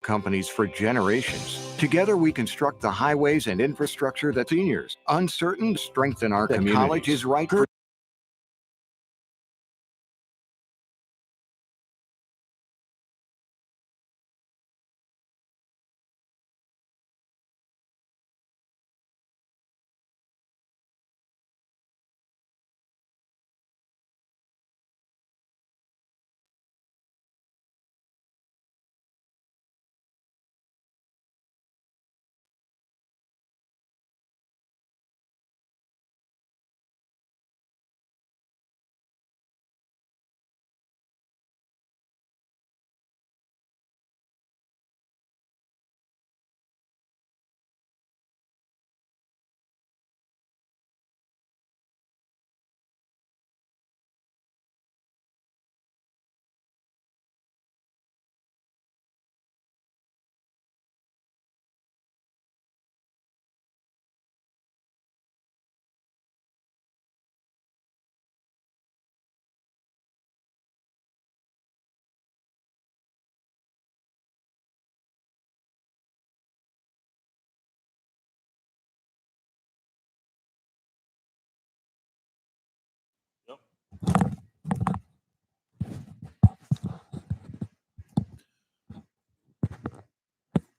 companies for generations. Together, we construct the highways and infrastructure that seniors, uncertain, strengthen our communities. College is right for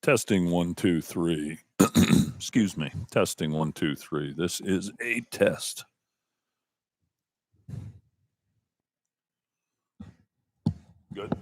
Testing 1, 2, 3. Excuse me. Testing 1, 2, 3. This is a test. Good.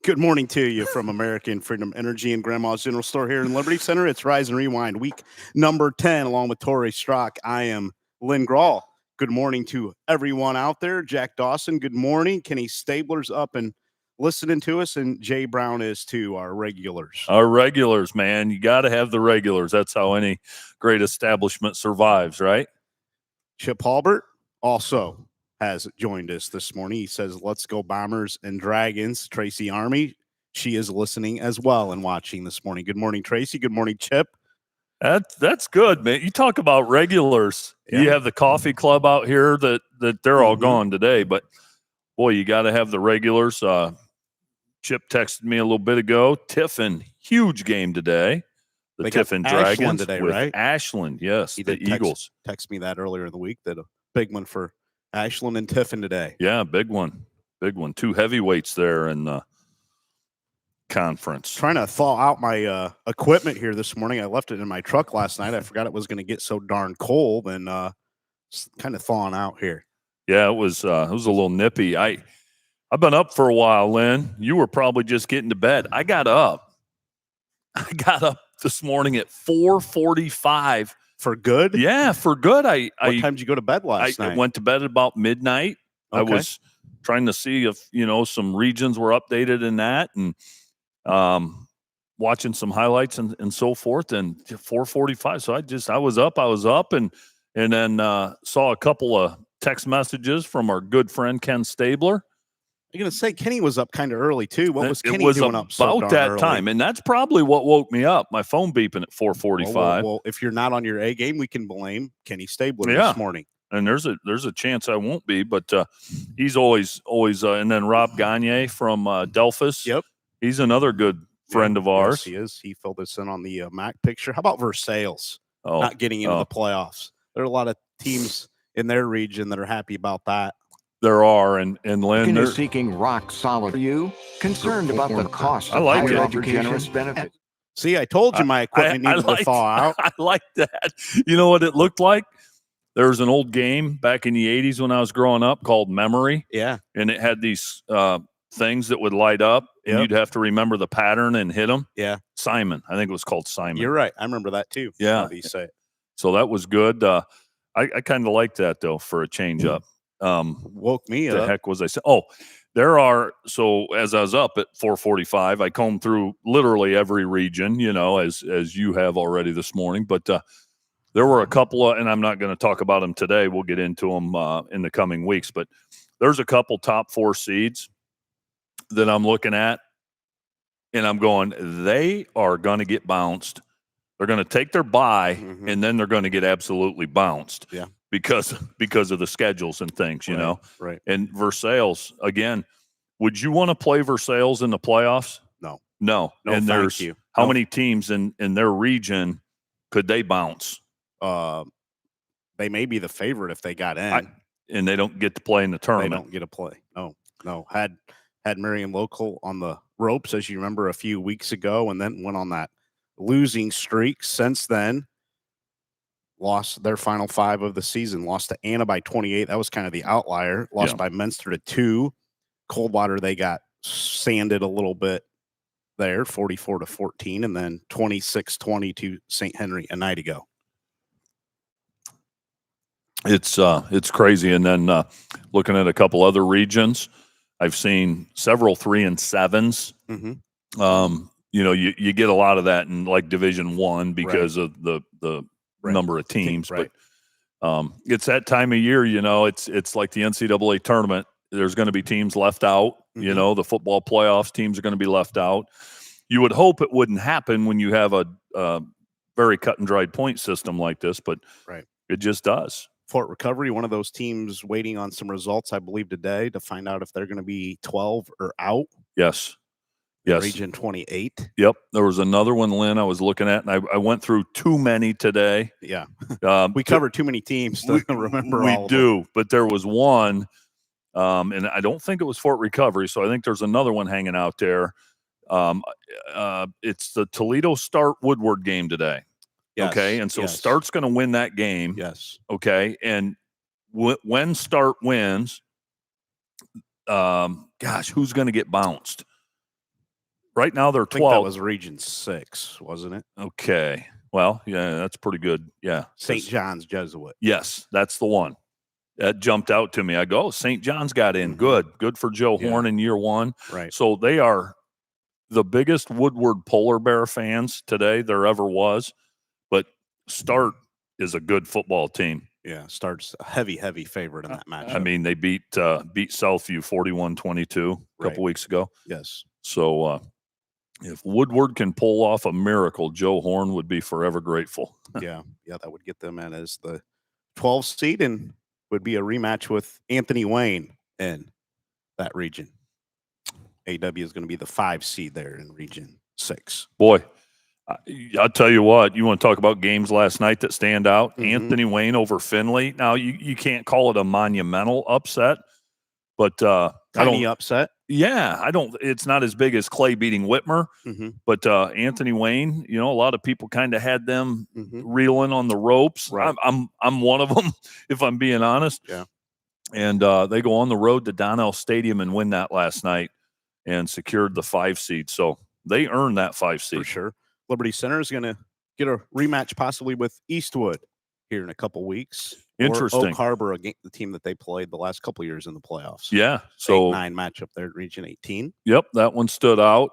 Good morning to you from American Freedom Energy and Grandma's General Store here in Liberty Center. It's Rise and Rewind, week number 10, along with Tory, Strock. I am Lynn, Groll. Good morning to everyone out there. Jack Dawson, good morning. Kenny Stabler's up and listening to us, and Jay Brown is too, our regulars. Our regulars, man. You got to have the regulars. That's how any great establishment survives, right? Chip Halbert also has joined us this morning. He says, let's go Bombers and Dragons. Tracy Army, she is listening as well and watching this morning. Good morning, Tracy. Good morning, Chip. That's good, man. You talk about regulars. Yeah. You have the coffee club out here that they're all gone today, but boy, you got to have the regulars. Chip texted me a little bit ago. Tiffin, huge game today. The Tiffin Dragons today, with right? Ashland, yes, he the Eagles. Text me that earlier in the week, that a big one for Ashland and Tiffin today. Yeah, big one. Big one. Two heavyweights there in the conference. Trying to thaw out my equipment here this morning. I left it in my truck last night. I forgot it was going to get so darn cold, and it's kind of thawing out here. Yeah, it was a little nippy. I've been up for a while, Lynn. You were probably just getting to bed. I got up this morning at 4:45. For good? Yeah, for good. What time did you go to bed last night? I went to bed at about midnight. Okay. I was trying to see if, some regions were updated in that, and watching some highlights and so forth, and 4:45. So I was up and then saw a couple of text messages from our good friend Ken Stabler. You're going to say Kenny was up kind of early, too. What was Kenny doing up so about that early? time? And that's probably what woke me up. My phone beeping at 4:45. Well, if you're not on your A game, we can blame Kenny Stabler this morning. and there's a chance I won't be, but he's always and then Rob Gagne from Delphus. Yep. He's another good friend of ours. Yes, he is. He filled us in on the Mac picture. How about Versailles not getting into the playoffs? There are a lot of teams in their region that are happy about that. There are, and Lynn is seeking rock solid for you, concerned about the cost I of like higher it. education generous benefits. See, I told you my equipment needed to thaw out. I like that. You know what it looked like? There was an old game back in the 80s when I was growing up called Memory. Yeah. And it had these things that would light up, and you'd have to remember the pattern and hit them. Yeah. Simon. I think it was called Simon. You're right. I remember that too. Yeah. You say it. So that was good. I kind of like that, though, for a change up. Woke me up. The heck was I saying? Oh, there are. So as I was up at 4:45, I combed through literally every region, as you have already this morning. But there were a couple of, and I'm not going to talk about them today. We'll get into them in the coming weeks. But there's a couple top 4 seeds that I'm looking at, and I'm going, they are going to get bounced. They're going to take their bye, and then they're going to get absolutely bounced. Yeah. Because of the schedules and things, you know. Right. And Versailles, again, would you want to play Versailles in the playoffs? No. And there's how many teams in their region could they bounce? They may be the favorite if they got in. And they don't get to play in the tournament. They don't get to play. No. Had Marion Local on the ropes, as you remember, a few weeks ago, and then went on that losing streak since then. Lost their final 5 of the season. Lost to Anna by 28. That was kind of the outlier. Lost by Munster to 2. Coldwater, they got sanded a little bit there, 44-14, and then 26-20 to St. Henry a night ago. It's crazy. And then looking at a couple other regions, I've seen several 3 and 7s. You get a lot of that in like Division I because of the number of teams, but it's that time of year, it's like the NCAA tournament. There's going to be teams left out, the football playoffs teams are going to be left out. You would hope it wouldn't happen when you have a very cut and dried point system like this, but it just does. Fort Recovery, one of those teams waiting on some results, I believe today to find out if they're going to be 12 or out. Yes. Region 28. Yep. There was another one, Lynn, I was looking at, and I went through too many today. Yeah. We covered too many teams to remember all of them. But there was one, and I don't think it was Fort Recovery, so I think there's another one hanging out there. It's the Toledo Start Woodward game today. Yes. Okay. And so Start's going to win that game. Yes. Okay. And when Start wins, who's going to get bounced? Right now they're 12. I think that was Region 6, wasn't it? Okay. Well, yeah, that's pretty good. Yeah. St. John's Jesuit. Yes, that's the one. That jumped out to me. I go, St. John's got in. Good for Joe Horn in year 1. Right. So they are the biggest Woodward Polar Bear fans today there ever was. But Start is a good football team. Yeah, Start's a heavy favorite in that match. I mean, they beat Southview 41-22 a couple weeks ago. Yes. So if Woodward can pull off a miracle, Joe Horn would be forever grateful. Yeah, that would get them in as the 12th seed and would be a rematch with Anthony Wayne in that region. AW is going to be the 5 seed there in Region 6. Boy, I'll tell you what, you want to talk about games last night that stand out? Anthony Wayne over Finley. Now, you can't call it a monumental upset, but tiny upset. Yeah, it's not as big as Clay beating Whitmer, but Anthony Wayne, a lot of people kind of had them reeling on the ropes. Right. I'm one of them, if I'm being honest. Yeah. And they go on the road to Donnell Stadium and win that last night and secured the 5 seed. So they earned that 5 seed. For sure. Liberty Center is going to get a rematch possibly with Eastwood here in a couple weeks. Interesting. Or Oak Harbor, the team that they played the last couple years in the playoffs. Yeah. So 8-9 matchup there at Region 18. Yep, that one stood out.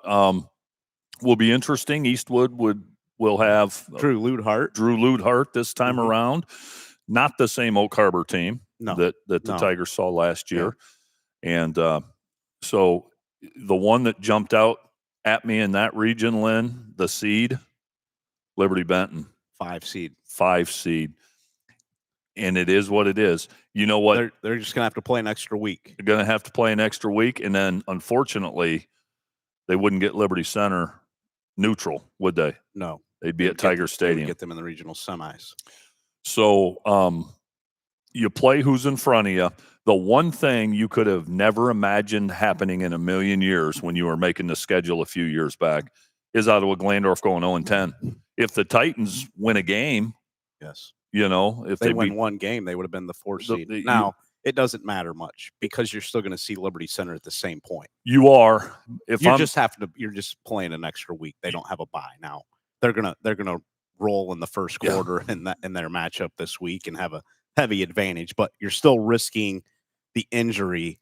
Will be interesting. Eastwood will have Drew Ludhart this time around. Not the same Oak Harbor team that the Tigers saw last year. Yeah. And so the one that jumped out at me in that region, Lynn, the seed, Liberty Benton. 5 seed. 5 seed. and it is what it is. You know what? They're just going to have to play an extra week. They're going to have to play an extra week, and then unfortunately, they wouldn't get Liberty Center neutral, would they? No. They'd be at Tiger Stadium. Get them in the regional semis. So you play who's in front of you. The one thing you could have never imagined happening in a million years when you were making the schedule a few years back is Ottawa Glandorf going 0-10. If the Titans win a game, yes, if they win one game, they would have been the 4th seed. Now, it doesn't matter much because you're still going to see Liberty Center at the same point. You are. You're just playing an extra week. They don't have a bye now. They're gonna roll in the first quarter in their matchup this week and have a heavy advantage, but you're still risking the injury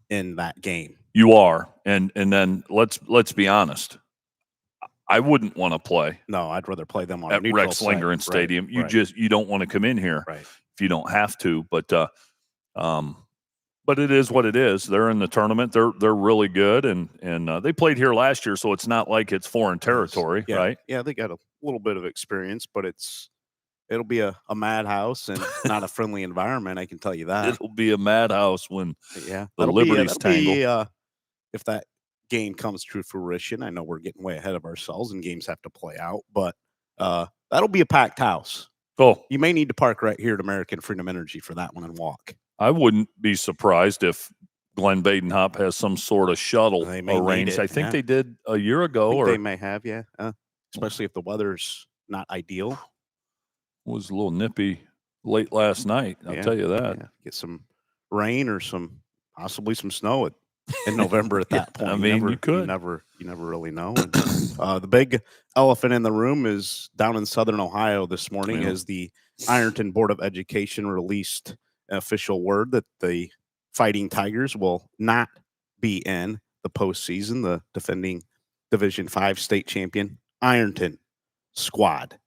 in that game. You are, and then let's be honest. I wouldn't want to play. No, I'd rather play them on at Rex Lindgren Stadium. Right. You don't want to come in here if you don't have to. But it is what it is. They're in the tournament. They're really good, and they played here last year, so it's not like it's foreign territory, right? Yeah, they got a little bit of experience, but it'll be a madhouse and not a friendly environment. I can tell you that. It'll be a madhouse when the Liberties tangle. If that game comes to fruition, I know we're getting way ahead of ourselves and games have to play out, but that'll be a packed house. Oh, you may need to park right here at American Freedom Energy for that one and walk. I wouldn't be surprised if Glenn Badenhop has some sort of shuttle arranged. I think they did a year ago. They may have, especially if the weather's not ideal. It was a little nippy late last night. I'll tell you that. Yeah. Get some rain or possibly some snow in November at that point. I mean, you could. You never really know. And, the big elephant in the room is down in Southern Ohio this morning as the Ironton Board of Education released an official word that the Fighting Tigers will not be in the postseason. The defending Division 5 state champion Ironton squad.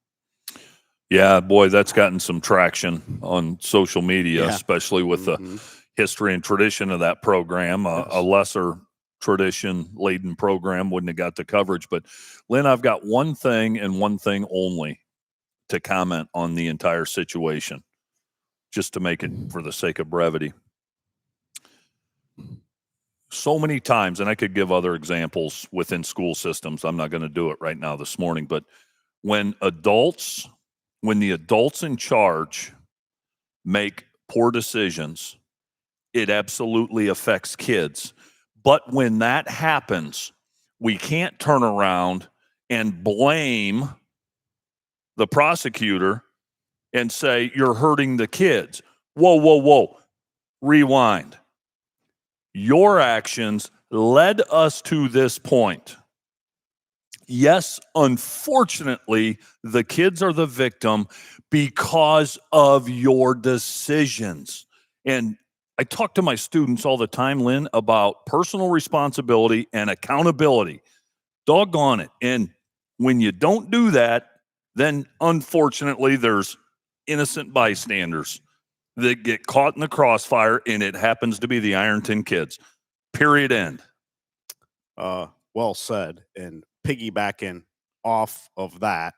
Yeah, boy, that's gotten some traction on social media, especially with the history and tradition of that program. A lesser tradition-laden program wouldn't have got the coverage. But, Lynn, I've got one thing and one thing only to comment on the entire situation, just to make it for the sake of brevity. So many times, and I could give other examples within school systems. I'm not going to do it right now this morning, but when the adults in charge make poor decisions, it absolutely affects kids. But when that happens, we can't turn around and blame the prosecutor and say, you're hurting the kids. Whoa. Rewind. Your actions led us to this point. Yes, unfortunately, the kids are the victim because of your decisions. And I talk to my students all the time, Lynn, about personal responsibility and accountability. Doggone it. And when you don't do that, then unfortunately there's innocent bystanders that get caught in the crossfire, and it happens to be the Ironton kids. Period. End. Well said. And piggybacking off of that,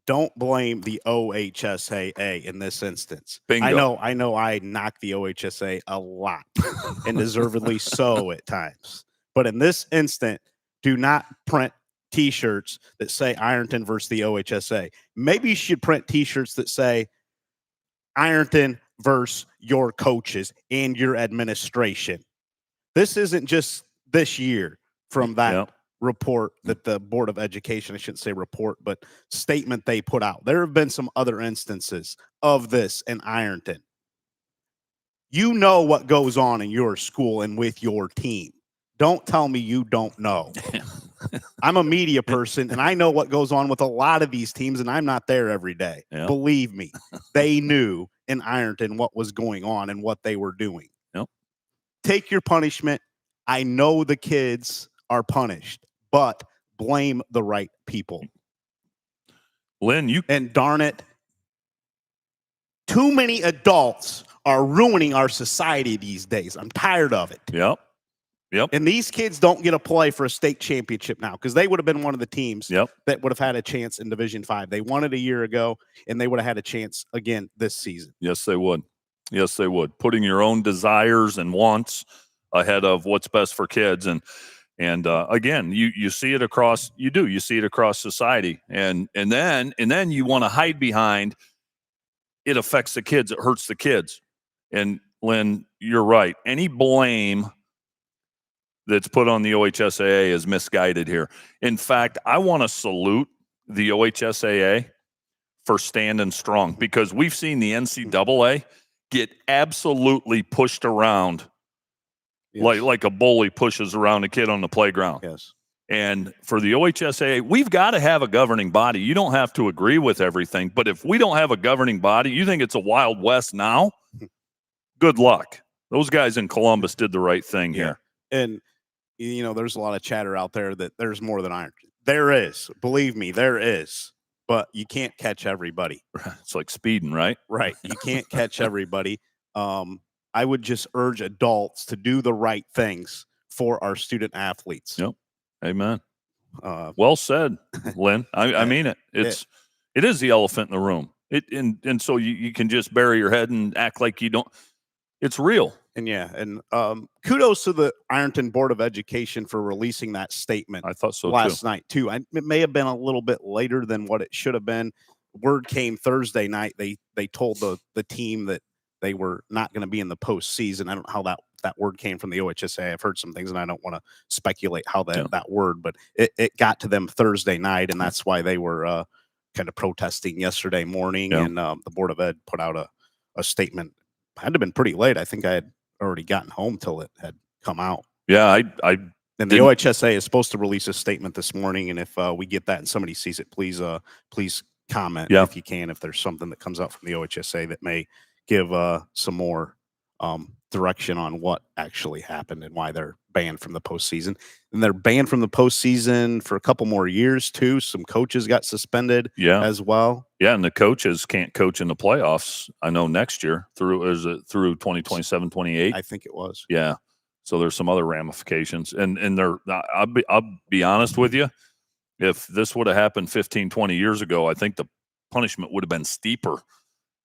don't blame the OHSAA in this instance. Bingo. I know I knock the OHSAA a lot, and deservedly so at times. But in this instant, do not print T-shirts that say Ironton versus the OHSAA. Maybe you should print T-shirts that say Ironton versus your coaches and your administration. This isn't just this year from that report that the Board of Education, I shouldn't say report, but statement they put out. There have been some other instances of this in Ironton. You know what goes on in your school and with your team. Don't tell me you don't know. I'm a media person, and I know what goes on with a lot of these teams, and I'm not there every day. Yep. Believe me, they knew in Ironton what was going on and what they were doing. Yep. Take your punishment. I know the kids are punished, but blame the right people. Lynn, and darn it, too many adults are ruining our society these days. I'm tired of it. Yep. Yep. And these kids don't get a play for a state championship now because they would have been one of the teams that would have had a chance in Division 5. They won it a year ago, and they would have had a chance again this season. Yes, they would. Yes, they would. Putting your own desires and wants ahead of what's best for kids. And again, you see it across society. And then you want to hide behind it affects the kids, it hurts the kids. And Lynn, you're right. Any blame that's put on the OHSAA is misguided here. In fact, I want to salute the OHSAA for standing strong because we've seen the NCAA get absolutely pushed around like a bully pushes around a kid on the playground. Yes. And for the OHSAA, we've got to have a governing body. You don't have to agree with everything, but if we don't have a governing body, you think it's a Wild West now? Good luck. Those guys in Columbus did the right thing here. And, there's a lot of chatter out there that there's more than iron. There is. Believe me, there is. But you can't catch everybody. It's like speeding, right? Right. You can't catch everybody. I would just urge adults to do the right things for our student athletes. Yep. Amen. Well said, Lynn. I mean it. It is the elephant in the room. And so you can just bury your head and act like you don't. It's real. And kudos to the Ironton Board of Education for releasing that statement. I thought so last night too. It may have been a little bit later than what it should have been. Word came Thursday night. They told the team that they were not going to be in the postseason. I don't know how that word came from the OHSA. I've heard some things, and I don't want to speculate how that word, but it got to them Thursday night, and that's why they were kind of protesting yesterday morning. And the Board of Ed put out a statement. Had to have been pretty late. I think I had already gotten home till it had come out. Yeah, and the OHSA is supposed to release a statement this morning, and if we get that and somebody sees it, please comment if you can. If there's something that comes out from the OHSA that may give some more direction on what actually happened and why they're banned from the postseason. And they're banned from the postseason for a couple more years too. Some coaches got suspended as well. Yeah, and the coaches can't coach in the playoffs. I know next year through 2027, 28. I think it was. Yeah. So there's some other ramifications. And I'll be honest with you, if this would have happened 15, 20 years ago, I think the punishment would have been steeper.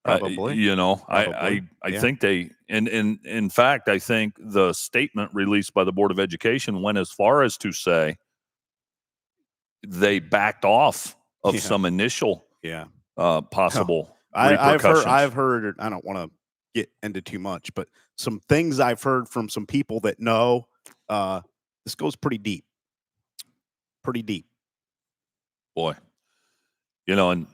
Probably. I think they and in fact, I think the statement released by the Board of Education went as far as to say they backed off of some initial possible repercussions. I've heard, I don't want to get into too much, but some things I've heard from some people that know this goes pretty deep. Pretty deep. Boy. And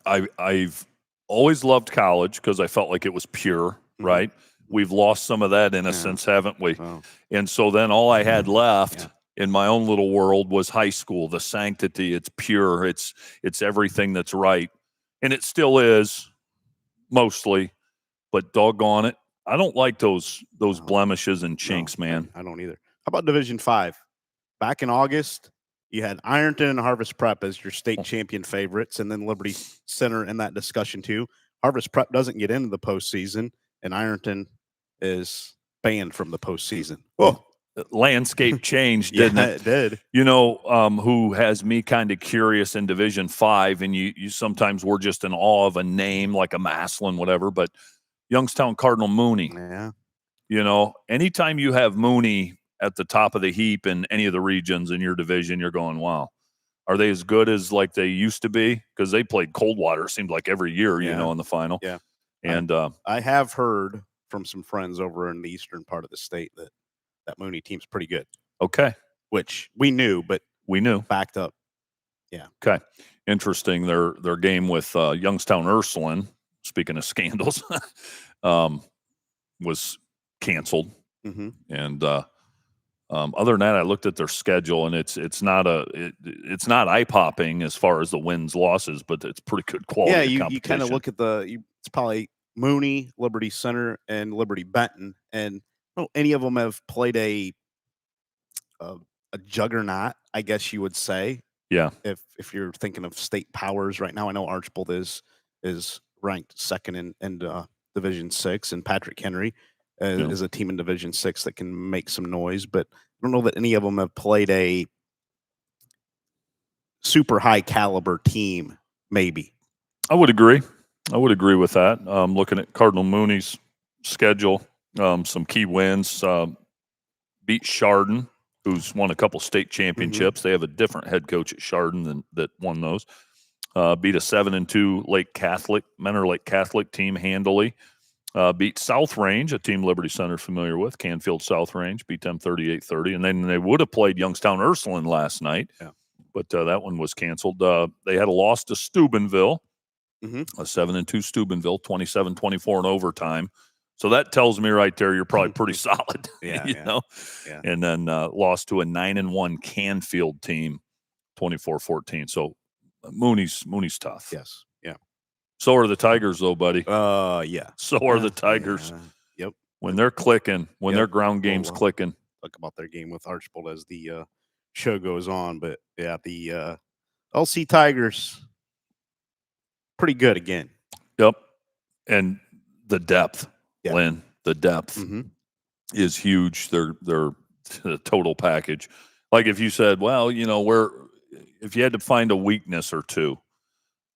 I've always loved college because I felt like it was pure, right? We've lost some of that innocence, haven't we? Oh. And so then all I had left in my own little world was high school, the sanctity. It's pure. It's everything that's right. And it still is, mostly. But doggone it, I don't like those blemishes and chinks, man. I don't either. How about Division 5? Back in August, you had Ironton and Harvest Prep as your state champion favorites, and then Liberty Center in that discussion too. Harvest Prep doesn't get into the postseason, and Ironton is banned from the postseason. Oh, landscape changed, didn't it? It did. Who has me kind of curious in Division 5, and you sometimes we're just in awe of a name like a Maslin, whatever, but Youngstown Cardinal Mooney. Yeah. Anytime you have Mooney at the top of the heap in any of the regions in your division, you're going, wow, are they as good as like they used to be? Because they played Coldwater, seemed like every year, in the final. Yeah. And I have heard from some friends over in the eastern part of the state that Mooney team's pretty good. Okay. Which we knew, but backed up. Yeah. Okay. Interesting. Their game with Youngstown Ursuline, speaking of scandals, was canceled. Mm-hmm. And other than that, I looked at their schedule, and it's not eye popping as far as the wins losses, but it's pretty good quality. Yeah, you kind of look at it's probably Mooney, Liberty Center, and Liberty Benton, and any of them have played a juggernaut, I guess you would say. Yeah. If you're thinking of state powers right now, I know Archbold is ranked second in Division 6, and Patrick Henry as a team in Division 6 that can make some noise, but I don't know that any of them have played a super high caliber team, maybe. I would agree. With that. Looking at Cardinal Mooney's schedule, some key wins. Beat Chardon, who's won a couple state championships. They have a different head coach at Chardon that won those. Beat a 7-2 Menor Lake Catholic team handily. Beat South Range, a team Liberty Center is familiar with, Canfield South Range, beat them 38-30. And then they would have played Youngstown Ursuline last night, but that one was canceled. They had a loss to Steubenville, a 7-2 Steubenville, 27-24 in overtime. So that tells me right there you're probably pretty solid, you know? Yeah. And then lost to a 9-1 Canfield team, 24-14. So Mooney's tough. Yes. Yeah. So are the Tigers, though, buddy. Yeah. So are the Tigers. Yep. When they're clicking, when their ground game's clicking. Talk about their game with Archibald as the show goes on. But, yeah, the LC Tigers, pretty good again. Yep. And the depth, Lynn, the depth is huge. They're the total package. Like if you said, well, you know, if you had to find a weakness or two,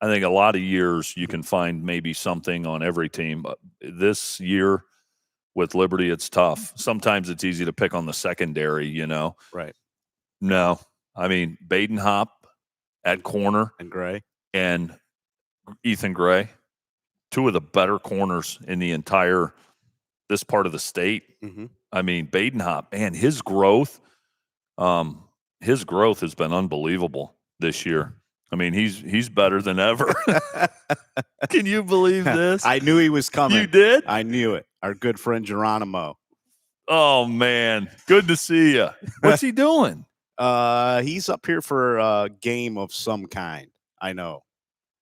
I think a lot of years you can find maybe something on every team. But this year with Liberty, it's tough. Sometimes it's easy to pick on the secondary, you know. Right. No. I mean, Badenhop at corner. And Gray. And Ethan Gray, two of the better corners in the entire this part of the state. I mean, Badenhop, man, his growth has been unbelievable this year. I mean, he's better than ever. Can you believe this? I knew he was coming. You did? I knew it. Our good friend Geronimo. Oh man, good to see you. What's he doing? He's up here for a game of some kind. I know.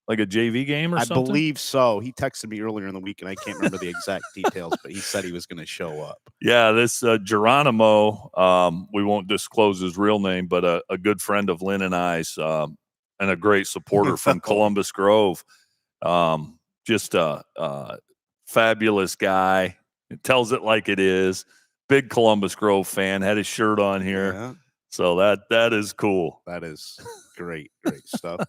Like a JV game or something? I believe so. He texted me earlier in the week, and I can't remember the exact details, but he said he was going to show up. Yeah, this Geronimo, we won't disclose his real name, but a good friend of Lynn and I's, and a great supporter from Columbus Grove. Just a fabulous guy. It tells it like it is. Big Columbus Grove fan. Had his shirt on here. Yeah. So that is cool. That is great stuff.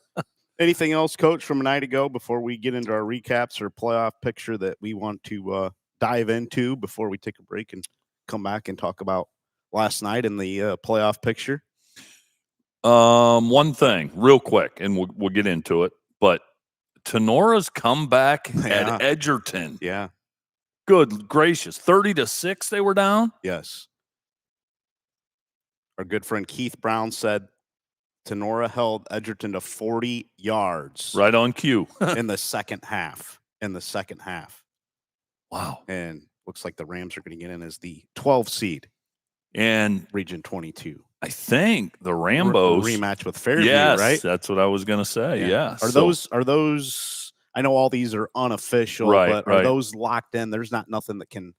Anything else, Coach, from a night ago before we get into our recaps or playoff picture that we want to dive into before we take a break and come back and talk about last night in the playoff picture? One thing, real quick, and we'll get into it. But Tenora's comeback at Edgerton. Yeah. Good gracious. 30-6 they were down? Yes. Our good friend Keith Brown said Tenora held Edgerton to 40 yards. Right on cue. in the second half. Wow. And looks like the Rams are going to get in as the 12 seed. And Region 22. I think the Rambos rematch with Fairview, yes, right? That's what I was going to say. Yeah. Are those I know all these are unofficial, but are those locked in? There's nothing that can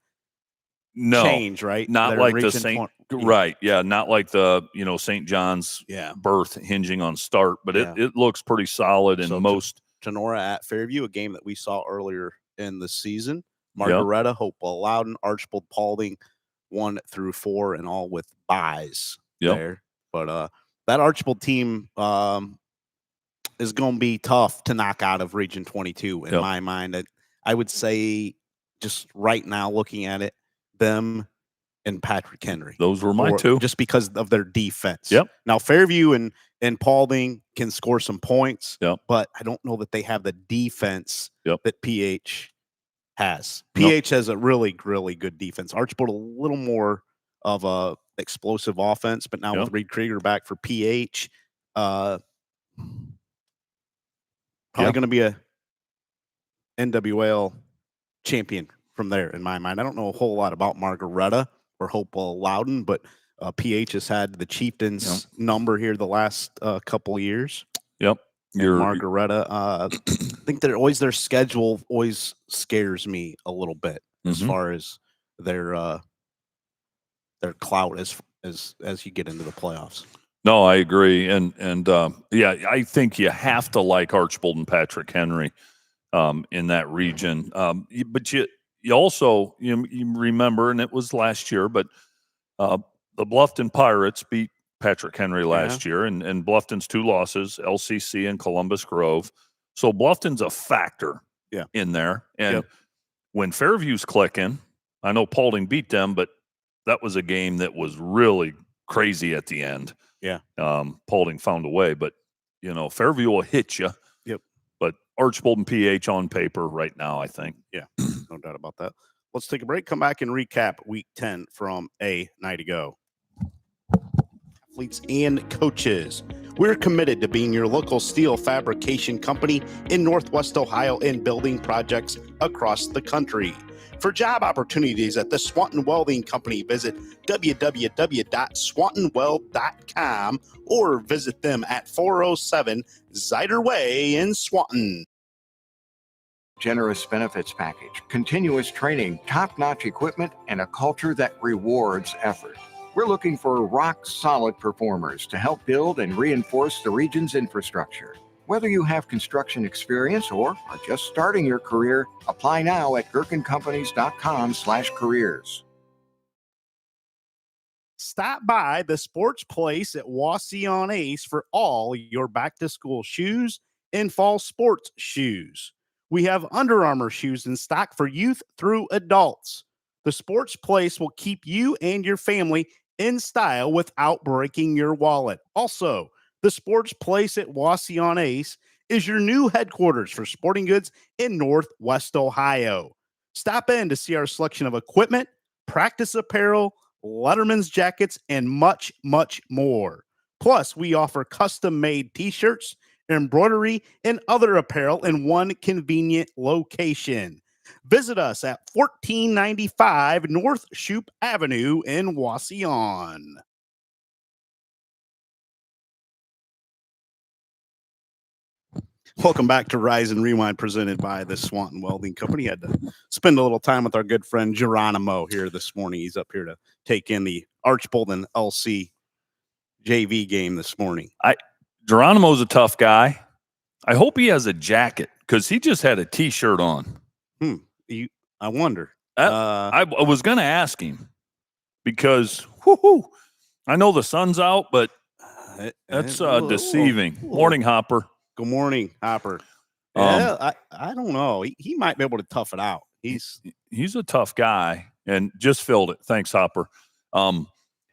change, right? Not like the St. Right. Yeah. Not like the, St. John's birth hinging on start, but it looks pretty solid in most. Tenora at Fairview, a game that we saw earlier in the season. Margaretta, Hopewell Loudon, Archibald Paulding, 1 through 4, and all with buys there. But that Archibald team is going to be tough to knock out of Region 22 in my mind. I would say just right now, looking at it, them and Patrick Henry. Those were my two. Just because of their defense. Yep. Now, Fairview and Paulding can score some points, but I don't know that they have the defense that PH has. PH has a really, really good defense. Archibald a little more of a explosive offense, but now with Reed Krieger back for PH, probably going to be a NWL champion from there in my mind. I don't know a whole lot about Margaretta or Hopewell Loudon, but PH has had the Chieftains number here the last couple years. Yep. Margaretta, I think their schedule always scares me a little bit as far as their clout as you get into the playoffs. No, I agree, and I think you have to like Archibald and Patrick Henry in that region. But you also you remember, and it was last year, but the Bluffton Pirates beat Patrick Henry last year, and Bluffton's 2 losses, LCC and Columbus Grove. So Bluffton's a factor in there. And when Fairview's clicking, I know Paulding beat them, but that was a game that was really crazy at the end. Yeah. Paulding found a way, but, Fairview will hit you. Yep. But Archbold and PH on paper right now, I think. Yeah, no doubt about that. Let's take a break, come back and recap Week 10 from a night ago. Athletes and coaches, we're committed to being your local steel fabrication company in Northwest Ohio and building projects across the country. For job opportunities at the Swanton Welding Company, visit www.swantonweld.com or visit them at 407 Zider Way in Swanton. Generous benefits package, continuous training, top-notch equipment, and a culture that rewards effort. We're looking for rock-solid performers to help build and reinforce the region's infrastructure. Whether you have construction experience or are just starting your career, apply now at gherkincompanies.com/careers. Stop by the Sports Place at Wassee-on-Ace for all your back-to-school shoes and fall sports shoes. We have Under Armour shoes in stock for youth through adults. The Sports Place will keep you and your family in style without breaking your wallet. Also, the Sports Place at Wassee-on-Ace is your new headquarters for sporting goods in Northwest Ohio. Stop in to see our selection of equipment, practice apparel, Letterman's jackets, and much, much more. Plus, we offer custom-made t-shirts, embroidery, and other apparel in one convenient location. Visit us at 1495 North Shoup Avenue in Wassee-on. Welcome back to Rise and Rewind, presented by the Swanton Welding Company. Had to spend a little time with our good friend Geronimo here this morning. He's up here to take in the Archbold and LC JV game this morning. Geronimo's a tough guy. I hope he has a jacket because he just had a T-shirt on. I wonder. I was going to ask him because I know the sun's out, but that's deceiving. Morning, Hopper. Good morning, Hopper. I don't know. He might be able to tough it out. He's a tough guy, and just filled it. Thanks, Hopper.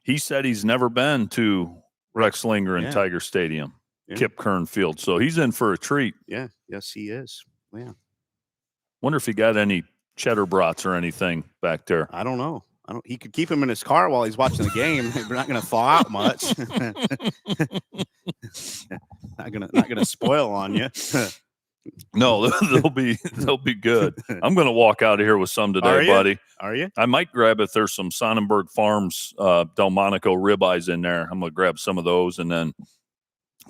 He said he's never been to Rex Linger and Tiger Stadium, Kip Kern Field, so he's in for a treat. Yeah, yes, he is. Yeah. Wonder if he got any cheddar brats or anything back there. I don't know. He could keep him in his car while he's watching the game. We're not going to thaw out much. not gonna spoil on you. No, they'll be good. I'm going to walk out of here with some today, buddy. Are you? I might grab if there's some Sonnenberg Farms Delmonico ribeyes in there. I'm going to grab some of those, and then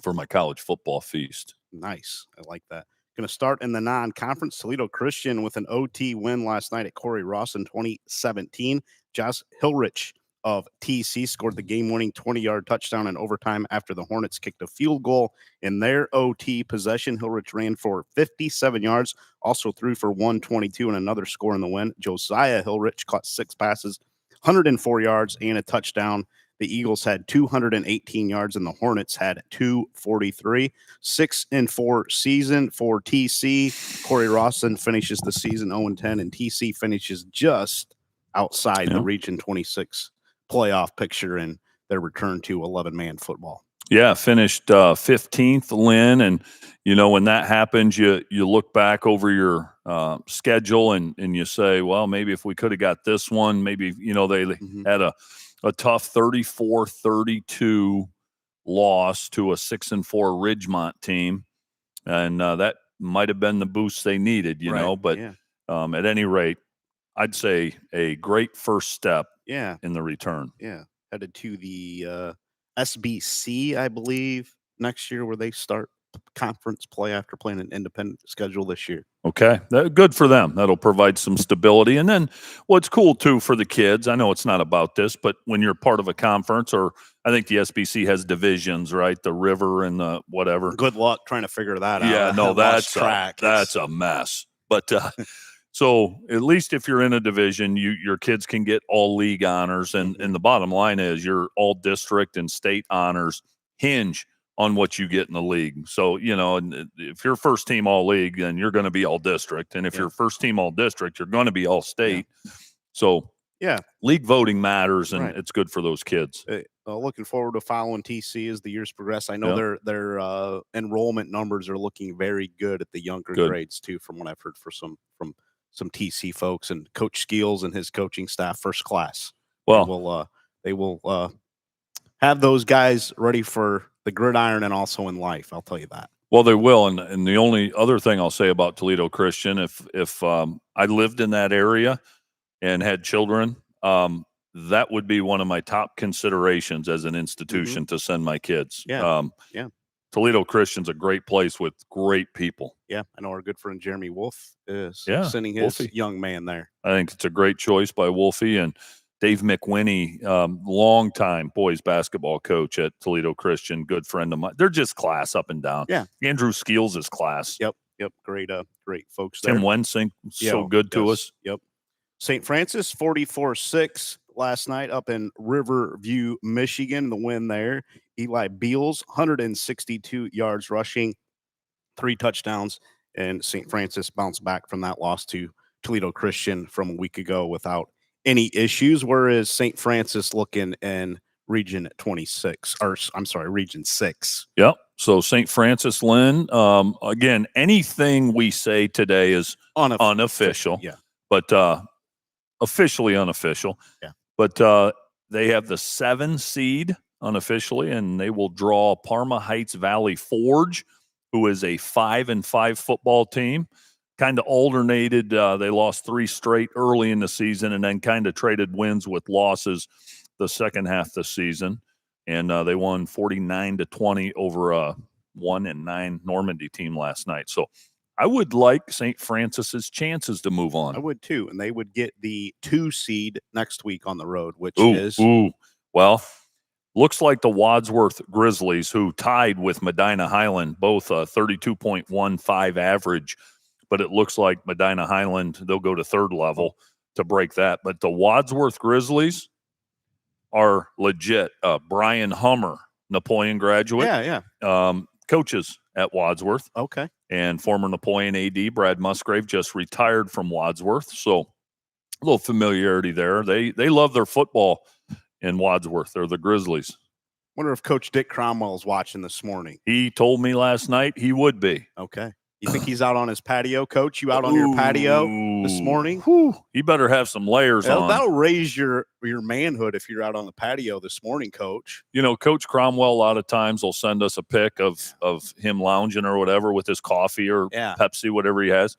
for my college football feast. Nice. I like that. Going to start in the non-conference. Toledo Christian with an OT win last night at Corey Ross in 2017. Josh Hilrich of TC scored the game-winning 20-yard touchdown in overtime after the Hornets kicked a field goal in their OT possession. Hilrich ran for 57 yards, also threw for 122 and another score in the win. Josiah Hilrich caught 6 passes, 104 yards, and a touchdown. The Eagles had 218 yards, and the Hornets had 243. 6-4 season for TC. Corey Rawson finishes the season 0-10, and TC finishes just outside the Region 26 playoff picture in their return to 11-man football. Yeah, finished 15th, Lynn. And, when that happens, you look back over your schedule and you say, well, maybe if we could have got this one, maybe, they had a tough 34-32 loss to a 6-4 Ridgemont team. And that might have been the boost they needed, but at any rate, I'd say a great first step in the return. Yeah. Headed to the SBC, I believe, next year, where they start conference play after playing an independent schedule this year. Okay. Good for them. That'll provide some stability. And then what's cool, too, for the kids, I know it's not about this, but when you're part of a conference, or I think the SBC has divisions, right? The river and the whatever. Good luck trying to figure that out. Yeah, no, that's track. That's a mess. But So at least if you're in a division, your kids can get all league honors. And the bottom line is your all district and state honors hinge on what you get in the league. So, and if you're first team all league, then you're going to be all district. And if you're first team all district, you're going to be all state. So league voting matters, and it's good for those kids. Looking forward to following TC as the years progress. I know their enrollment numbers are looking very good at the younger grades too, from what I've heard from some TC folks, and Coach Skeels and his coaching staff, first class. Well, they will have those guys ready for the gridiron and also in life. I'll tell you that. Well, they will. And the only other thing I'll say about Toledo Christian, if I lived in that area and had children, that would be one of my top considerations as an institution to send my kids. Toledo Christian's a great place with great people. Yeah, I know our good friend Jeremy Wolf is sending his young man there. I think it's a great choice by Wolfie. And Dave McWinney, longtime boys basketball coach at Toledo Christian, good friend of mine. They're just class up and down. Yeah. Andrew Skeels is class. Yep. Great folks there. Tim Wensink, so good to us. Yep. St. Francis, 44-6 last night up in Riverview, Michigan. The win there. Eli Beals, 162 yards rushing, 3 touchdowns, and St. Francis bounced back from that loss to Toledo Christian from a week ago without any issues, whereas St. Francis looking in Region 26, or I'm sorry, Region 6. Yep. So St. Francis, Lynn, again, anything we say today is unofficial. Yeah. But officially unofficial. Yeah. But they have the 7 seed unofficially, and they will draw Parma Heights Valley Forge, who is a 5-5 football team. Kind of alternated. They lost 3 straight early in the season and then kind of traded wins with losses the second half of the season. And they won 49-20 over a 1-9 Normandy team last night. So I would like St. Francis's chances to move on. I would too. And they would get the 2 seed next week on the road, which is. Well, looks like the Wadsworth Grizzlies, who tied with Medina Highland, both a 32.15 average. But it looks like Medina Highland, they'll go to 3rd level to break that. But the Wadsworth Grizzlies are legit. Brian Hummer, Napoleon graduate. Coaches at Wadsworth. Okay. And former Napoleon AD, Brad Musgrave, just retired from Wadsworth. So a little familiarity there. They love their football in Wadsworth. They're the Grizzlies. Wonder if Coach Dick Cromwell is watching this morning. He told me last night he would be. Okay. You think he's out on his patio, Coach? You out on your patio this morning? He better have some layers on. That'll raise your manhood if you're out on the patio this morning, Coach. Coach Cromwell a lot of times will send us a pic of him lounging or whatever with his coffee or Pepsi, whatever he has.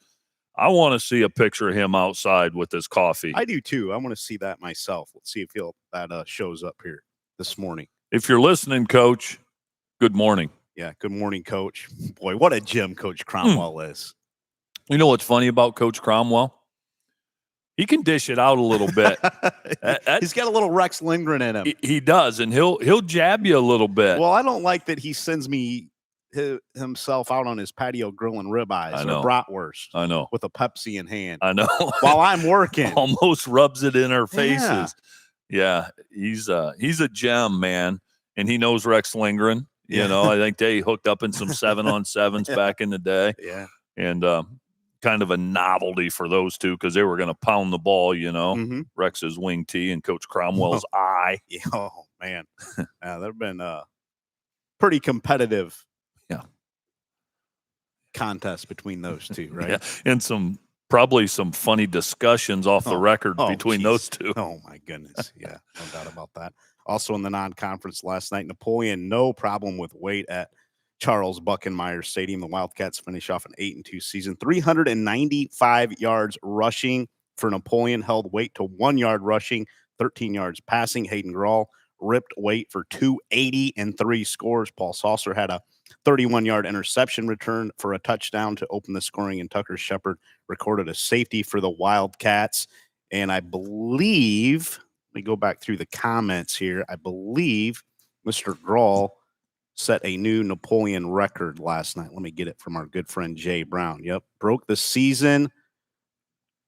I want to see a picture of him outside with his coffee. I do too. I want to see that myself. Let's see if that shows up here this morning. If you're listening, Coach, good morning. Yeah, good morning, Coach. Boy, what a gem Coach Cromwell is. You know what's funny about Coach Cromwell? He can dish it out a little bit. He's got a little Rex Lindgren in him. He does, and he'll jab you a little bit. Well, I don't like that he sends me himself out on his patio grilling ribeyes or bratwurst. I know. With a Pepsi in hand. I know. While I'm working. Almost rubs it in our faces. Yeah, he's a gem, man, and he knows Rex Lindgren. I think they hooked up in some 7-on-7s back in the day. Yeah. And kind of a novelty for those two because they were going to pound the ball, Rex's wing tee and Coach Cromwell's eye. Oh, man. They've been pretty competitive contests between those two, right? Yeah. And probably some funny discussions off the record between those two. Oh, my goodness. Yeah, no doubt about that. Also in the non-conference last night, Napoleon, no problem with weight at Charles Buckenmeyer Stadium. The Wildcats finish off an 8-2 season. 395 yards rushing for Napoleon, held weight to 1 yard rushing, 13 yards passing. Hayden Groll ripped weight for 280 and 3 scores. Paul Saucer had a 31-yard interception return for a touchdown to open the scoring, and Tucker Shepard recorded a safety for the Wildcats. And I believe, let me go back through the comments here. I believe Mr. Groll set a new Napoleon record last night. Let me get it from our good friend Jay Brown. Yep. Broke the season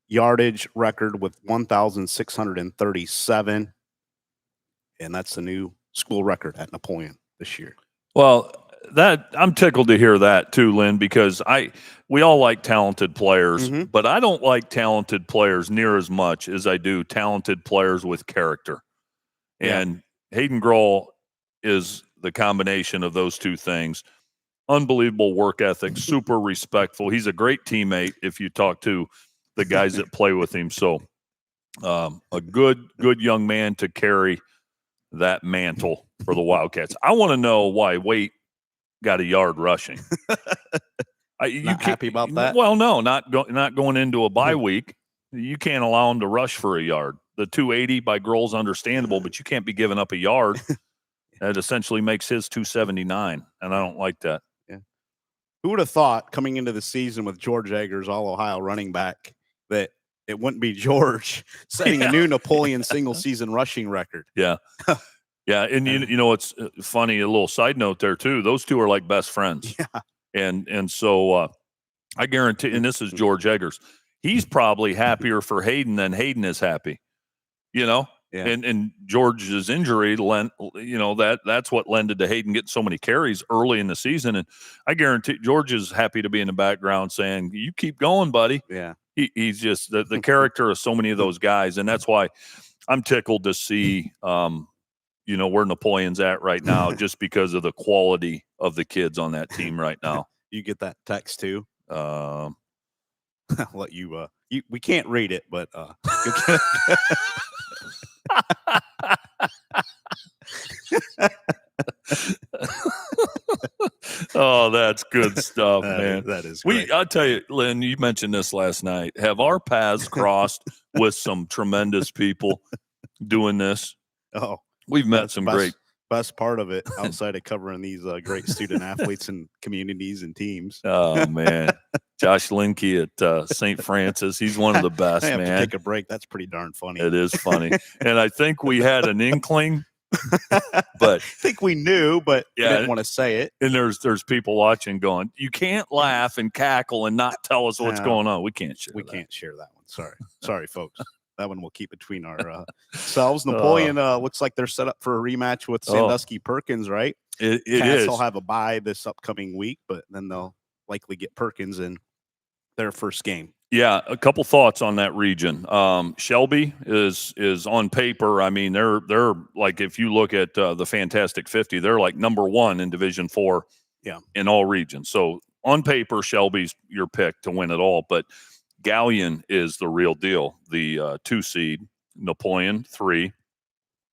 yardage record with 1,637. And that's the new school record at Napoleon this year. Well, that I'm tickled to hear that too, Lynn, because we all like talented players, but I don't like talented players near as much as I do talented players with character. Yeah. And Hayden Groll is the combination of those two things. Unbelievable work ethic, super respectful. He's a great teammate if you talk to the guys that play with him. So a good young man to carry that mantle for the Wildcats. I want to know why Waite got a yard rushing. You happy about that? Well, no, not going into a bye week. You can't allow him to rush for a yard. The 280 by Groll's understandable, but you can't be giving up a yard. That essentially makes his 279, and I don't like that. Yeah. Who would have thought coming into the season with George Eggers, All-Ohio running back, that it wouldn't be George setting a new Napoleon single-season rushing record? Yeah. Yeah, and you know it's funny, a little side note there too. Those two are like best friends. Yeah. And so I guarantee, and this is George Eggers, he's probably happier for Hayden than Hayden is happy. You know? Yeah. And George's injury lent, that's what lended to Hayden getting so many carries early in the season. And I guarantee George is happy to be in the background saying, "You keep going, buddy." Yeah. He's just the character of so many of those guys, and that's why I'm tickled to see where Napoleon's at right now, just because of the quality of the kids on that team right now. You get that text too? I'll let you. We can't read it, but Oh, that's good stuff, man. That is great. I'll tell you, Lynn, you mentioned this last night. Have our paths crossed with some tremendous people doing this? Oh, we've met some great. Best part of it, outside of covering these great student athletes and communities and teams. Oh man, Josh Linke at St. Francis, he's one of the best. I have man. to take a break. That's pretty darn funny. It is funny, and I think we had an inkling, but I think we knew, but yeah, didn't want to say it. And there's people watching going, you can't laugh and cackle and not tell us what's going on. We can't share. Can't share that one. Sorry, folks. That one we'll keep between our selves. Napoleon looks like they're set up for a rematch with Sandusky Perkins, right? It is. They'll have a bye this upcoming week, but then they'll likely get Perkins in their first game. Yeah, a couple thoughts on that region. Shelby is on paper. I mean, they're like, if you look at the Fantastic 50, they're like number one in Division IV. Yeah, in all regions. So on paper, Shelby's your pick to win it all, but Galleon is the real deal. The 2 seed, Napoleon 3,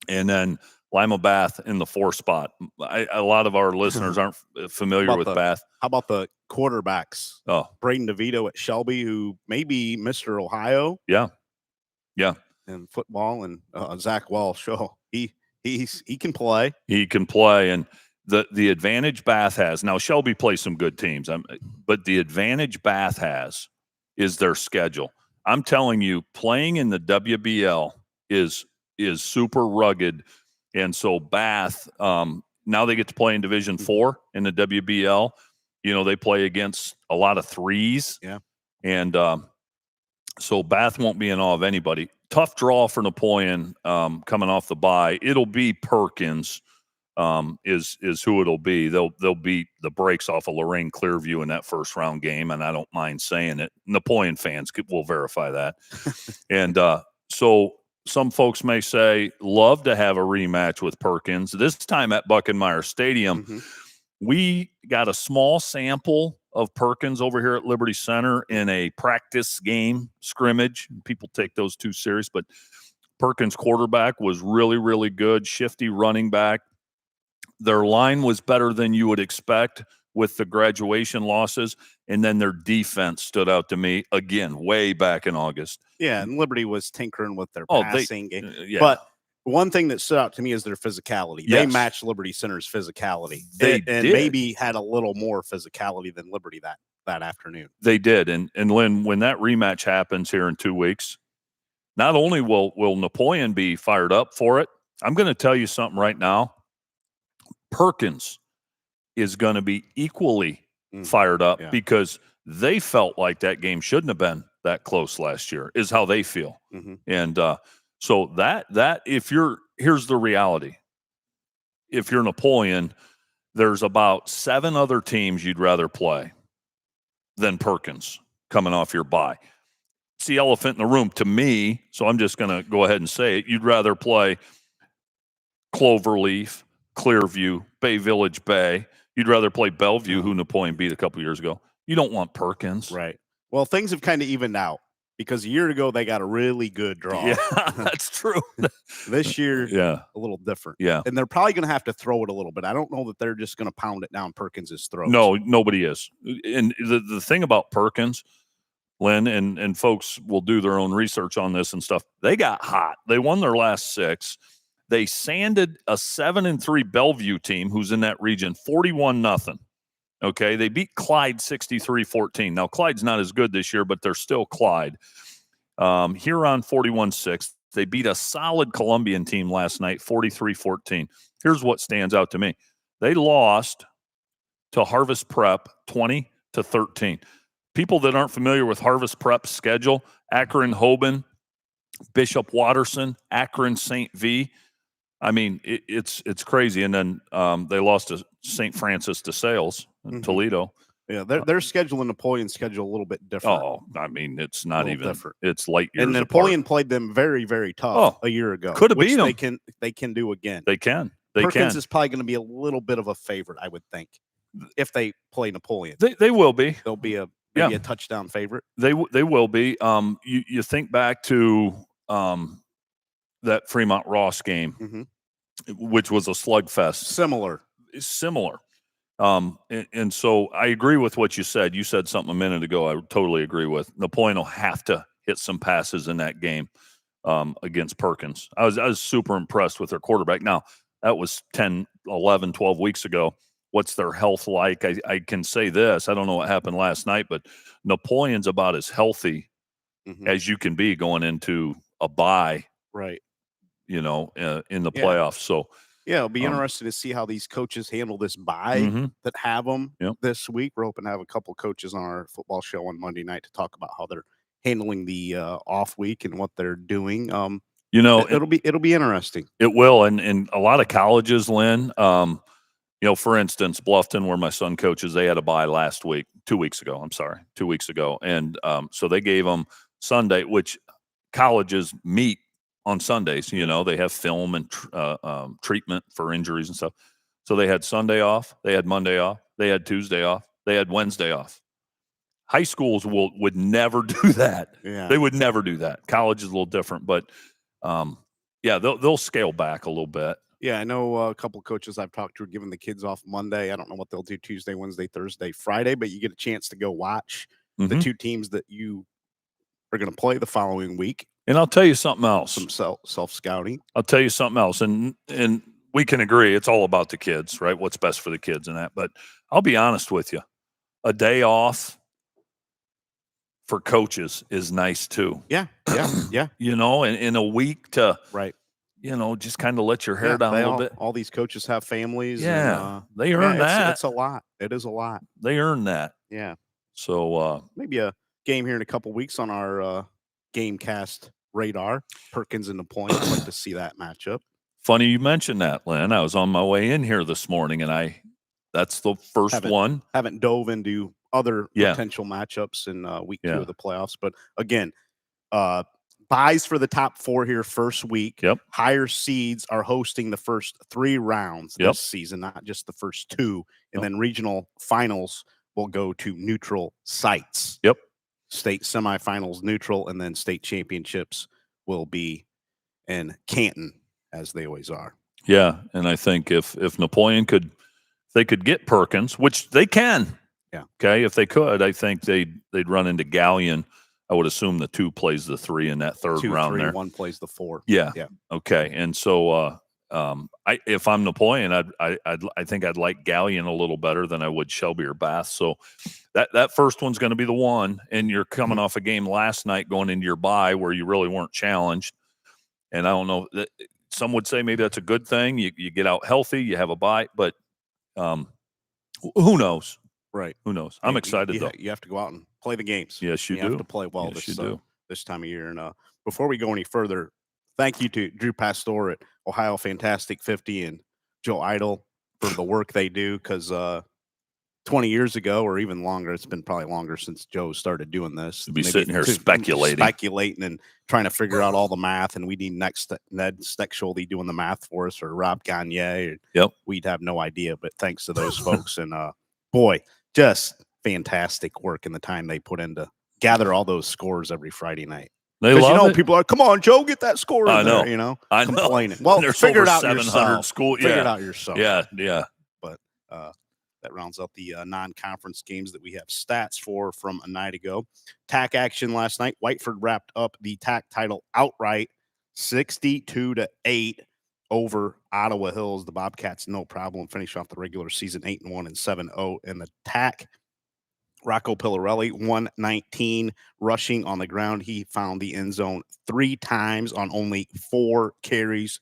and then Lima Bath in the 4 spot. A lot of our listeners aren't familiar with Bath. How about the quarterbacks? Oh, Braden DeVito at Shelby, who may be Mr. Ohio. Yeah. In football, and Zach Walsh. Oh, he can play. He can play, and the advantage Bath has now. Shelby plays some good teams, but the advantage Bath has is their schedule. I'm telling you, playing in the WBL is super rugged. And so Bath, now they get to play in Division IV in the WBL. They play against a lot of threes. Yeah. And so Bath won't be in awe of anybody. Tough draw for Napoleon coming off the bye. It'll be Perkins. Is who it'll be. They'll beat the brakes off of Lorraine Clearview in that first round game, and I don't mind saying it. Napoleon fans will verify that. And so some folks may say, love to have a rematch with Perkins. This time at Buckenmeyer Stadium, we got a small sample of Perkins over here at Liberty Center in a practice game scrimmage. People take those too serious, but Perkins' quarterback was really, really good, shifty running back. Their line was better than you would expect with the graduation losses, and then their defense stood out to me again way back in August. Yeah, and Liberty was tinkering with their passing game. Yeah. But one thing that stood out to me is their physicality. Yes. They matched Liberty Center's physicality. They and did. Maybe had a little more physicality than Liberty that afternoon. They did. And Lynn, when that rematch happens here in 2 weeks, not only will Napoleon be fired up for it, I'm going to tell you something right now. Perkins is going to be equally fired up because they felt like that game shouldn't have been that close last year, is how they feel. Mm-hmm. And so that here's the reality. If you're Napoleon, there's about 7 other teams you'd rather play than Perkins coming off your bye. It's the elephant in the room to me, so I'm just going to go ahead and say it. You'd rather play Cloverleaf, Clearview, Bay Village Bay. You'd rather play Bellevue, who Napoleon beat a couple years ago. You don't want Perkins. Right. Well, things have kind of evened out because a year ago they got a really good draw. Yeah, that's true. This year, yeah, a little different. Yeah. And they're probably going to have to throw it a little bit. I don't know that they're just going to pound it down Perkins's throat. No, nobody is. And the thing about Perkins, Lynn, and folks will do their own research on this and stuff. They got hot. They won their last 6. They sanded a 7-3 Bellevue team who's in that region 41-0. Okay, they beat Clyde 63-14. Now Clyde's not as good this year, but they're still Clyde. Huron 41-6. They beat a solid Columbian team last night 43-14. Here's what stands out to me: they lost to Harvest Prep 20-13. People that aren't familiar with Harvest Prep's schedule: Akron, Hoban, Bishop Watterson, Akron, St. V. I mean, it's crazy. And then they lost to St. Francis de Sales, Toledo. Yeah, their schedule and Napoleon's schedule a little bit different. Oh, I mean, it's not even different. It's light years and Napoleon apart. played them very, very tough a year ago. Could have beat them. They can do again. They can. Perkins is probably going to be a little bit of a favorite, I would think, if they play Napoleon. They will be. They'll be maybe a touchdown favorite. They will be. You think back to that Fremont Ross game, which was a slugfest. Similar. And so I agree with what you said. You said something a minute ago I totally agree with. Napoleon will have to hit some passes in that game against Perkins. I was super impressed with their quarterback. Now, that was 10, 11, 12 weeks ago. What's their health like? I can say this. I don't know what happened last night, but Napoleon's about as healthy as you can be going into a bye. Right. In the playoffs. So, yeah, it'll be interesting to see how these coaches handle this bye that have them this week. We're hoping to have a couple coaches on our football show on Monday night to talk about how they're handling the off week and what they're doing. It'll be interesting. It will, and a lot of colleges, Lynn. For instance, Bluffton, where my son coaches, they had a bye 2 weeks ago, and so they gave them Sunday, which colleges meet on Sundays. They have film and treatment for injuries and stuff. So they had Sunday off, they had Monday off, they had Tuesday off, they had Wednesday off. High schools would never do that. Yeah. They would never do that. College is a little different, but they'll scale back a little bit. Yeah, I know a couple coaches I've talked to are giving the kids off Monday. I don't know what they'll do Tuesday, Wednesday, Thursday, Friday, but you get a chance to go watch the 2 teams that you are going to play the following week. And I'll tell you something else. Some self-scouting. I'll tell you something else. And we can agree it's all about the kids, right? What's best for the kids and that. But I'll be honest with you. A day off for coaches is nice too. Yeah. And in a week to just kind of let your hair down a little bit. All these coaches have families. Yeah. They earn that. It's a lot. It is a lot. They earn that. Yeah. So maybe a game here in a couple weeks on our Gamecast radar, Perkins and Napoleon. I'd like to see that matchup. Funny you mentioned that, Lynn. I was on my way in here this morning, and that's the first one. Haven't dove into other potential matchups in week 2 of the playoffs. But again, buys for the top 4 here first week. Yep. Higher seeds are hosting the first 3 rounds this season, not just the first 2. And then regional finals will go to neutral sites. Yep. State semifinals neutral, and then state championships will be in Canton, as they always are. Yeah, and I think if Napoleon could get Perkins, which they can. Yeah. Okay, if they could, I think they'd run into Galleon. I would assume the 2 plays the 3 in that third 2, round 3, there. 1 plays the 4. Yeah. Okay, and so if I'm Napoleon, I think I'd like Galleon a little better than I would Shelby or Bath. So that first one's going to be the one, and you're coming off a game last night going into your bye where you really weren't challenged. And I don't know, some would say maybe that's a good thing. You get out healthy, you have a bye, but who knows? Right. Who knows? I'm excited though. You have to go out and play the games. Yes, you You do. have to play well Yes, you do. this time of year. And before we go any further, thank you to Drew Pastor at Ohio Fantastic 50 and Joe Idle for the work they do, because 20 years ago, or even longer, it's been probably longer since Joe started doing this. To be sitting here speculating and trying to figure out all the math, and we need Ned Steckschulte doing the math for us, or Rob Gagne. Yep. We'd have no idea, but thanks to those folks. And boy, just fantastic work in the time they put in to gather all those scores every Friday night. They love it. People are, come on, Joe, get that score in there, I know. Complaining. Well, there's figure over it out 700 yourself. school. Figure it out yourself. Yeah. But that rounds up the non-conference games that we have stats for from a night ago. TAC action last night. Whiteford wrapped up the TAC title outright, 62-8 over Ottawa Hills. The Bobcats, no problem, finish off the regular season 8-1 and 7-0. And the TAC, Rocco Pillarelli, 119 rushing on the ground. He found the end zone 3 times on only 4 carries.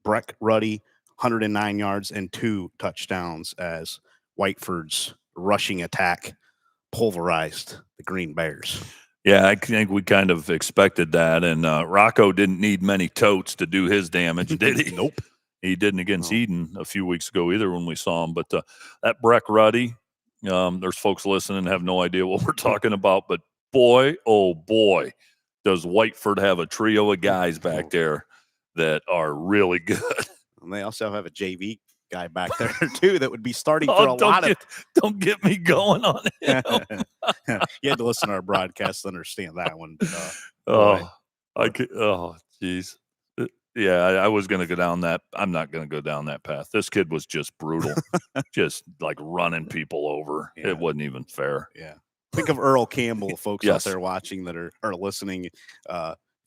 Breck Ruddy, 109 yards and 2 touchdowns, as Whiteford's rushing attack pulverized the Green Bears. Yeah, I think we kind of expected that. And Rocco didn't need many totes to do his damage, did he? Nope. He didn't against Eden a few weeks ago either when we saw him. But that Breck Ruddy, there's folks listening and have no idea what we're talking about. But boy, oh boy, does Whiteford have a trio of guys back there that are really good. And they also have a JV guy back there too that would be starting for a lot of. Don't get me going on him. You had to listen to our broadcast to understand that one. Geez. Yeah, I was going to go down that. I'm not going to go down that path. This kid was just brutal, just like running people over. Yeah. It wasn't even fair. Yeah. Think of Earl Campbell, folks out there watching that are listening. If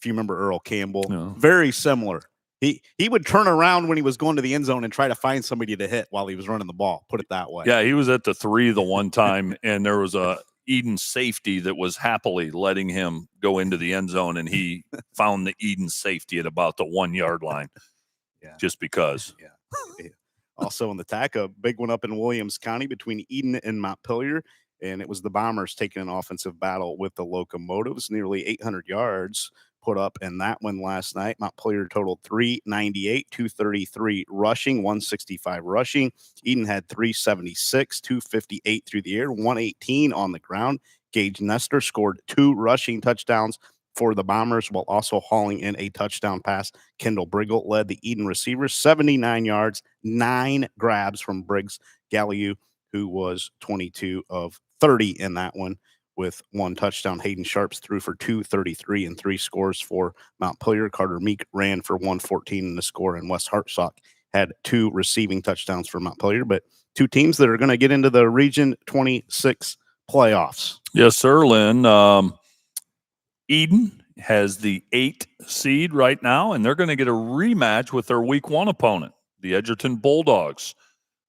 you remember Earl Campbell, very similar. He would turn around when he was going to the end zone and try to find somebody to hit while he was running the ball. Put it that way. Yeah, he was at the 3 the one time, and there was a Eden safety that was happily letting him go into the end zone, and he found the Eden safety at about the 1 yard line. Yeah, just because. Yeah. Also in the TAC, a big one up in Williams County between Eden and Montpelier, and it was the Bombers taking an offensive battle with the Locomotives. Nearly 800 yards put up in that one last night. Montpelier totaled 398, 233 rushing, 165 rushing. Eden had 376, 258 through the air, 118 on the ground. Gage Nestor scored 2 rushing touchdowns for the Bombers while also hauling in a touchdown pass. Kendall Briggle led the Eden receivers, 79 yards, 9 grabs from Briggs Galliou, who was 22 of 30 in that one, with 1 touchdown. Hayden Sharps threw for 233 and 3 scores for Montpelier. Carter Meek ran for 114 in the score, and Wes Hartsock had 2 receiving touchdowns for Montpelier. But 2 teams that are going to get into the Region 26 playoffs. Yes, sir, Lynn. Eden has the 8 seed right now, and they're going to get a rematch with their week 1 opponent, the Edgerton Bulldogs.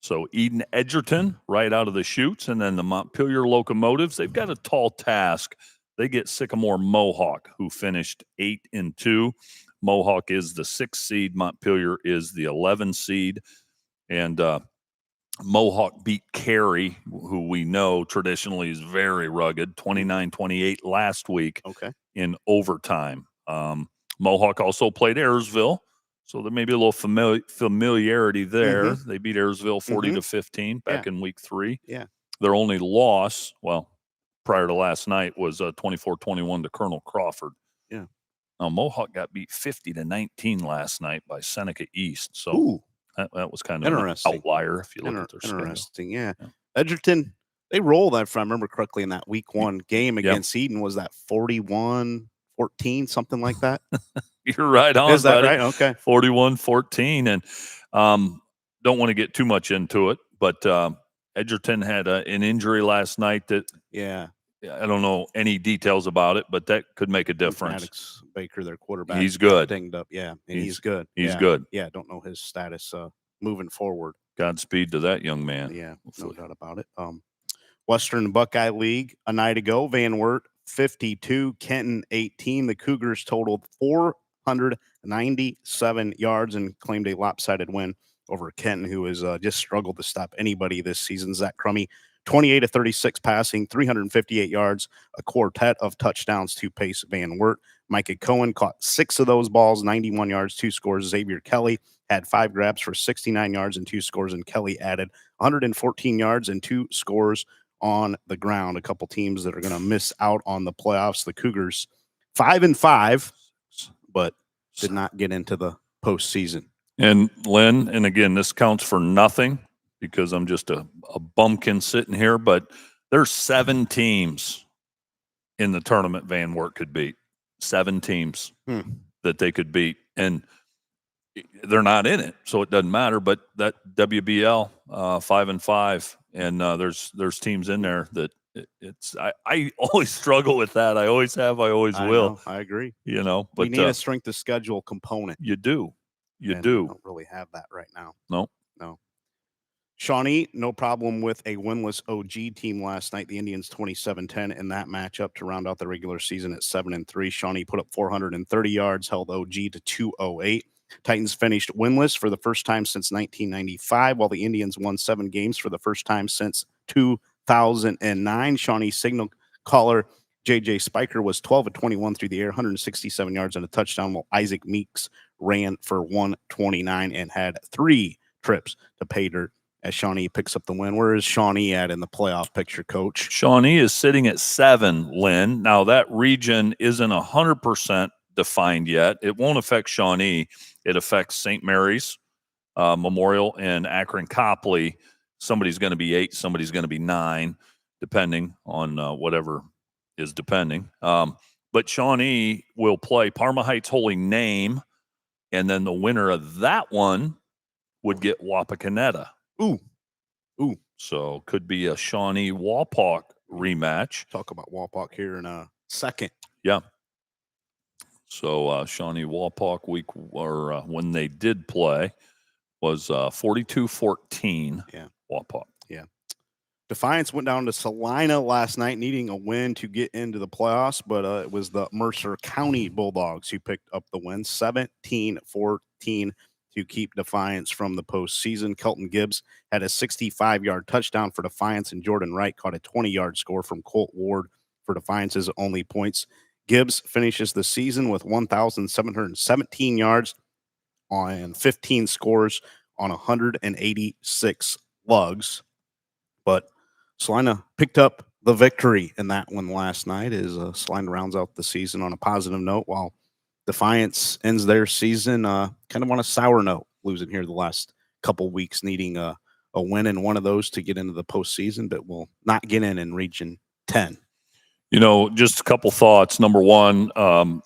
So Eden Edgerton right out of the chutes, and then the Montpelier Locomotives, they've got a tall task. They get Sycamore Mohawk, who finished 8-2. Mohawk is the 6th seed. Montpelier is the 11 seed. And Mohawk beat Cary, who we know traditionally is very rugged, 29-28 last week in overtime. Mohawk also played Ayersville. So there may be a little familiarity there. Mm-hmm. They beat Ayersville 40-15 back in week 3. Yeah. Their only loss, well, prior to last night, was 24-21 to Colonel Crawford. Yeah. Now, Mohawk got beat 50-19 last night by Seneca East. So that was kind of an outlier if you look at their schedule. Interesting, yeah. Edgerton, they rolled, if I remember correctly, in that week 1 game against Eden. Was that 41-14, something like that? You're right on. Is that buddy. right? Okay. 41-14. And don't want to get too much into it, but Edgerton had an injury last night that, I don't know any details about it, but that could make a difference. Maddox Baker, their quarterback. He's good. Dinged up, and he's good. He's good. Yeah, don't know his status moving forward. Godspeed to that young man. Yeah, no doubt about it. Western Buckeye League a night ago, Van Wert 52, Kenton 18. The Cougars totaled 497 yards and claimed a lopsided win over Kenton, who has just struggled to stop anybody this season. Zach Crummy 28 of 36 passing, 358 yards, a quartet of touchdowns to Pace Van Wert. Micah Cohen caught 6 of those balls, 91 yards, 2 scores. Xavier Kelly had 5 grabs for 69 yards and 2 scores, and Kelly added 114 yards and 2 scores on the ground. A couple teams that are going to miss out on the playoffs. The Cougars 5-5, but did not get into the postseason. And Lynn, and again, this counts for nothing because I'm just a bumpkin sitting here, but there's 7 teams in the tournament Van Wert could beat. 7 teams that they could beat, and they're not in it, so it doesn't matter. But that WBL 5-5, and there's teams in there that it's. I always struggle with that. I always have. I always will. I agree. But we need a strength of schedule component. You do. You We do. don't really have that right now. No. Shawnee, no problem with a winless OG team last night. The Indians 27-10 in that matchup to round out the regular season at 7-3. Shawnee put up 430 yards, held OG to 208. Titans finished winless for the first time since 1995, while the Indians won 7 games for the first time since 2009. Shawnee signal caller J.J. Spiker was 12 of 21 through the air, 167 yards and a touchdown, while Isaac Meeks ran for 129 and had 3 trips to pay dirt as Shawnee picks up the win. Where is Shawnee at in the playoff picture, Coach? Shawnee is sitting at 7, Lynn. Now, that region isn't 100% defined yet. It won't affect Shawnee. It affects St. Mary's, Memorial, and Akron-Copley. Somebody's going to be 8, somebody's going to be 9, depending on whatever is depending. But Shawnee will play Parma Heights Holy Name, and then the winner of that one would get Wapakoneta. Ooh. So could be a Shawnee Wapak rematch. Talk about Wapak here in a second. Yeah. So Shawnee Wapak week, or when they did play, was 42-14. Yeah. Wapak. Yeah. Defiance went down to Salina last night, needing a win to get into the playoffs, but it was the Mercer County Bulldogs who picked up the win, 17-14 to keep Defiance from the postseason. Kelton Gibbs had a 65-yard touchdown for Defiance, and Jordan Wright caught a 20-yard score from Colt Ward for Defiance's only points. Gibbs finishes the season with 1,717 yards on 15 scores on 186 lugs. But Salina picked up the victory in that one last night as Salina rounds out the season on a positive note, while Defiance ends their season kind of on a sour note, losing here the last couple weeks, needing a win in one of those to get into the postseason, but will not get in Region 10. Just a couple thoughts. Number one,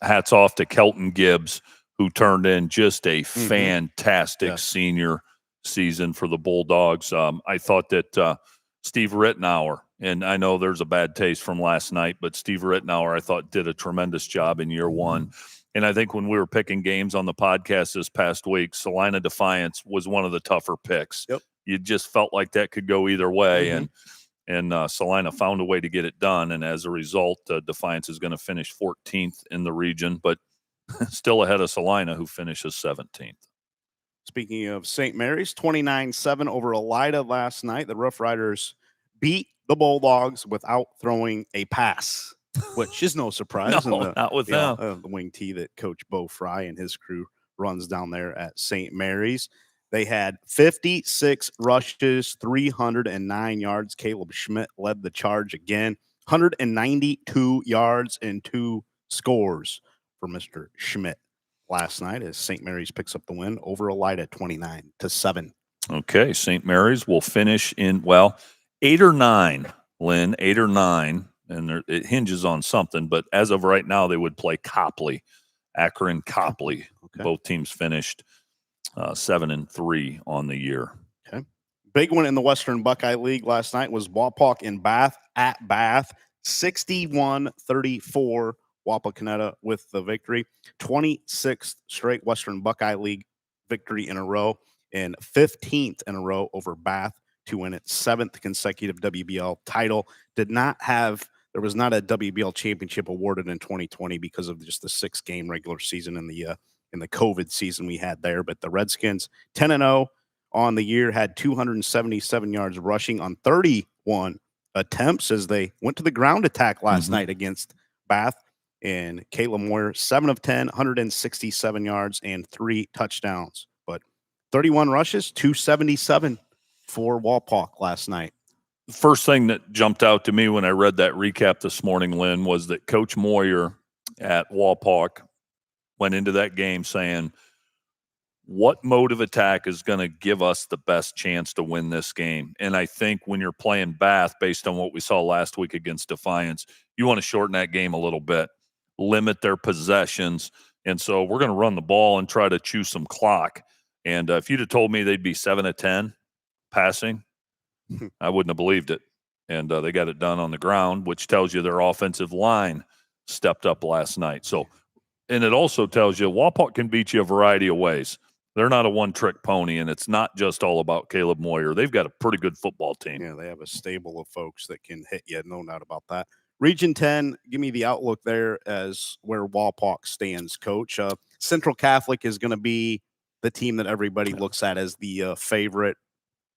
hats off to Kelton Gibbs, who turned in just a fantastic senior season for the Bulldogs. I thought that Steve Rittenauer, and I know there's a bad taste from last night, but Steve Rittenauer, I thought, did a tremendous job in year one. And I think when we were picking games on the podcast this past week, Salina Defiance was one of the tougher picks. Yep. You just felt like that could go either way, and Salina found a way to get it done. And as a result, Defiance is going to finish 14th in the region, but still ahead of Salina, who finishes 17th. Speaking of St. Mary's, 29-7 over Elida last night. The Rough Riders beat the Bulldogs without throwing a pass, which is no surprise. No, not with them. The wing tee that Coach Bo Fry and his crew runs down there at St. Mary's. They had 56 rushes, 309 yards. Caleb Schmidt led the charge again. 192 yards and 2 scores for Mr. Schmidt last night as St. Mary's picks up the win over Elida 29-7. Okay, St. Mary's will finish in, 8 or 9, Lynn, 8 or 9, and it hinges on something, but as of right now, they would play Copley, Akron-Copley. Okay. Both teams finished 7-3 on the year. Okay. Big one in the Western Buckeye League last night was Wapak in Bath at Bath, 61-34. Wapakoneta with the victory. 26th straight Western Buckeye League victory in a row, and 15th in a row over Bath to win its 7th consecutive WBL title. There was not a WBL championship awarded in 2020 because of just the 6-game regular season and the COVID season we had there. But the Redskins 10-0 on the year, had 277 yards rushing on 31 attempts as they went to the ground attack last night against Bath. And Caleb Moyer, 7 of 10, 167 yards and 3 touchdowns. But 31 rushes, 277 for Walpock last night. First thing that jumped out to me when I read that recap this morning, Lynn, was that Coach Moyer at Walpock went into that game saying, what mode of attack is going to give us the best chance to win this game? And I think when you're playing Bath, based on what we saw last week against Defiance, you want to shorten that game a little bit, limit their possessions. And so we're going to run the ball and try to chew some clock. And if you'd have told me they'd be 7 of 10 passing, I wouldn't have believed it. And they got it done on the ground, which tells you their offensive line stepped up last night. So, and it also tells you Walpock can beat you a variety of ways. They're not a one-trick pony, and it's not just all about Caleb Moyer. They've got a pretty good football team. Yeah, they have a stable of folks that can hit you, no doubt about that. Region 10, give me the outlook there as where Walpock stands, Coach. Central Catholic is going to be the team that everybody looks at as the favorite.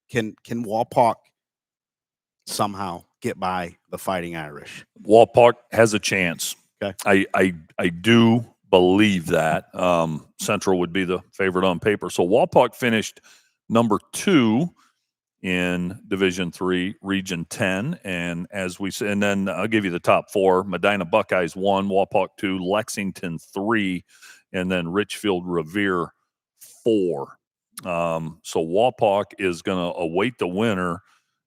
Can Walpock somehow get by the Fighting Irish? Walpock has a chance. Okay. I do believe that. Central would be the favorite on paper. So Walpock finished number 2 in Division 3, Region 10. And as we said, and then I'll give you the top 4. Medina Buckeyes 1, Walpock 2, Lexington 3, and then Richfield Revere 4. So Walpock is going to await the winner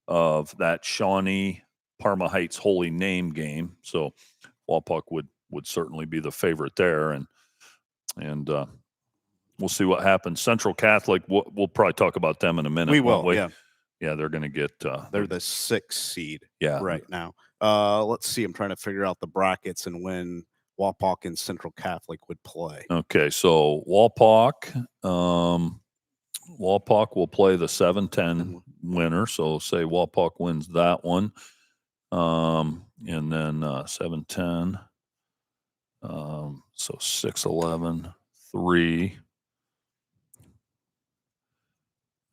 of that Shawnee Parma Heights Holy Name game. So Walpock would certainly be the favorite there, and we'll see what happens. Central Catholic, we'll probably talk about them in a minute. We will, yeah. They're going to get. They're the 6th seed, yeah, right now. Let's see. I'm trying to figure out the brackets and when Walpock and Central Catholic would play. Okay, so Walpock will play the 7-10 winner. So say Walpock wins that one, and then 7-10. So 6-11, 3.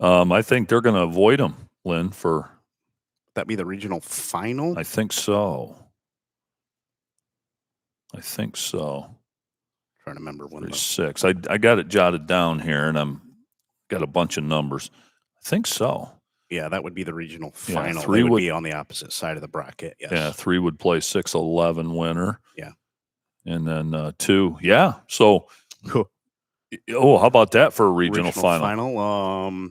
I think they're going to avoid them, Lynn, for. That be the regional final? I think so. Trying to remember when. 6. I got it jotted down here, and I'm got a bunch of numbers. I think so. Yeah, that would be the regional final. Yeah, 3 would be on the opposite side of the bracket. Yes. Yeah, 3 would play 6-11 winner. Yeah. And then 2. Yeah. So, how about that for a regional final?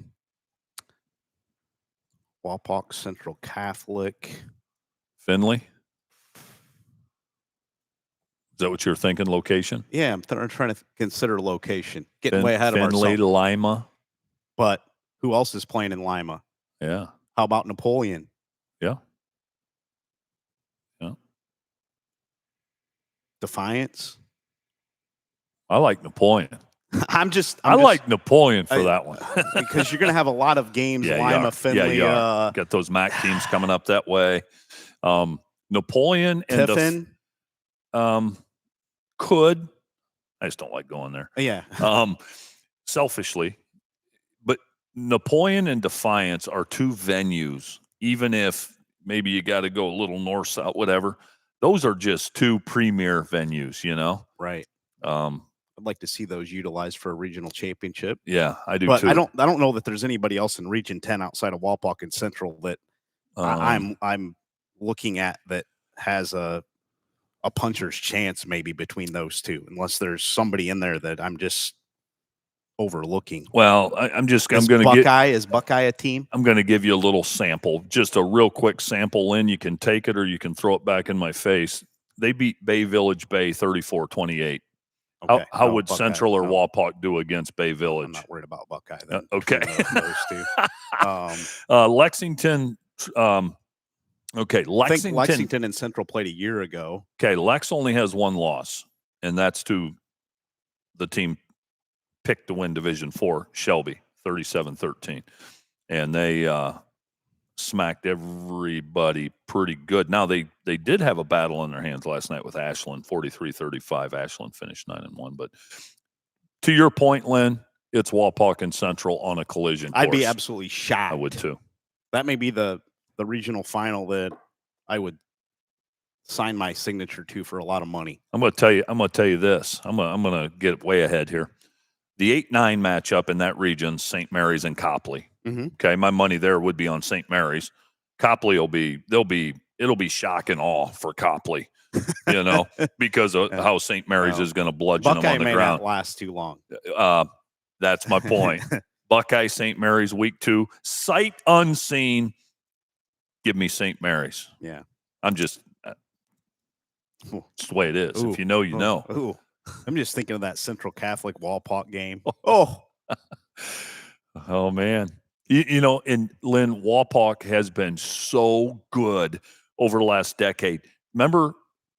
Walpock, Central Catholic. Finley? Is that what you're thinking, location? Yeah, I'm trying to consider location. Getting way ahead of Finley, ourselves. Lima. But who else is playing in Lima? Yeah. How about Napoleon? Yeah. Defiance? I like Napoleon. I like Napoleon for that one. Because you're going to have a lot of games, Lima, Finley. Got those MAC teams coming up that way. Napoleon and Tiffin. Could. I just don't like going there. Yeah. Selfishly. But Napoleon and Defiance are 2 venues, even if maybe you got to go a little north, south, whatever. Those are just 2 premier venues, Right. I'd like to see those utilized for a regional championship. Yeah, I do but too. I don't know that there's anybody else in Region 10 outside of Walpock and Central that I'm looking at that has a puncher's chance maybe between those 2, unless there's somebody in there that I'm just overlooking. Well, is Buckeye a team? I'm going to give you a little sample, just a real quick sample, Lynn. You can take it or you can throw it back in my face. They beat Bay Village Bay 34-28. Okay. How would Buckeye, Central or Walpock do against Bay Village? I'm not worried about Buckeye then. Okay. Those 2. Lexington. Okay, I think Lexington and Central played a year ago. Okay, Lex only has 1 loss, and that's to the team picked to win Division 4, Shelby, 37-13. And they smacked everybody pretty good. Now, they did have a battle in their hands last night with Ashland, 43-35. Ashland finished 9-1. But to your point, Lynn, it's Walpock and Central on a collision course. I'd be absolutely shocked. I would too. That may be the regional final that I would sign my signature to for a lot of money. I'm going to tell you this. I'm going to get way ahead here. The 8-9 matchup in that region, St. Mary's and Copley. Mm-hmm. Okay, my money there would be on St. Mary's. Copley it'll be shock and awe for Copley, because of how St. Mary's is going to bludgeon Buckeye them on the may ground. not last too long. That's my point. Buckeye, St. Mary's, week 2, sight unseen. Give me St. Mary's. Yeah, I'm just. It's the way it is. Ooh. If you know, you know. Ooh. I'm just thinking of that Central Catholic Walpock game. Oh, oh man. And Lynn, Walpock has been so good over the last decade. Remember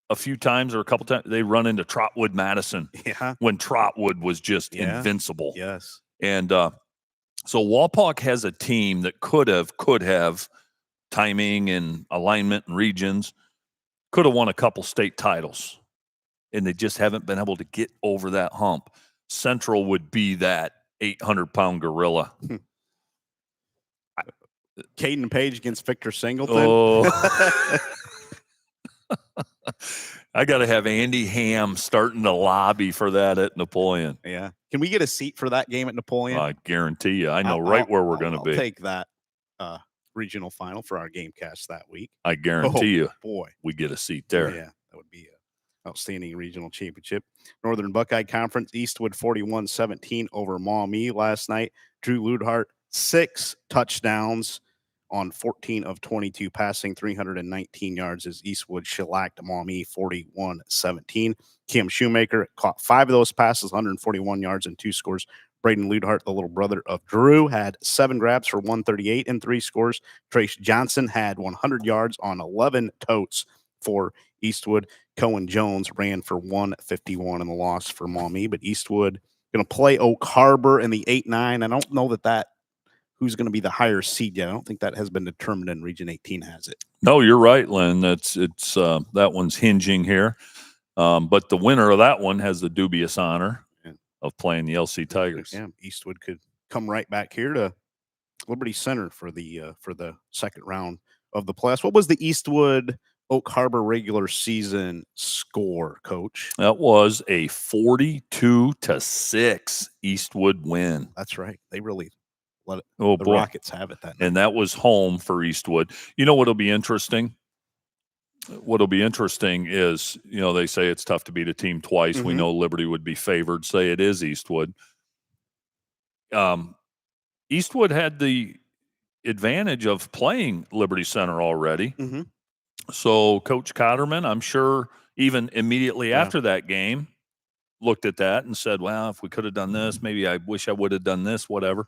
a few times or a couple times they run into Trotwood Madison when Trotwood was just invincible. Yes. And so Walpock has a team that could have timing and alignment and regions, could have won a couple state titles, and they just haven't been able to get over that hump. Central would be that 800-pound gorilla. Caden Page against Victor Singleton. Oh. I got to have Andy Ham starting the lobby for that at Napoleon. Yeah. Can we get a seat for that game at Napoleon? I guarantee you. I know where we're going to be. I'll take that regional final for our game cast that week. I guarantee you. Boy, we get a seat there. Yeah, that would be an outstanding regional championship. Northern Buckeye Conference, Eastwood 41-17 over Maumee last night. Drew Ludhart, 6 touchdowns on 14 of 22 passing, 319 yards as Eastwood shellacked Maumee 41-17. Kim Shoemaker caught 5 of those passes, 141 yards and 2 scores. Braden Ludhart, the little brother of Drew, had 7 grabs for 138 and 3 scores. Trace Johnson had 100 yards on 11 totes for Eastwood. Cohen Jones ran for 151 in the loss for Maumee, but Eastwood going to play Oak Harbor in the 8-9. I don't know that who's going to be the higher seed yet. I don't think that has been determined, in Region 18 has it. No, you're right, Lynn. It's that one's hinging here. But the winner of that one has the dubious honor of playing the LC Tigers. Yeah, Eastwood could come right back here to Liberty Center for the second round of the playoffs. What was the Eastwood Oak Harbor regular season score, Coach? That was a 42-6 Eastwood win. That's right. They really let the Rockets have it that night. And that was home for Eastwood. You know what'll be interesting? What'll be interesting is, they say it's tough to beat a team twice. Mm-hmm. We know Liberty would be favored. Say it is Eastwood. Eastwood had the advantage of playing Liberty Center already. Mm-hmm. So Coach Cotterman, I'm sure, even immediately after that game, looked at that and said, well, if we could have done this, maybe I wish I would have done this, whatever.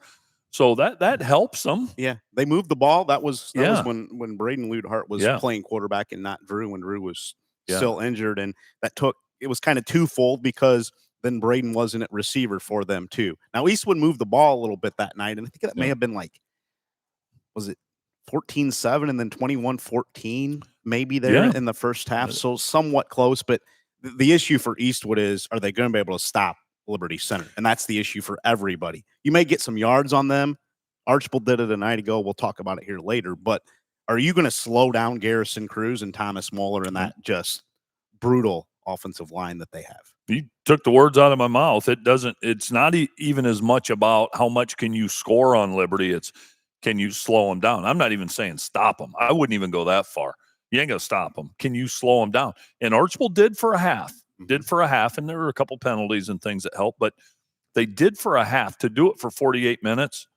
So that helps them. Yeah, they moved the ball. That was when Braden Ludhart was playing quarterback and not Drew, when Drew was still injured. And it was kind of twofold, because then Braden wasn't at receiver for them too. Now Eastwood moved the ball a little bit that night, and I think that may have been was it 14-7 and then 21-14 maybe there in the first half. So somewhat close, but the issue for Eastwood is, are they going to be able to stop Liberty Center? And that's the issue for everybody. You may get some yards on them. Archibald did it a night ago. We'll talk about it here later. But are you going to slow down Garrison Cruz and Thomas Moeller and that just brutal offensive line that they have? You took the words out of my mouth. It's not even as much about how much can you score on Liberty. It's, can you slow them down? I'm not even saying stop them. I wouldn't even go that far. You ain't going to stop them. Can you slow them down? And Archibald did for a half. And there were a couple penalties and things that helped, but they did for a half. To do it for 48 minutes,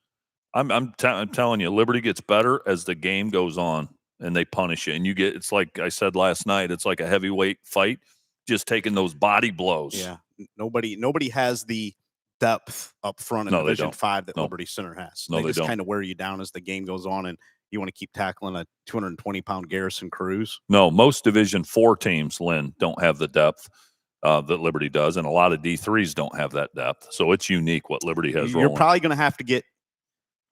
I'm telling you, Liberty gets better as the game goes on, and they punish you. And it's like I said last night, it's like a heavyweight fight, just taking those body blows. Yeah, nobody has the depth up front in Division 5 that Liberty Center has. They just kind of wear you down as the game goes on, and you want to keep tackling a 220-pound Garrison Cruz. No, most Division 4 teams, Lynn, don't have the depth that Liberty does, and a lot of D3s don't have that depth. So it's unique what Liberty has rolling. You're probably going to have to get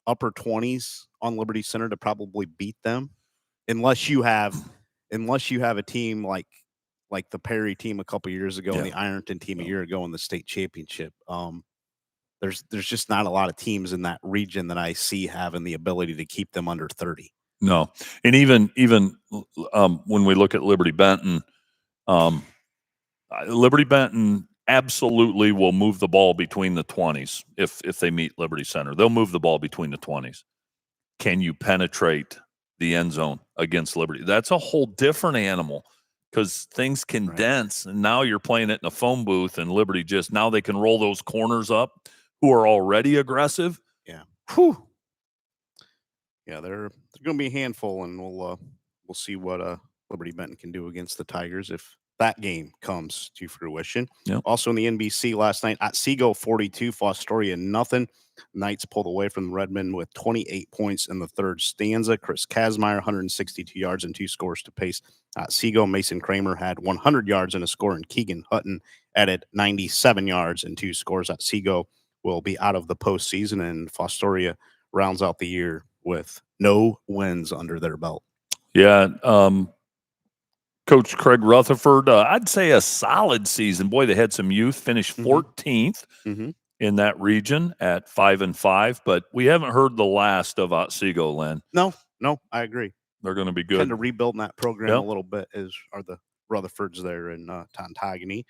upper 20s on Liberty Center to probably beat them, unless you have a team like the Perry team a couple years ago and the Ironton team a year ago in the state championship. There's just not a lot of teams in that region that I see having the ability to keep them under 30. No. And even when we look at Liberty Benton, Liberty Benton absolutely will move the ball between the 20s if they meet Liberty Center. They'll move the ball between the 20s. Can you penetrate the end zone against Liberty? That's a whole different animal because things condense, and now you're playing it in a phone booth, and Liberty now they can roll those corners up who are already aggressive. Yeah. Whew. Yeah, they're going to be a handful, and we'll see what Liberty Benton can do against the Tigers if that game comes to fruition. Yep. Also in the NBC last night, Otsego 42, Fostoria nothing. Knights pulled away from Redmond with 28 points in the third stanza. Chris Kazmaier, 162 yards and 2 scores to pace Otsego. Mason Kramer had 100 yards and a score, and Keegan Hutton added 97 yards and 2 scores. Otsego will be out of the postseason, and Fostoria rounds out the year with no wins under their belt. Yeah. Coach Craig Rutherford, I'd say a solid season. Boy, they had some youth, finished 14th in that region at 5-5, but we haven't heard the last of Otsego, Lynn. No, I agree. They're going to be good. Kind of rebuilding that program a little bit are the Rutherfords there in Tontagony.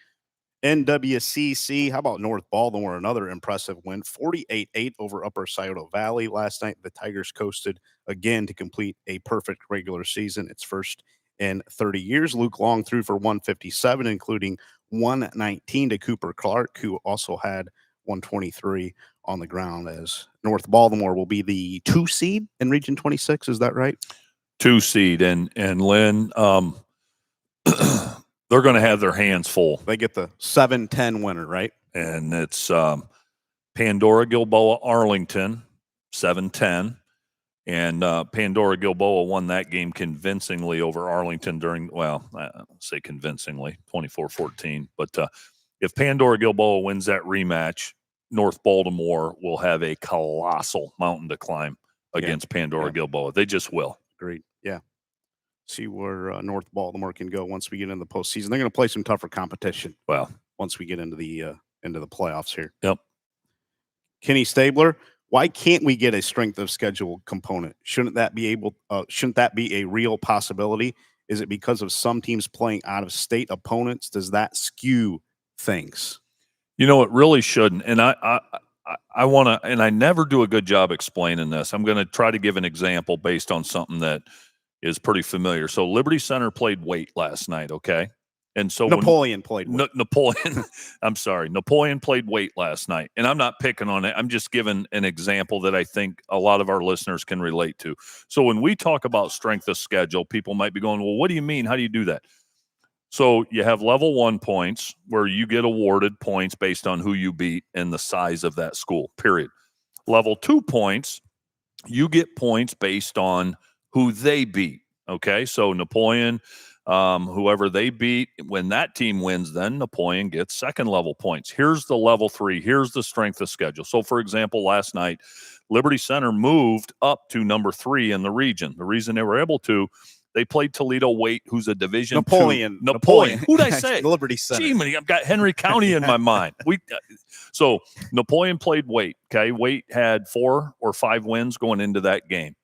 NWCC, how about North Baltimore? Another impressive win, 48-8 over Upper Scioto Valley last night. The Tigers coasted again to complete a perfect regular season, its first in 30 years. Luke Long threw for 157, including 119 to Cooper Clark, who also had 123 on the ground, as North Baltimore will be the 2 seed in Region 26. Is that right? 2 seed. And Lynn, they're going to have their hands full. They get the 7-10 winner, right? And it's Pandora, Gilboa, Arlington, 7-10. And Pandora Gilboa won that game convincingly over Arlington I say convincingly, 24-14. But if Pandora Gilboa wins that rematch, North Baltimore will have a colossal mountain to climb against Pandora Gilboa. They just will. Agreed. Yeah. See where North Baltimore can go once we get into the postseason. They're going to play some tougher competition. Well, once we get into the playoffs here. Yep. Kenny Stabler, why can't we get a strength of schedule component? Shouldn't that be a real possibility? Is it because of some teams playing out of state opponents? Does that skew things? It really shouldn't. And I want to, and I never do a good job explaining this. I'm going to try to give an example based on something that is pretty familiar. So Liberty Center played Waite last night. Okay. And so Napoleon played Waite. Napoleon played Waite last night. And I'm not picking on it. I'm just giving an example that I think a lot of our listeners can relate to. So when we talk about strength of schedule, people might be going, well, what do you mean? How do you do that? So you have level 1 points where you get awarded points based on who you beat and the size of that school, period. Level 2 points, you get points based on who they beat. Okay. So Napoleon, whoever they beat, when that team wins, then Napoleon gets second level points. Here's the level 3. Here's the strength of schedule. So, for example, last night, Liberty Center moved up to number 3 in the region. The reason they were able to, they played Toledo Waite, who's a Division Napoleon. Who'd I say? Liberty Center. Gee, I've got Henry County in my mind. So Napoleon played Waite. Okay, Waite had 4 or 5 wins going into that game.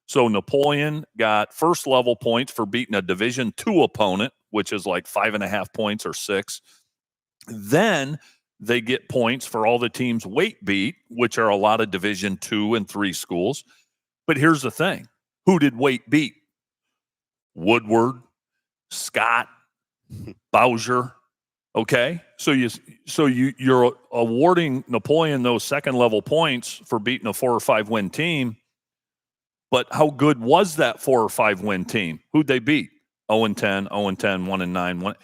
So Napoleon got first level points for beating a Division II opponent, which is like 5.5 points or 6. Then they get points for all the teams Waite beat, which are a lot of Division II and III schools. But here's the thing. Who did Waite beat? Woodward, Scott, Bowser. Okay. So you're awarding Napoleon those second level points for beating a 4 or 5 win team. But how good was that 4 or 5 win team? Who'd they beat? 0-10, 0-10, 1-9, 1.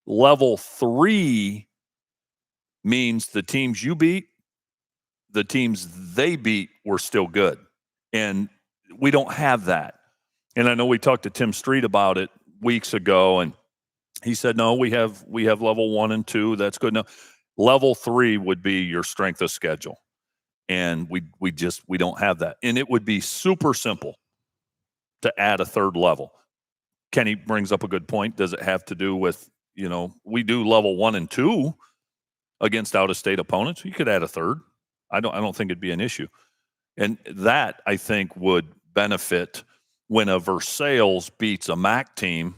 Level 3 means the teams you beat, the teams they beat were still good. And we don't have that. And I know we talked to Tim Street about it weeks ago, and he said, no, we have level 1 and 2. That's good. No, level 3 would be your strength of schedule. And we don't have that. And it would be super simple to add a third level. Kenny brings up a good point. Does it have to do with, we do level 1 and 2 against out-of-state opponents? You could add a third. I don't think it'd be an issue. And that, I think, would benefit when a Versailles beats a MAC team,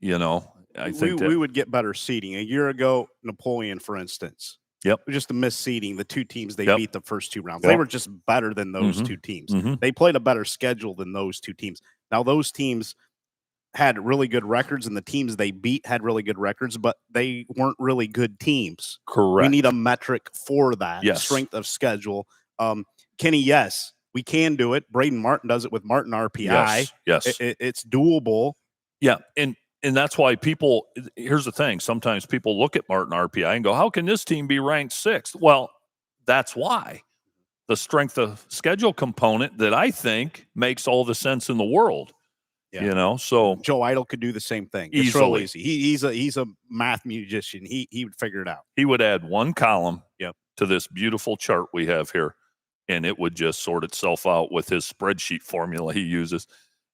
I think we would get better seeding. A year ago, Napoleon, for instance. Yep. Just the missed seeding, the two teams they Yep. beat the first two rounds. Yep. They were just better than those two teams. They played a better schedule than those two teams. Now, those teams had really good records, and the teams they beat had really good records, but they weren't really good teams. Correct. We need a metric for that. Yes. Strength of schedule. Kenny, yes, we can do it. Braden Martin does it with Martin RPI. Yes. It's doable. Yeah. And that's why here's the thing. Sometimes people look at Martin RPI and go, how can this team be ranked 6th? Well, that's why. The strength of schedule component that I think makes all the sense in the world. Yeah. So Joe Idle could do the same thing. It's real easy. He's a math musician. He would figure it out. He would add one column to this beautiful chart we have here, and it would just sort itself out with his spreadsheet formula he uses.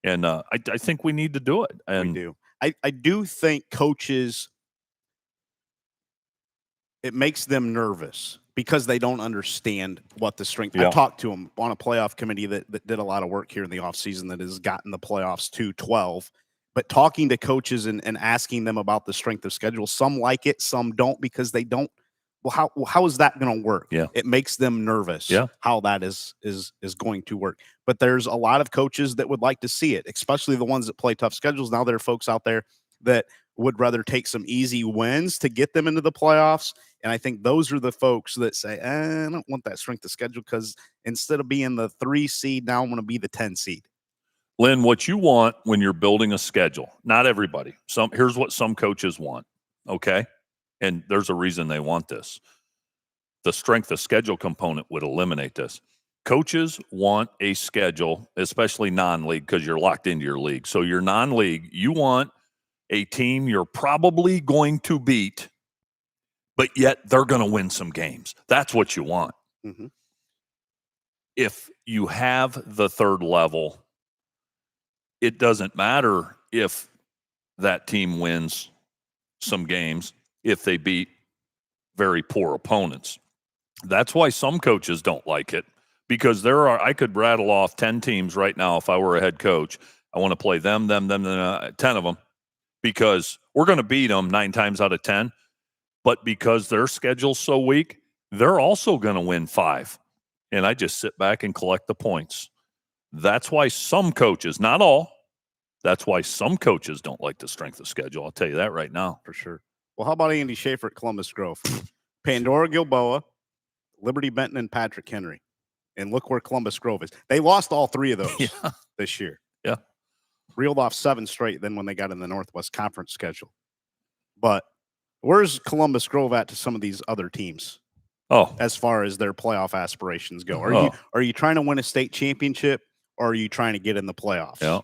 And I think we need to do it. And we do. I do think coaches, it makes them nervous because they don't understand what the strength. I've talked to them on a playoff committee that did a lot of work here in the offseason that has gotten the playoffs to 12. But talking to coaches and asking them about the strength of schedule, some like it, some don't because they don't. Well, how is that going to work? Yeah. It makes them nervous how that is going to work. But there's a lot of coaches that would like to see it, especially the ones that play tough schedules. Now there are folks out there that would rather take some easy wins to get them into the playoffs. And I think those are the folks that say, I don't want that strength of schedule because instead of being the 3 seed, now I'm going to be the 10 seed. Lynn, what you want when you're building a schedule, not everybody. Here's what some coaches want, okay? And there's a reason they want this. The strength of schedule component would eliminate this. Coaches want a schedule, especially non-league, because you're locked into your league. So you're non-league. You want a team you're probably going to beat, but yet they're going to win some games. That's what you want. Mm-hmm. If you have the third level, it doesn't matter if that team wins some games if they beat very poor opponents. That's why some coaches don't like it, because I could rattle off 10 teams right now if I were a head coach. I want to play them, 10 of them, because we're going to beat them 9 times out of 10. But because their schedule's so weak, they're also going to win 5. And I just sit back and collect the points. That's why some coaches, not all, that's why some coaches don't like the strength of schedule. I'll tell you that right now. For sure. Well, how about Andy Schaefer at Columbus Grove? Pandora Gilboa, Liberty Benton, and Patrick Henry. And look where Columbus Grove is. They lost all 3 of those this year. Yeah. Reeled off 7 straight then when they got in the Northwest Conference schedule. But where's Columbus Grove at to some of these other teams? Oh. As far as their playoff aspirations go. Are you trying to win a state championship, or are you trying to get in the playoffs? Yeah.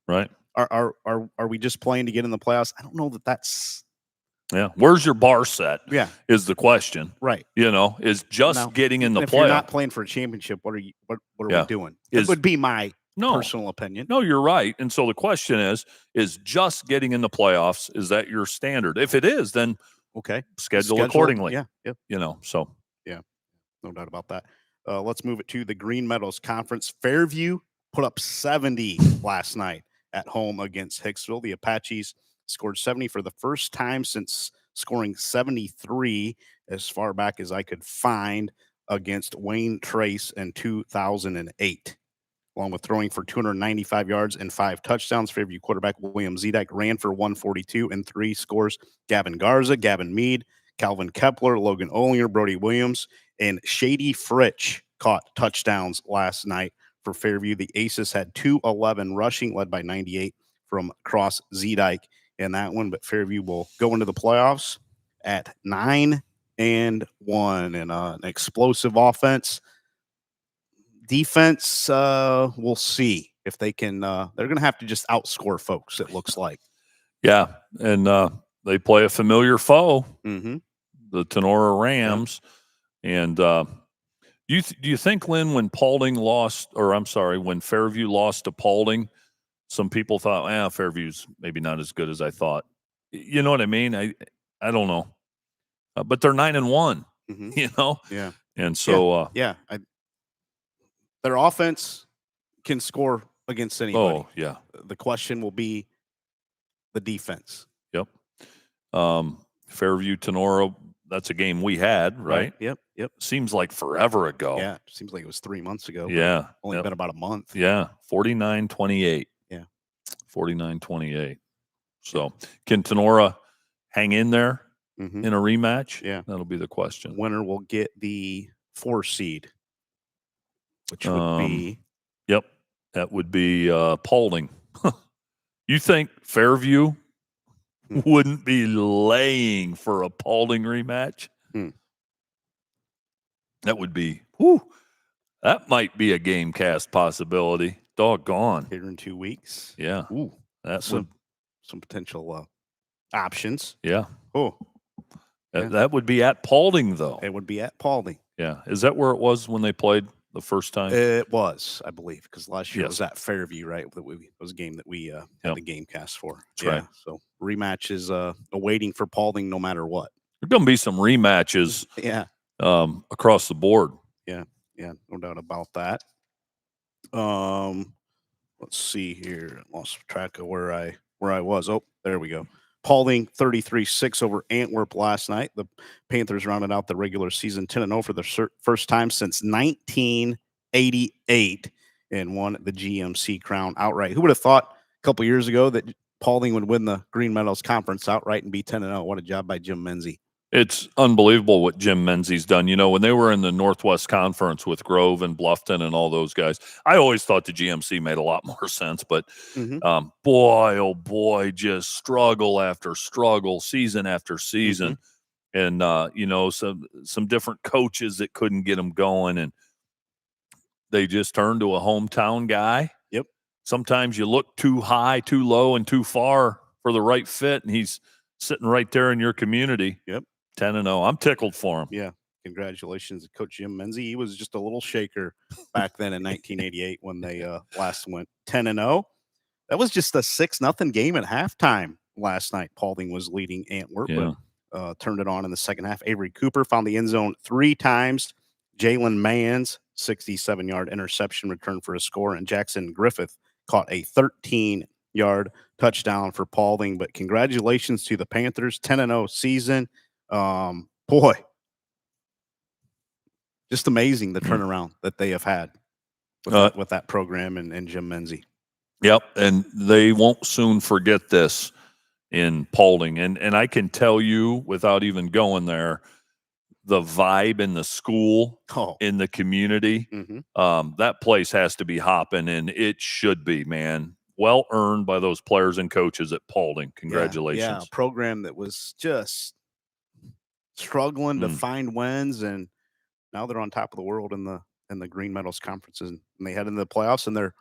Right. Are we just playing to get in the playoffs? I don't know that that's. Yeah. Where's your bar set? Yeah. Is the question. Right. Is just getting in the playoffs. If you're not playing for a championship, what are we doing? It would be my personal opinion. No, you're right. And so the question is just getting in the playoffs, is that your standard? If it is, then okay. Schedule accordingly. Yeah. Yep. So yeah. No doubt about that. Let's move it to the Green Meadows Conference. Fairview put up 70 last night at home against Hicksville. The Apaches scored 70 for the first time since scoring 73 as far back as I could find against Wayne Trace in 2008. Along with throwing for 295 yards and 5 touchdowns, Fairview quarterback William Zedek ran for 142 and 3 scores. Gavin Garza, Gavin Mead, Calvin Kepler, Logan Olinger, Brody Williams, and Shady Fritch caught touchdowns last night for Fairview. The Aces had 211 rushing, led by 98 from Cross Zedek in that one. But Fairview will go into the playoffs at 9-1 and an explosive offense. Defense, we'll see if they can. They're going to have to just outscore folks, it looks like. Yeah, and they play a familiar foe, mm-hmm. the Tenora Rams. Yeah. And do you think, Lynn, when when Fairview lost to Paulding, some people thought, Fairview's maybe not as good as I thought. You know what I mean? I don't know. But they're 9-1, mm-hmm. Yeah. And so, their offense can score against anybody. Oh, yeah. The question will be the defense. Yep. Fairview Tenora, that's a game we had, right? Yep. Seems like forever ago. Yeah, seems like it was 3 months ago. Yeah. Only been about a month. Yeah, 49-28. Yeah. 49-28. So, can Tenora hang in there Mm-hmm. in a rematch? Yeah. That'll be the question. Winner will get the 4 seed, which would be. Yep. That would be Paulding. You think Fairview wouldn't be laying for a Paulding rematch? That would be, that might be a game cast possibility. Doggone. Here in 2 weeks. Yeah. Ooh, That would. Some potential options. Yeah. Oh. That would be at Paulding, though. It would be at Paulding. Yeah. Is that where it was when they played the first time? It was, I believe, because last year Yes. it was at Fairview, right? It was a game that we had the game cast for. That's right. So rematch is awaiting for Paulding no matter what. There's going to be some rematches across the board. Yeah, no doubt about that. Let's see here. I lost track of where I was. Oh, there we go. Paulding 33-6 over Antwerp last night. The Panthers rounded out the regular season 10-0 for the first time since 1988 and won the GMC crown outright. Who would have thought a couple years ago that Paulding would win the Green Meadows Conference outright and be 10-0? What a job by Jim Menzie. It's unbelievable what Jim Menzie's done. You know, when they were in the Northwest Conference with Grove and Bluffton and all those guys, I always thought the GMC made a lot more sense. But boy, oh boy, just struggle after struggle, season after season, and you know, some different coaches that couldn't get them going, and they just turned to a hometown guy. Yep. Sometimes you look too high, too low, and too far for the right fit, and he's sitting right there in your community. Yep. 10-0. I'm tickled for him. Yeah. Congratulations to Coach Jim Menzie. He was just a little shaker back then in 1988 when they last went 10-0. That was just a 6-0 game at halftime last night. Paulding was leading Antwerp, but turned it on in the second half. Avery Cooper found the end zone 3 times. Jalen Mann's 67-yard interception return for a score, and Jackson Griffith caught a 13-yard touchdown for Paulding. But congratulations to the Panthers, 10-0 season. Boy, just amazing the turnaround that they have had with that program and Jim Menzie. Yep, and they won't soon forget this in Paulding. And I can tell you, without even going there, the vibe in the school, in the community, that place has to be hopping, and it should be, man. Well earned by those players and coaches at Paulding. Congratulations. Yeah, a program that was just struggling to find wins, and now they're on top of the world in the Green Meadows conferences, and they head into the playoffs, and they're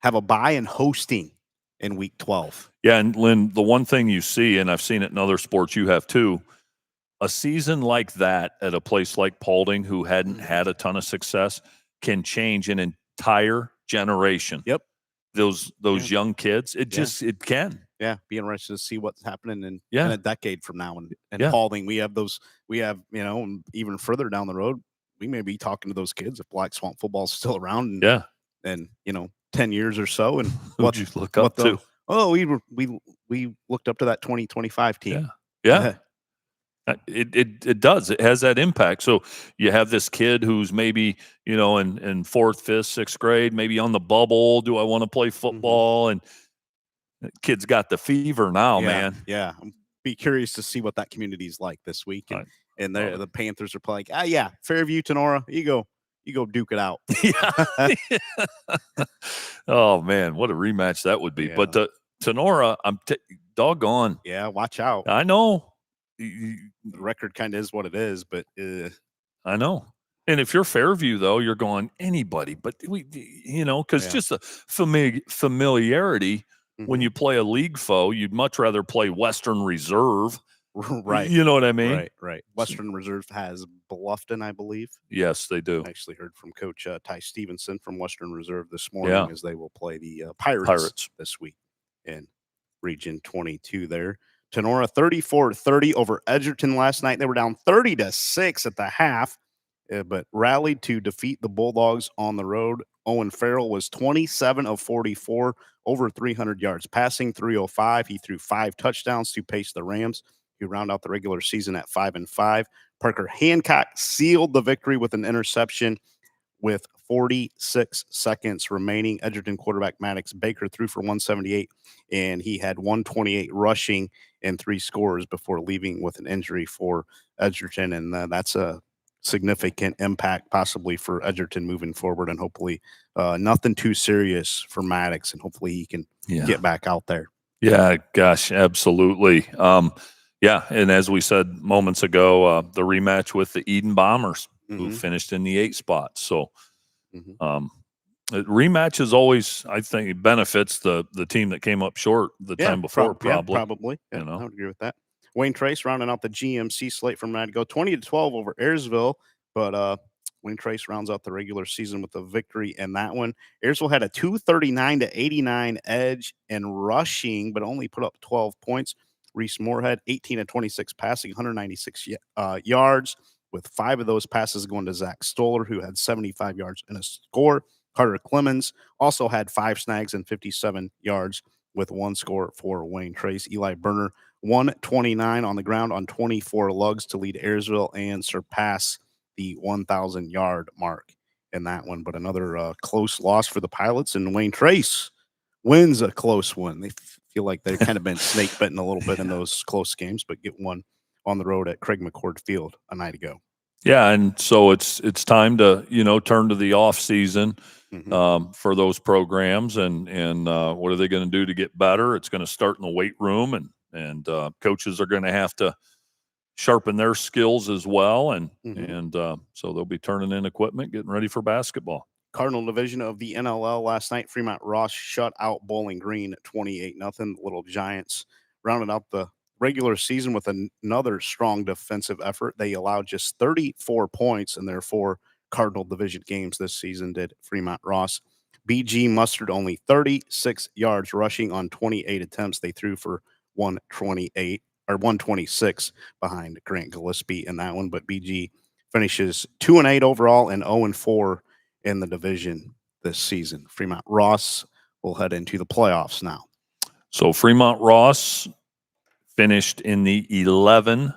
have a bye and hosting in week 12. Yeah, and Lynn, the one thing you see, and I've seen it in other sports, you have too, a season like that at a place like Paulding, who hadn't had a ton of success, can change an entire generation. Yep. Those young kids, it can. Yeah, be interested to see what's happening in a decade from now. And Paulding, we have, you know, and even further down the road, we may be talking to those kids if Black Swamp football is still around. And you know, 10 years or so. And what you look up to? Oh, we looked up to that 2025 team. Yeah. It does. It has that impact. So you have this kid who's maybe, you know, in 4th, 5th, 6th grade, maybe on the bubble. Do I want to play football? And kid's got the fever now, man. Yeah. Be curious to see what that community is like this week. And the Panthers are playing. Fairview, Tenora, you go duke it out. Oh man, what a rematch that would be. But the Tenora, I'm doggone. Yeah, watch out. I know. The record kind of is what it is, but I know. And if you're Fairview, though, you're going anybody. But because just the familiarity. When you play a league foe, you'd much rather play Western Reserve. Right. You know what I mean? Right. Western Reserve has Bluffton, I believe. Yes, they do. I actually heard from Coach Ty Stevenson from Western Reserve this morning as they will play the Pirates this week in Region 22 there. Tenora 34-30 over Edgerton last night. They were down 30-6 at the half. but rallied to defeat the Bulldogs on the road. Owen Farrell was 27 of 44, over 300 yards passing, 305. He threw 5 touchdowns to pace the Rams, who round out the regular season at 5-5. Parker Hancock sealed the victory with an interception with 46 seconds remaining. Edgerton quarterback Maddox Baker threw for 178, and he had 128 rushing and 3 scores before leaving with an injury for Edgerton, and that's a significant impact possibly for Edgerton moving forward, and hopefully nothing too serious for Maddox, and hopefully he can get back out there. Yeah, gosh, absolutely. Yeah, and as we said moments ago, the rematch with the Eden Bombers, who finished in the 8 spot. So rematch is always, I think, benefits the team that came up short the time before, probably. Probably. Yeah, you know? I would agree with that. Wayne Trace rounding out the GMC slate from night to go, 20-12 over Ayersville, but Wayne Trace rounds out the regular season with a victory in that one. Ayersville had a 239-89 edge and rushing, but only put up 12 points. Reese Moorhead, 18-26 passing, 196 yards, with 5 of those passes going to Zach Stoller, who had 75 yards and a score. Carter Clemens also had 5 snags and 57 yards with 1 score for Wayne Trace. Eli Berner, 129 on the ground on 24 lugs to lead Ayersville and surpass the 1,000-yard mark in that one. But another close loss for the Pilots, and Wayne Trace wins a close one. They feel like they've kind of been snake bitten a little bit in those close games, but get one on the road at Craig McCord Field a night ago. Yeah, and so it's time to turn to the off season for those programs, and what are they going to do to get better? It's going to start in the weight room, and coaches are going to have to sharpen their skills as well, and so they'll be turning in equipment, getting ready for basketball. Cardinal Division of the NLL last night, Fremont Ross shut out Bowling Green 28-0. Little Giants rounded out the regular season with another strong defensive effort. They allowed just 34 points in their 4 Cardinal Division games this season, did Fremont Ross. BG mustered only 36 yards rushing on 28 attempts. They threw for 126 behind Grant Gillespie in that one, but BG finishes 2-8 overall and 0-4 in the division this season. Fremont Ross will head into the playoffs now. So Fremont Ross finished in the 11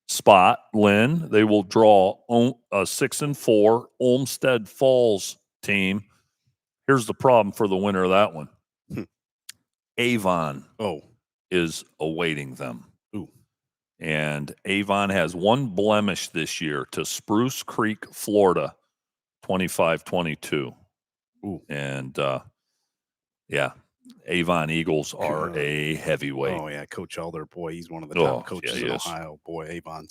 spot. Lynn, they will draw a 6-4 Olmsted Falls team. Here's the problem for the winner of that one. Avon is awaiting them. And Avon has 1 blemish this year to Spruce Creek, Florida, 25-22. And Avon Eagles are a heavyweight. Oh yeah, Coach Elder, boy, he's one of the top coaches in Ohio. Boy, Avon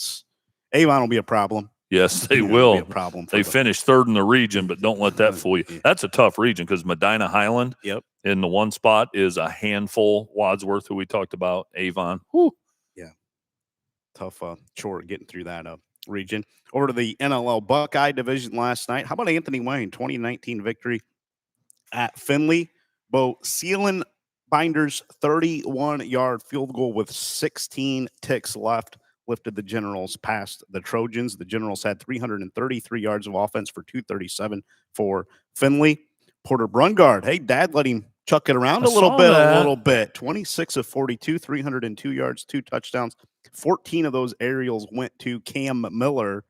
will be a problem. Yes, they will. Be a problem. They finished 3rd in the region, but don't let that fool you. That's a tough region because Medina Highland in the 1 spot is a handful. Wadsworth, who we talked about, Avon. Whew. Yeah, tough chore getting through that region. Over to the NLL Buckeye Division last night. How about Anthony Wayne, 2019 victory at Finley? Bo Seelan Binder's 31-yard field goal with 16 ticks left lifted the Generals past the Trojans. The Generals had 333 yards of offense for 237 for Finley. Porter Brungard, hey, Dad let him chuck it around a little bit. 26 of 42, 302 yards, 2 touchdowns. 14 of those aerials went to Cam Miller,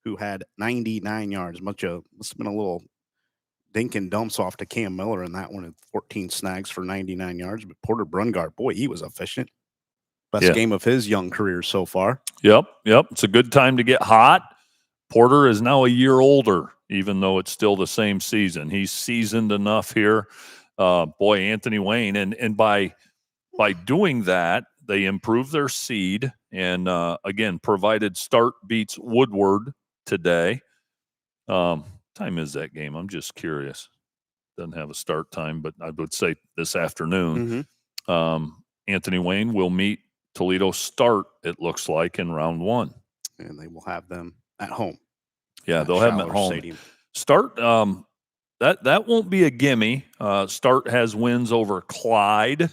who had 99 yards. Must have been a little dink and dumps off to Cam Miller in that one, at 14 snags for 99 yards. But Porter Brungard, boy, he was efficient. Best game of his young career so far. Yep. It's a good time to get hot. Porter is now a year older, even though it's still the same season. He's seasoned enough here. Boy, Anthony Wayne. And by doing that, they improved their seed and, again, provided start beats Woodward today. Time is that game? I'm just curious. Doesn't have a start time, but I would say this afternoon. Anthony Wayne will meet Toledo Start, it looks like, in round 1. And they will have them at home. Yeah, they'll have them at home. Stadium. Start, that won't be a gimme. Start has wins over Clyde.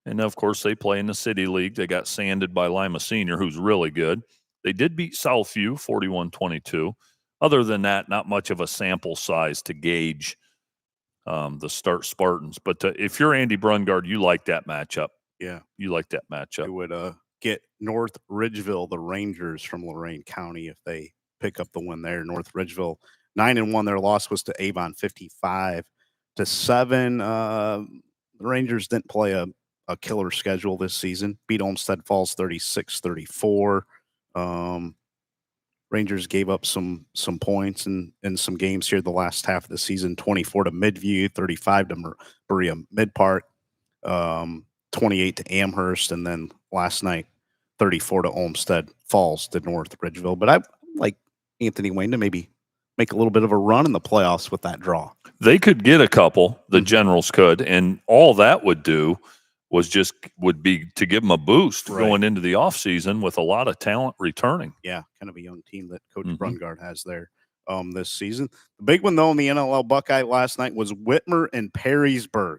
And, of course, they play in the City League. They got sanded by Lima Senior, who's really good. They did beat Southview 41-22. other than that, not much of a sample size to gauge the start Spartans. But if you're Andy Brungard, you like that matchup. Yeah. You like that matchup. It would get North Ridgeville, the Rangers from Lorain County, if they pick up the win there. North Ridgeville 9-1. Their loss was to Avon 55-7. The Rangers didn't play a killer schedule this season. Beat Olmsted Falls 36-34. Rangers gave up some points in some games here the last half of the season. 24 to Midview, 35 to Berea Mid Park, 28 to Amherst, and then last night 34 to Olmsted Falls to North Ridgeville. But I like Anthony Wayne to maybe make a little bit of a run in the playoffs with that draw. They could get a couple. The Generals could, and all that would do would be to give them a boost going into the offseason with a lot of talent returning. Yeah, kind of a young team that Coach Brungard has there this season. The big one, though, in the NLL Buckeye last night was Whitmer and Perrysburg.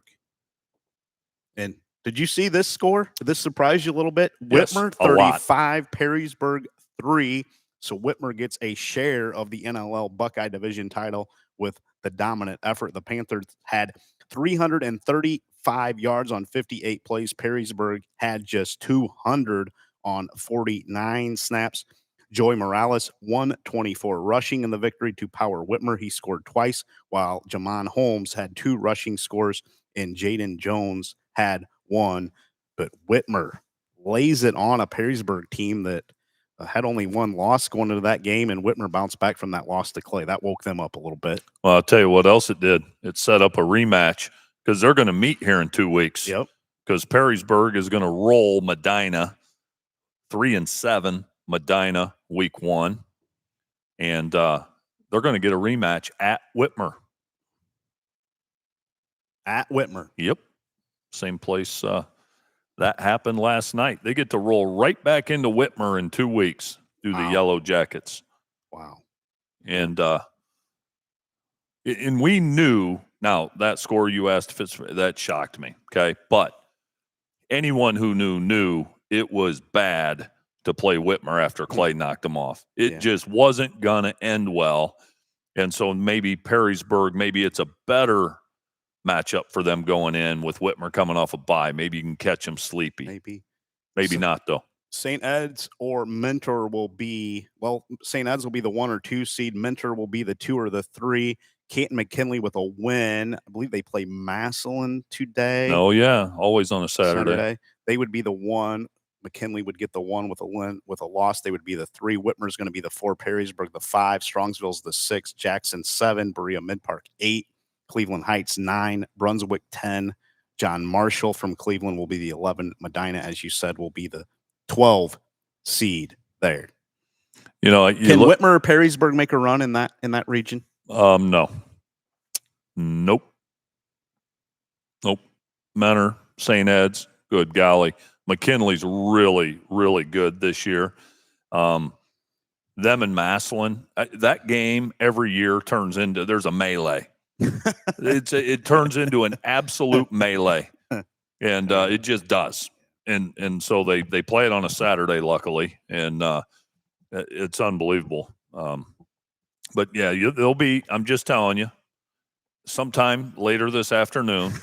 And did you see this score? Did this surprise you a little bit? Yes, Whitmer 35, Perrysburg 3. So Whitmer gets a share of the NLL Buckeye Division title with the dominant effort. The Panthers had 335 yards on 58 plays. Perrysburg had just 200 on 49 snaps. Joey Morales, 124 rushing in the victory to power Whitmer. He scored twice, while Jamon Holmes had 2 rushing scores, and Jaden Jones had 1. But Whitmer lays it on a Perrysburg team that had only 1 loss going into that game, and Whitmer bounced back from that loss to Clay. That woke them up a little bit. Well, I'll tell you what else it did. It set up a rematch because they're going to meet here in 2 weeks. Yep. Because Perrysburg is going to roll Medina 3-7, Medina week 1. And they're going to get a rematch at Whitmer. At Whitmer. Yep. Same place that happened last night. They get to roll right back into Whitmer in 2 weeks through the Yellow Jackets. Wow. And we knew, now that score you asked, that shocked me, okay? But anyone who knew it was bad to play Whitmer after Clay knocked them off. It just wasn't going to end well. And so maybe Perrysburg, maybe it's a better matchup for them going in with Whitmer coming off a bye. Maybe you can catch them sleepy. Maybe not, though. St. Ed's or Mentor will be, well, St. Ed's will be the 1 or 2 seed. Mentor will be the 2 or the 3. Canton McKinley with a win. I believe they play Massillon today. Oh, yeah. Always on a Saturday. They would be the 1. McKinley would get the 1 with a win. With a loss, they would be the 3. Whitmer's going to be the 4. Perrysburg the 5. Strongsville's the 6. Jackson 7. Berea Mid-Park 8. Cleveland Heights 9. Brunswick 10. John Marshall from Cleveland will be the 11. Medina, as you said, will be the 12 seed there. You know, can Whitmer or Perrysburg make a run in that region? No. Nope. Mentor, St. Ed's, good golly. McKinley's really, really good this year. Them and Massillon, that game every year turns into, there's a melee. It turns into an absolute melee, and it just does. And so they play it on a Saturday, luckily, and it's unbelievable. But yeah, they'll be. I'm just telling you, sometime later this afternoon,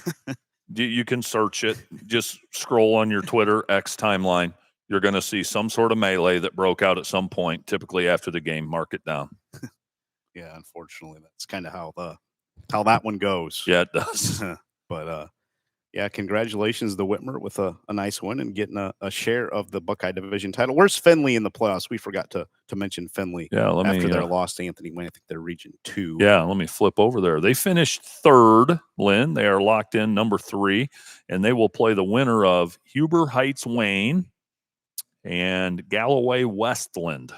you can search it. Just scroll on your Twitter X timeline. You're going to see some sort of melee that broke out at some point, typically after the game. Mark it down. Yeah, unfortunately, that's kind of how that one goes. Yeah, it does. But yeah, congratulations to Whitmer with a nice win and getting a share of the Buckeye Division title. Where's Findlay in the playoffs? We forgot to mention Findlay. Yeah, after their loss to Anthony Wayne. I think they're Region 2. Yeah, let me flip over there. They finished 3rd, Lynn. They are locked in number 3, and they will play the winner of Huber Heights Wayne and Galloway Westland.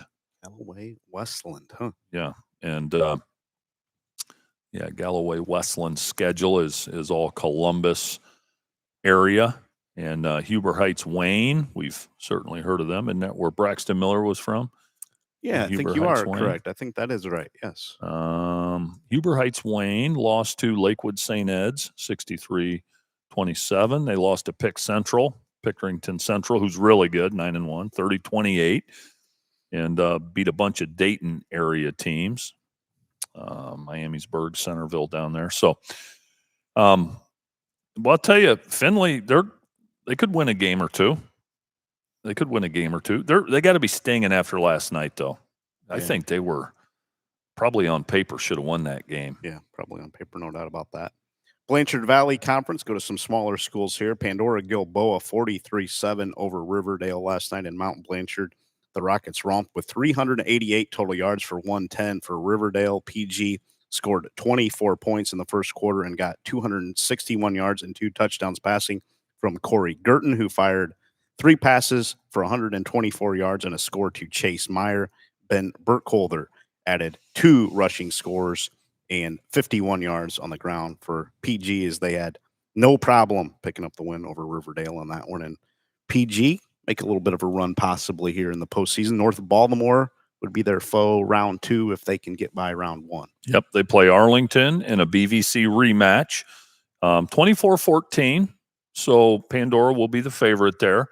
Galloway Westland, huh? Yeah, and Galloway Westland's schedule is all Columbus area, and Huber Heights Wayne, we've certainly heard of them. Isn't that where Braxton Miller was from? Yeah, I think you are correct. I think that is right. Yes. Huber Heights Wayne lost to Lakewood St. Ed's 63-27. They lost to Pickerington Central, who's really good, 9-1, 30-28, and beat a bunch of Dayton area teams. Miami's Berg Centerville down there. So, well, I'll tell you, Finley, they could win a game or two. They could win a game or two. They got to be stinging after last night, though. I think they were probably on paper should have won that game. Yeah, probably on paper, no doubt about that. Blanchard Valley Conference, go to some smaller schools here. Pandora Gilboa 43-7 over Riverdale last night in Mount Blanchard. The Rockets romped with 388 total yards for 110 for Riverdale. PG scored 24 points in the first quarter and got 261 yards and 2 touchdowns passing from Corey Girton, who fired 3 passes for 124 yards and a score to Chase Meyer. Ben Burkholder added 2 rushing scores and 51 yards on the ground for PG, as they had no problem picking up the win over Riverdale on that one. And PG make a little bit of a run possibly here in the postseason. North of Baltimore would be their foe round 2 if they can get by round 1. Yep, they play Arlington in a BVC rematch, 24-14. So Pandora will be the favorite there.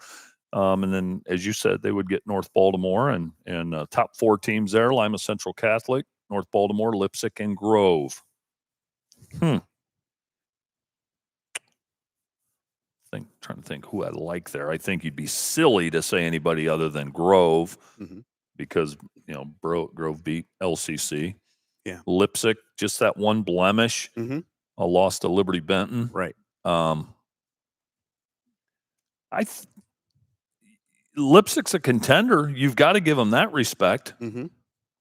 And then, as you said, they would get North Baltimore and top 4 teams there: Lima Central Catholic, North Baltimore, Lipsick, and Grove. Trying to think who I like there. I think you'd be silly to say anybody other than Grove, because Grove beat LCC. Yeah, Lipsick, just that one blemish, a loss to Liberty Benton. Right. Lipsick's a contender. You've got to give them that respect.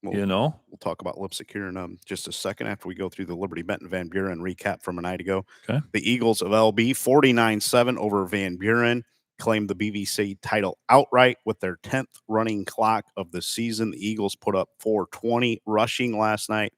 We'll talk about Lipsick here in just a second after we go through the Liberty Benton Van Buren recap from a night ago. Okay. The Eagles of LB 49-7 over Van Buren claimed the BVC title outright with their 10th running clock of the season. The Eagles put up 420 rushing last night,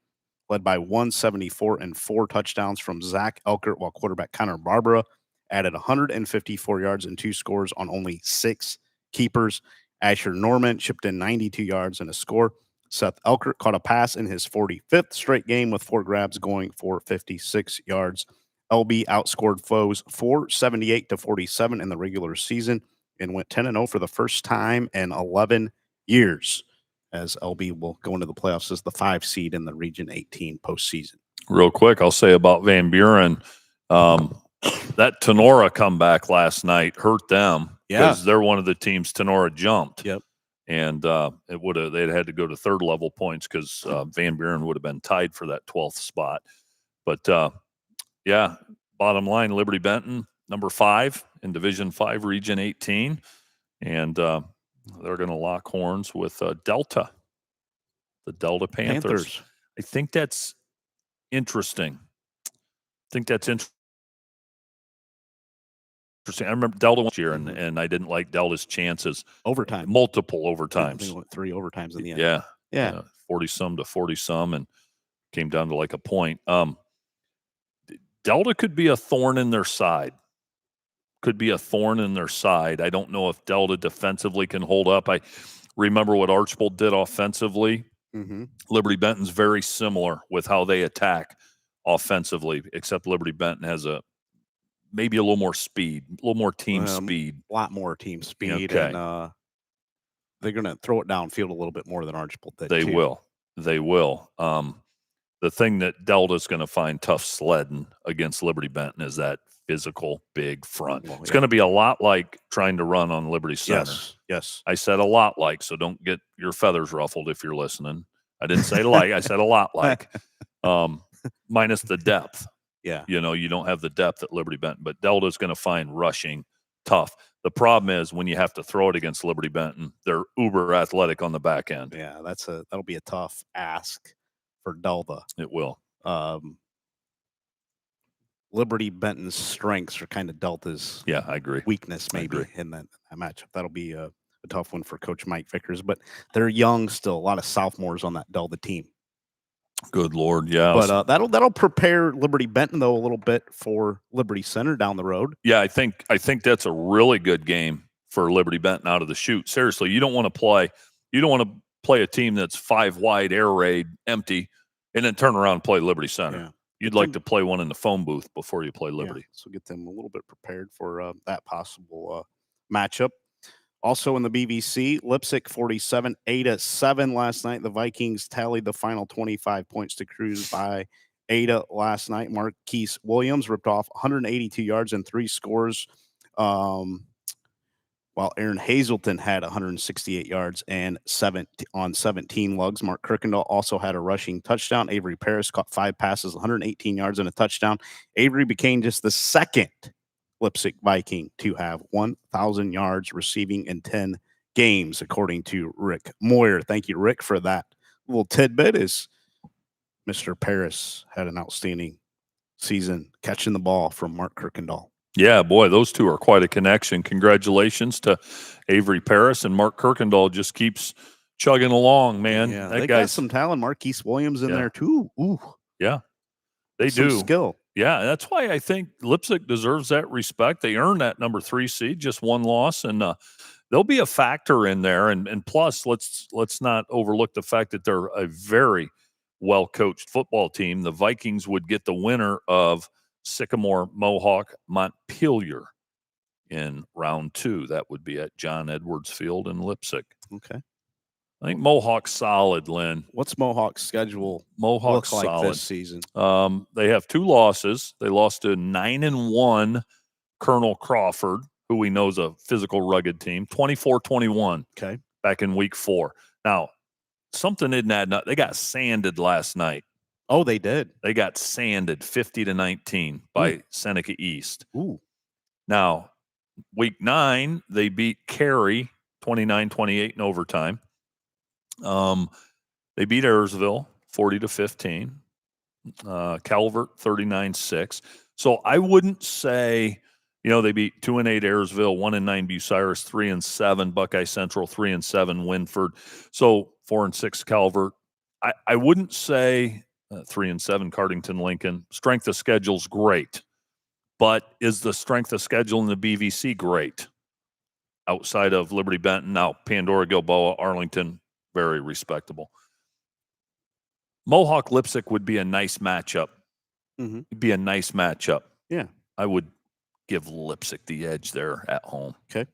led by 174 and 4 touchdowns from Zach Elkert, while quarterback Connor Barbara added 154 yards and 2 scores on only 6 keepers. Asher Norman chipped in 92 yards and a score. Seth Elkert caught a pass in his 45th straight game with 4 grabs, going for 56 yards. LB outscored foes 478-47 in the regular season and went 10-0 for the first time in 11 years, as LB will go into the playoffs as the 5 seed in the Region 18 postseason. Real quick, I'll say about Van Buren, that Tenora comeback last night hurt them because they're one of the teams Tenora jumped. Yep. And they'd had to go to 3rd level points because Van Buren would have been tied for that 12th spot. But bottom line, Liberty Benton, number 5 in Division 5, Region 18. And they're going to lock horns with Delta, the Delta Panthers. I think that's interesting. I remember Delta one year, and I didn't like Delta's chances. Overtime. Multiple overtimes. I think 3 overtimes in the end. Yeah. 40-some to 40-some, and came down to like a point. Delta could be a thorn in their side. I don't know if Delta defensively can hold up. I remember what Archbold did offensively. Liberty Benton's very similar with how they attack offensively, except Liberty Benton has maybe a little more speed, a little more team speed. A lot more team speed. Okay. And they're going to throw it downfield a little bit more than Archbold did. They will. The thing that Delta's going to find tough sledding against Liberty Benton is that physical big front. It's going to be a lot like trying to run on Liberty Center. Yes. I said a lot like, so don't get your feathers ruffled if you're listening. I didn't say like, I said a lot like, minus the depth. Yeah. You don't have the depth at Liberty Benton, but Delta's going to find rushing tough. The problem is when you have to throw it against Liberty Benton, they're uber athletic on the back end. Yeah, that'll be a tough ask for Delta. It will. Liberty Benton's strengths are kind of Delta's I agree. weakness maybe in that matchup. That'll be a tough one for Coach Mike Vickers, but they're young still. A lot of sophomores on that Delta team. Good Lord, yeah. But that'll prepare Liberty Benton though a little bit for Liberty Center down the road. Yeah, I think that's a really good game for Liberty Benton out of the chute. Seriously, you don't want to play a team that's 5 wide, air raid, empty, and then turn around and play Liberty Center. Yeah. You'd like to play one in the phone booth before you play Liberty. Yeah, so get them a little bit prepared for that possible matchup. Also in the BVC, Lipsick 47, 8-7 last night. The Vikings tallied the final 25 points to cruise by Ada last night. Marquise Williams ripped off 182 yards and 3 scores, while Aaron Hazelton had 168 yards and 17 lugs. Mark Kirkendall also had a rushing touchdown. Avery Paris caught 5 passes, 118 yards and a touchdown. Avery became just the second Lipsick Viking to have 1,000 yards receiving in 10 games, according to Rick Moyer. Thank you, Rick, for that little tidbit. Is Mr. Paris had an outstanding season catching the ball from Mark Kirkendall. Yeah, boy, those two are quite a connection. Congratulations to Avery Paris, and Mark Kirkendall just keeps chugging along, man. Yeah, that they guy's got some talent. Marquise Williams in there too. Ooh, yeah, they some do. skill. Yeah, that's why I think Lipsick deserves that respect. They earned that number 3 seed, just one loss, and they'll be a factor in there. And plus, let's not overlook the fact that they're a very well coached football team. The Vikings would get the winner of Sycamore, Mohawk, Montpelier in round 2. That would be at John Edwards Field in Lipsick. Okay. I think Mohawk's solid, Lynn. What's Mohawk's schedule Mohawk's look like solid this season? They have 2 losses. They lost to 9-1 Colonel Crawford, who we know is a physical, rugged team, 24-21. Okay. Back in week 4. Now, something didn't add up. They got sanded last night. Oh, they did. They got sanded 50-19 by Seneca East. Ooh. Now, week 9, they beat Cary 29-28 in overtime. They beat Ayersville 40-15. Calvert 39-6. So I wouldn't say, they beat 2-8 Ayersville, 1-9 Bucyrus, 3-7 Buckeye Central, 3-7 Winford. So 4-6 Calvert. I wouldn't say 3-7 Cardington Lincoln. Strength of schedule's great, but is the strength of schedule in the BVC great? Outside of Liberty Benton, now Pandora, Gilboa, Arlington, very respectable. Mohawk Lipsick would be a nice matchup. Mm-hmm. It'd be a nice matchup. Yeah. I would give Lipsick the edge there at home. Okay.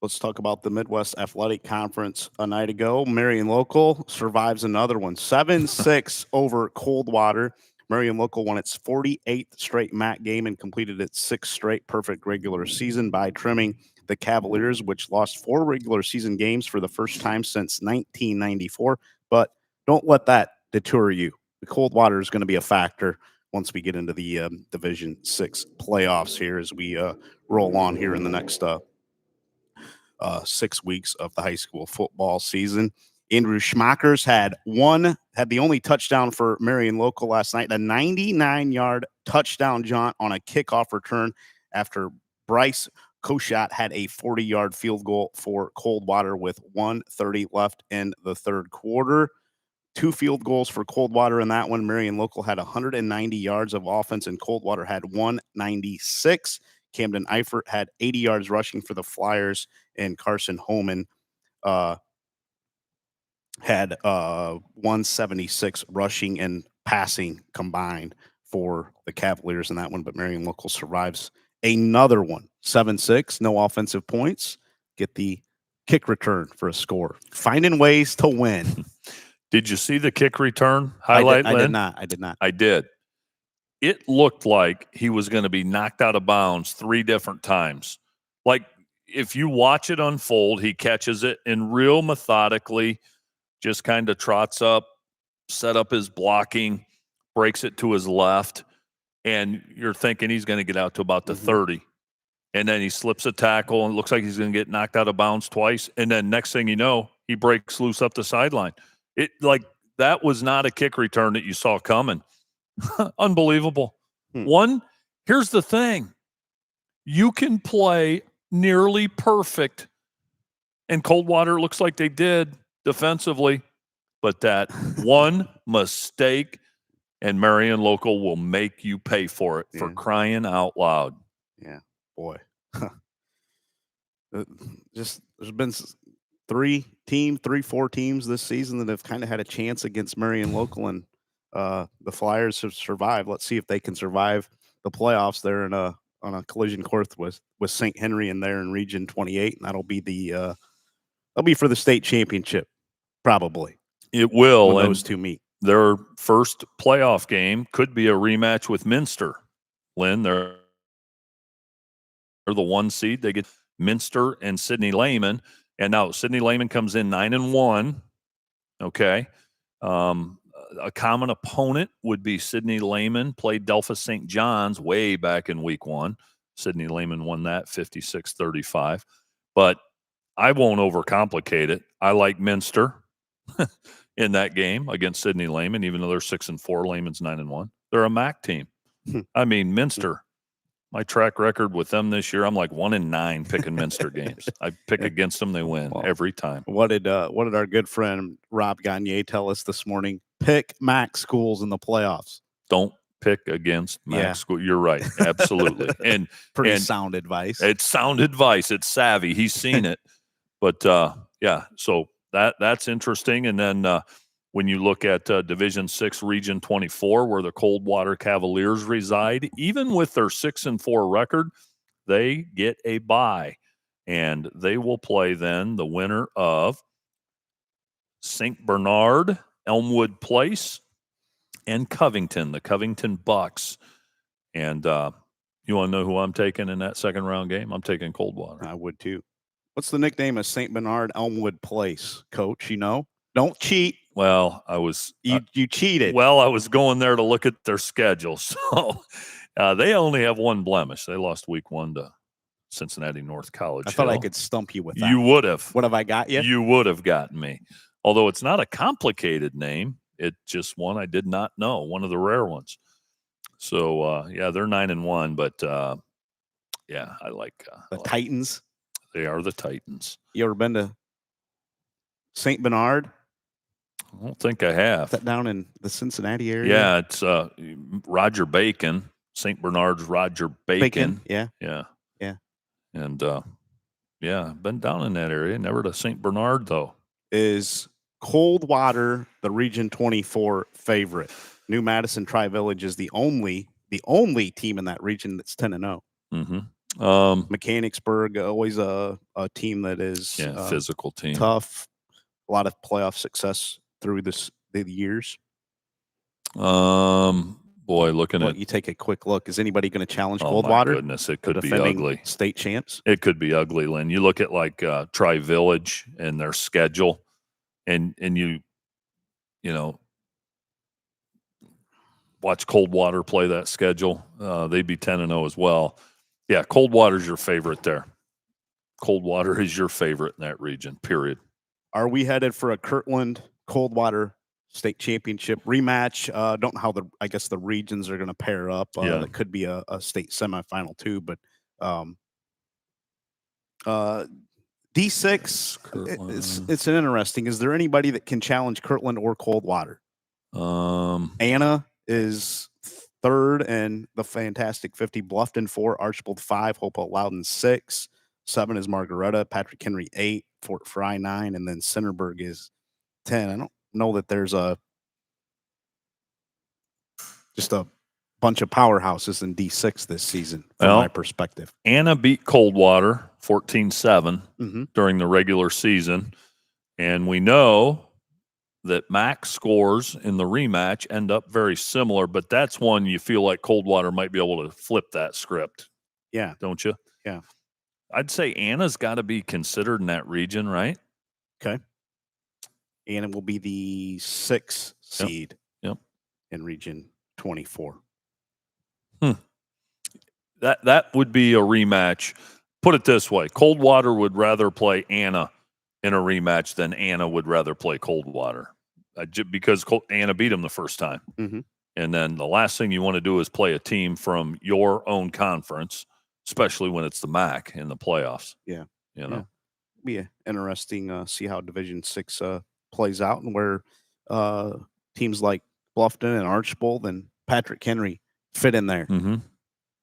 Let's talk about the Midwest Athletic Conference a night ago. Marion Local survives another one. 7-6 over Coldwater. Marion Local won its 48th straight MAC game and completed its 6th straight perfect regular season by trimming the Cavaliers, which lost 4 regular season games for the first time since 1994. But don't let that deter you. The Coldwater is going to be a factor once we get into the Division 6 playoffs here as we roll on here in the next 6 weeks of the high school football season. Andrew Schmackers had the only touchdown for Marion Local last night, a 99-yard touchdown jaunt on a kickoff return after Bryce Koshat had a 40-yard field goal for Coldwater with 1:30 left in the third quarter. 2 field goals for Coldwater in that one. Marion Local had 190 yards of offense, and Coldwater had 196. Camden Eifert had 80 yards rushing for the Flyers, and Carson Holman had 176 rushing and passing combined for the Cavaliers in that one. But Marion Local survives another one. 7-6, no offensive points. Get the kick return for a score. Finding ways to win. Did you see the kick return highlight, I Lynn? did not. I did not. I did. It looked like he was going to be knocked out of bounds 3 different times. Like, if you watch it unfold, he catches it and real methodically just kind of trots up, set up his blocking, breaks it to his left, and you're thinking he's going to get out to about the 30. And then he slips a tackle, and it looks like he's going to get knocked out of bounds twice. And then next thing you know, he breaks loose up the sideline. That was not a kick return that you saw coming. Unbelievable. Here's the thing. You can play nearly perfect, and Coldwater looks like they did defensively, but that one mistake, and Marion Local will make you pay for it, for crying out loud. Yeah, boy. There's been 4 teams this season that have kind of had a chance against Marion Local, and the Flyers have survived. Let's see if they can survive the playoffs there in on a collision course with St. Henry in there in Region 28, and that'll be for the state championship, probably. It will, when and those two meet. their first playoff game could be a rematch with Minster. Lynn, they're the 1 seed. They get Minster and Sidney Lehman, and now Sidney Lehman comes in 9-1. Okay. A common opponent would be Sidney Lehman, played Delphus St. John's way back in week 1. Sidney Lehman won that 56-35. But I won't overcomplicate it. I like Minster in that game against Sidney Lehman, even though they're 6-4. Lehman's 9-1. They're a MAC team. I mean, Minster. My track record with them this year, I'm like 1-9 picking Minster games. I pick against them, they win every time. What did our good friend Rob Gagne tell us this morning? Pick MAC schools in the playoffs. Don't pick against MAC school. You're right, absolutely. And pretty sound advice. It's sound advice. It's savvy. He's seen it. But yeah, so that's interesting. And then when you look at Division 6, Region 24, where the Coldwater Cavaliers reside, even with their 6-4 record, they get a bye. And they will play then the winner of St. Bernard, Elmwood Place, and Covington, the Covington Bucks. And you want to know who I'm taking in that second round game? I'm taking Coldwater. I would too. What's the nickname of St. Bernard, Elmwood Place, Coach? You know? Don't cheat. Well, I was you cheated. Well, I was going there to look at their schedule. So they only have one blemish. They lost week 1 to Cincinnati North College. I thought I could stump you with that. You would have. What have I got you? You would have gotten me. Although it's not a complicated name, it's just one I did not know, one of the rare ones. So yeah, they're 9-1, but yeah, I like the Titans. They are the Titans. You ever been to St. Bernard? I don't think I have. Is that down in the Cincinnati area? Yeah, it's Roger Bacon. St. Bernard's Roger Bacon. Yeah. And yeah, been down in that area. Never to St. Bernard though. Is Coldwater the Region 24 favorite? New Madison Tri-Village is the only team in that region that's 10-0. Mm-hmm. Mechanicsburg, always a team that is physical team, tough, a lot of playoff success through the years. Boy, looking at you take a quick look. Is anybody going to challenge Oh Coldwater? my goodness, it could be ugly. State champs. It could be ugly, Lynn. You look at like Tri-Village and their schedule, and you know, watch Coldwater play that schedule. They'd be 10-0 as well. Yeah, Coldwater's your favorite there. Coldwater is your favorite in that region, period. Are we headed for a Kirtland Coldwater state championship rematch? Don't know how I guess the regions are going to pair up. That could be a state semifinal too, but D6, it's an interesting. Is there anybody that can challenge Kirtland or Coldwater? Anna is 3rd and the Fantastic 50. Bluffton 4, Archibald 5, Hopewell Loudon 6, 7 is Margaretta, Patrick Henry 8, Fort Fry 9, and then Centerburg is 10. I don't know that there's just a bunch of powerhouses in D6 this season from my perspective. Anna beat Coldwater 14-7 during the regular season, and we know that MAC scores in the rematch end up very similar, but that's one you feel like Coldwater might be able to flip that script. Yeah. Don't you? Yeah. I'd say Anna's got to be considered in that region, right? Okay. Anna will be the 6th seed in Region 24. That would be a rematch. Put it this way. Coldwater would rather play Anna in a rematch than Anna would rather play Coldwater because Anna beat him the first time. And then the last thing you want to do is play a team from your own conference, especially when it's the MAC in the playoffs. Yeah. You know, be interesting see how Division 6 plays out and where teams like Bluffton and Archibald and Patrick Henry fit in there. A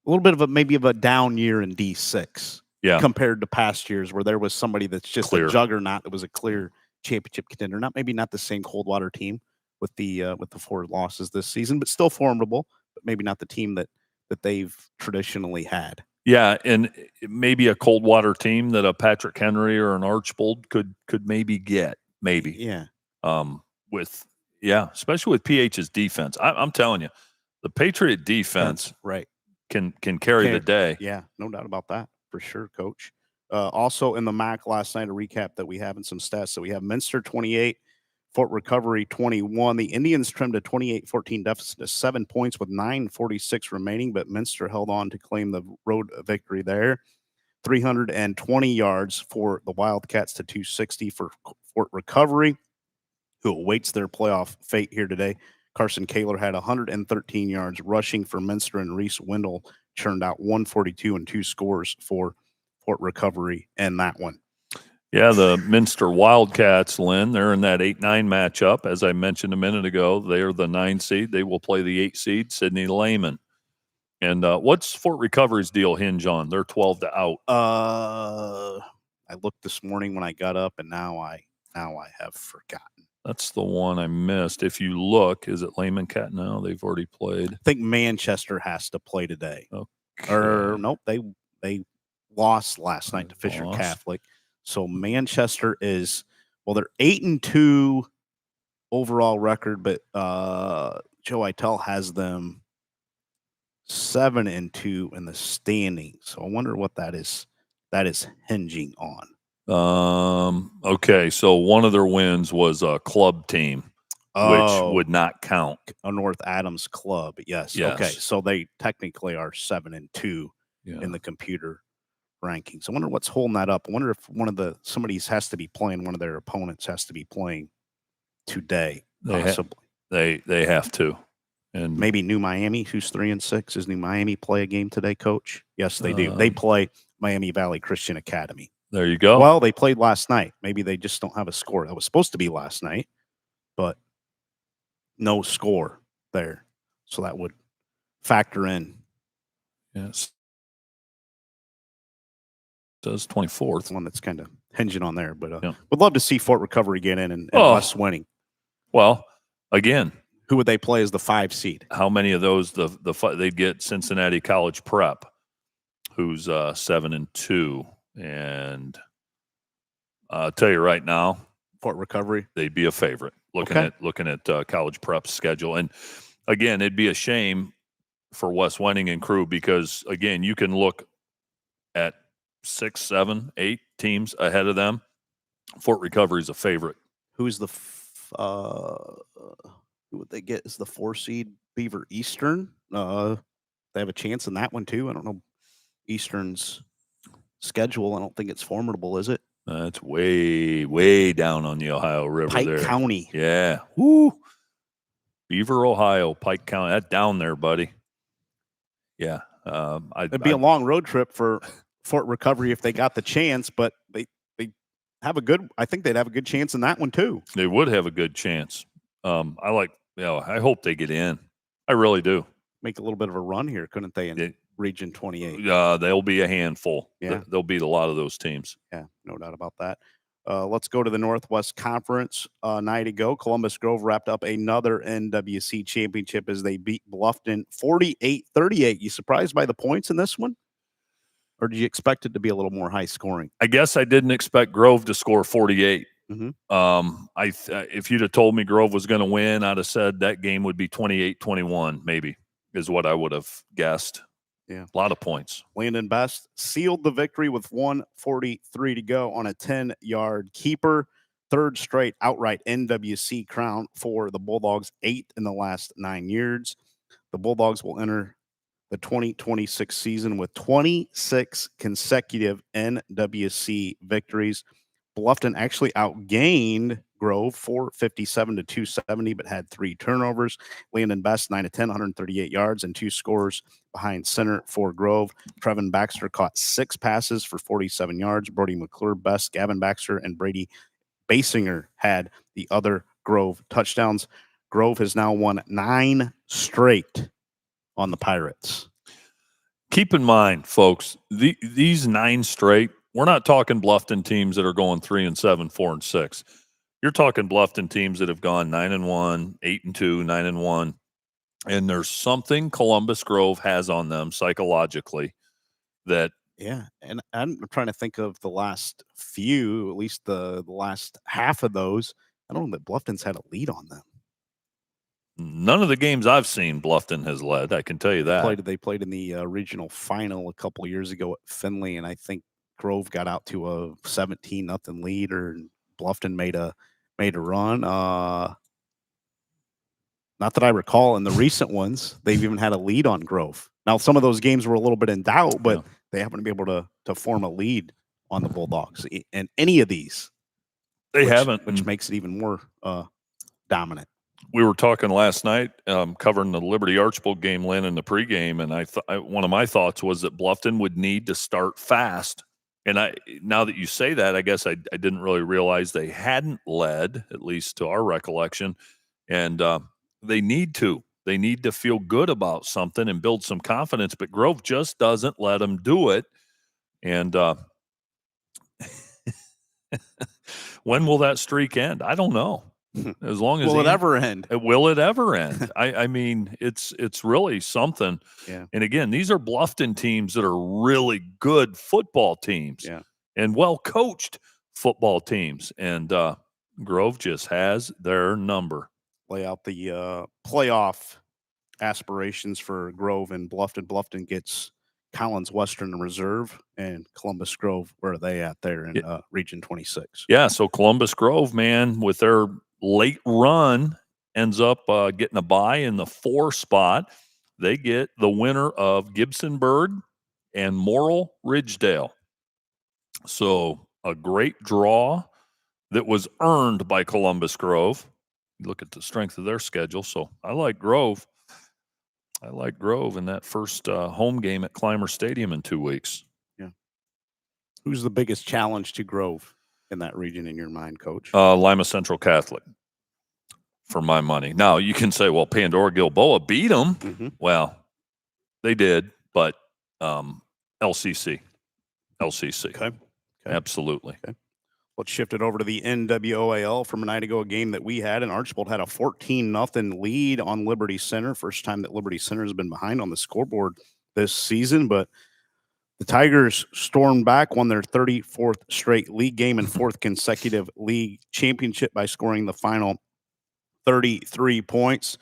little bit of maybe a down year in D6 compared to past years where there was somebody that's just a juggernaut that was a clear championship contender. Maybe not the same Coldwater team with the 4 losses this season, but still formidable, but maybe not the team that that they've traditionally had. Yeah, and maybe a cold water team that a Patrick Henry or an Archbold could maybe get, maybe. Yeah. Especially with PH's defense. I'm telling you, the Patriot defense right. can carry the day. Yeah, no doubt about that for sure, Coach. Also in the MAC last night, a recap that we have in some stats. So we have Minster 28, Fort Recovery 21. The Indians trimmed a 28-14 deficit to 7 points with 9:46 remaining, but Minster held on to claim the road victory there. 320 yards for the Wildcats to 260 for Fort Recovery, who awaits their playoff fate here today. Carson Kaler had 113 yards rushing for Minster, and Reese Wendell churned out 142 and 2 scores for Fort Recovery in that one. Yeah, the Minster Wildcats, Lynn, they're in that 8-9 matchup. As I mentioned a minute ago, they are the 9 seed. They will play the 8 seed, Sidney Lehman. And what's Fort Recovery's deal hinge on? They're 12 to out. I looked this morning when I got up, and now I have forgotten. That's the one I missed. If you look, is it Lehman Cat now? They've already played. I think Manchester has to play today. Okay. Or nope, they lost last night to Fisher Catholic. So Manchester is, well, they're 8-2 overall record, but Joe Itel has them 7-2 in the standings. So I wonder what that is hinging on. Okay, so one of their wins was a club team, which would not count. A North Adams club, yes. Okay, so they technically are 7-2 in the computer rankings. I wonder what's holding that up. I wonder if somebody's has to be playing, one of their opponents has to be playing today, possibly. They have to. And maybe New Miami, who's 3-6. Does New Miami play a game today, Coach? Yes, they do. They play Miami Valley Christian Academy. There you go. Well, they played last night. Maybe they just don't have a score. That was supposed to be last night, but no score there. So that would factor in. Yes. It does 24th. One that's kind of hinging on there, but would love to see Fort Recovery get in and us winning. Well, again, who would they play as the 5 seed? How many of those they'd get Cincinnati College Prep, who's 7-2, and I'll tell you right now, Fort Recovery, they'd be a favorite. Looking at College Prep's schedule, and again, it'd be a shame for Wes Wenning and crew because again, you can look at 6, 7, 8 teams ahead of them. Fort Recovery is a favorite. Who's the who would they get as the 4 seed? Beaver Eastern. They have a chance in that one too. I don't know Eastern's schedule. I don't think it's formidable, is it? It's way down on the Ohio River. Pike County. Yeah. Woo. Beaver, Ohio, Pike County. That's down there, buddy. Yeah. It'd be a long road trip for Fort Recovery if they got the chance, but they have I think they'd have a good chance in that one too. They would have a good chance. I hope they get in. I really do. Make a little bit of a run here, couldn't they, in Region 28? They'll be a handful. Yeah. They'll beat a lot of those teams. Yeah, no doubt about that. Let's go to the Northwest Conference. Night ago, Columbus Grove wrapped up another NWC championship as they beat Bluffton 48-38. You surprised by the points in this one? Or did you expect it to be a little more high scoring? I guess I didn't expect Grove to score 48. Mm-hmm. If you'd have told me Grove was going to win, I'd have said that game would be 28-21, maybe, is what I would have guessed. Yeah. A lot of points. Landon Best sealed the victory with 1:43 to go on a 10-yard keeper. Third straight outright NWC crown for the Bulldogs, 8th in the last 9 years. The Bulldogs will enter the 2026 season with 26 consecutive NWC victories. Bluffton actually outgained Grove 457 to 270, but had 3 turnovers. Landon Best, 9 of 10, 138 yards, and 2 scores behind center for Grove. Trevin Baxter caught 6 passes for 47 yards. Brody McClure, Best, Gavin Baxter, and Brady Basinger had the other Grove touchdowns. Grove has now won 9 straight on the Pirates. Keep in mind, folks, these 9 straight, we're not talking Bluffton teams that are going 3-7, 4-6. You're talking Bluffton teams that have gone 9-1, 8-2, 9-1. And there's something Columbus Grove has on them psychologically that. Yeah, and I'm trying to think of the last few, at least the last half of those. I don't know that Bluffton's had a lead on them. None of the games I've seen Bluffton has led. I can tell you that. They played in the regional final a couple of years ago at Findlay, and I think Grove got out to a 17-0 lead, or Bluffton made a run. Not that I recall in the recent ones, they've even had a lead on Grove. Now, some of those games were a little bit in doubt, but they happen to be able to form a lead on the Bulldogs. And any of these, which makes it even more dominant. We were talking last night, covering the Liberty Archbold game, Lynn, in the pregame, and one of my thoughts was that Bluffton would need to start fast. And now that you say that, I guess I didn't really realize they hadn't led, at least to our recollection. And they need to. They need to feel good about something and build some confidence, but Grove just doesn't let them do it. And when will that streak end? I don't know. As long as will it ever end? Will it ever end? I mean, it's really something. Yeah. And again, these are Bluffton teams that are really good football teams. Yeah. And well coached football teams. And Grove just has their number. Lay out the playoff aspirations for Grove and Bluffton. Bluffton gets Collins Western Reserve, and Columbus Grove, where are they at there in Region 26? Yeah, so Columbus Grove, man, with their late run, ends up getting a bye in the 4 spot. They get the winner of Gibsonburg and Morrill Ridgedale. So a great draw that was earned by Columbus Grove. You look at the strength of their schedule. So I like Grove. I like Grove in that first home game at Clymer Stadium in 2 weeks. Yeah. Who's the biggest challenge to Grove in that region in your mind, Coach? Lima Central Catholic, for my money. Now, you can say, well, Pandora Gilboa beat them. Mm-hmm. Well, they did, but LCC. Okay. Absolutely. Okay. Let's shift it over to the NWOAL from a night ago, a game that we had, and Archbold had a 14-0 lead on Liberty Center. First time that Liberty Center has been behind on the scoreboard this season, but the Tigers stormed back, won their 34th straight league game and 4th consecutive league championship by scoring the final 33 points.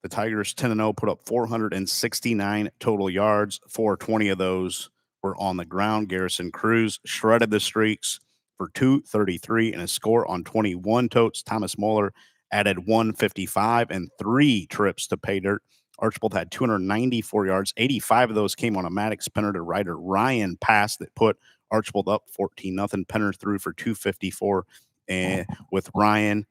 The Tigers 10-0 put up 469 total yards. 420 of those were on the ground. Garrison Cruz shredded the streaks for 233 and a score on 21 totes. Thomas Moeller added 155 and 3 trips to pay dirt. Archbold had 294 yards. 85 of those came on a Maddox Penner to Ryder Ryan pass that put Archbold up 14-0. Penner threw for 254, and with Ryan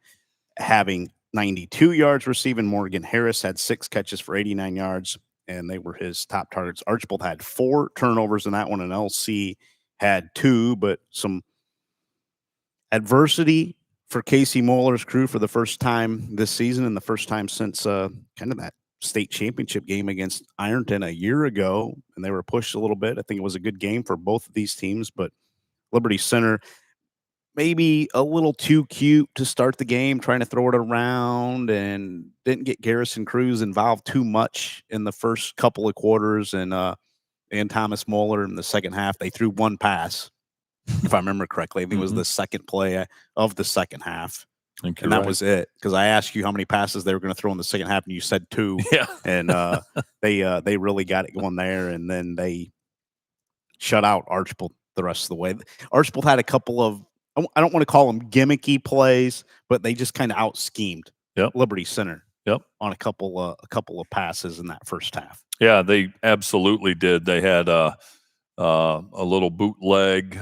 having 92 yards receiving. Morgan Harris had 6 catches for 89 yards, and they were his top targets. Archbold had 4 turnovers in that one, and LC had 2, but some adversity for Casey Moeller's crew for the first time this season and the first time since kind of that state championship game against Ironton a year ago, and they were pushed a little bit. I think it was a good game for both of these teams, but Liberty Center maybe a little too cute to start the game, trying to throw it around, and didn't get Garrison Cruz involved too much in the first couple of quarters, and Thomas Moeller in the second half. They threw 1 pass, if I remember correctly. I think it was the second play of the second half. And that was it, because I asked you how many passes they were going to throw in the second half, and you said 2. Yeah. And they really got it going there, and then they shut out Archbold the rest of the way. Archbold had a couple of, I don't want to call them gimmicky plays, but they just kind of out-schemed Liberty Center on a couple of passes in that first half. Yeah, they absolutely did. They had a little bootleg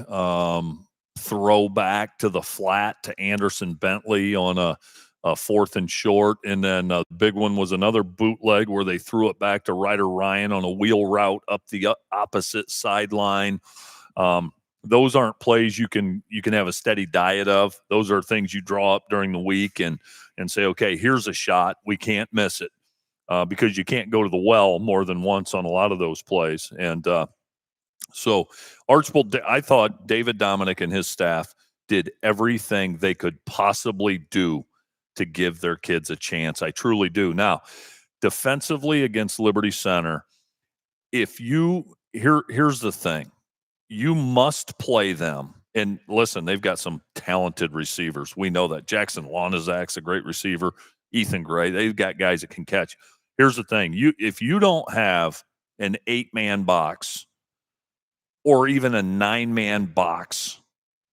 throwback to the flat to Anderson Bentley on a 4th and short, and then the big one was another bootleg where they threw it back to Ryder Ryan on a wheel route up the opposite sideline. Those aren't plays you can have a steady diet of. Those are things you draw up during the week and say, okay, here's a shot. We can't miss it, because you can't go to the well more than once on a lot of those plays. And so Archbold, I thought David Dominic and his staff did everything they could possibly do to give their kids a chance. I truly do. Now, defensively against Liberty Center, here's the thing. You must play them. And listen, they've got some talented receivers. We know that. Jackson Lonazak's a great receiver. Ethan Gray, they've got guys that can catch. Here's the thing. If you don't have an 8-man box or even a 9-man box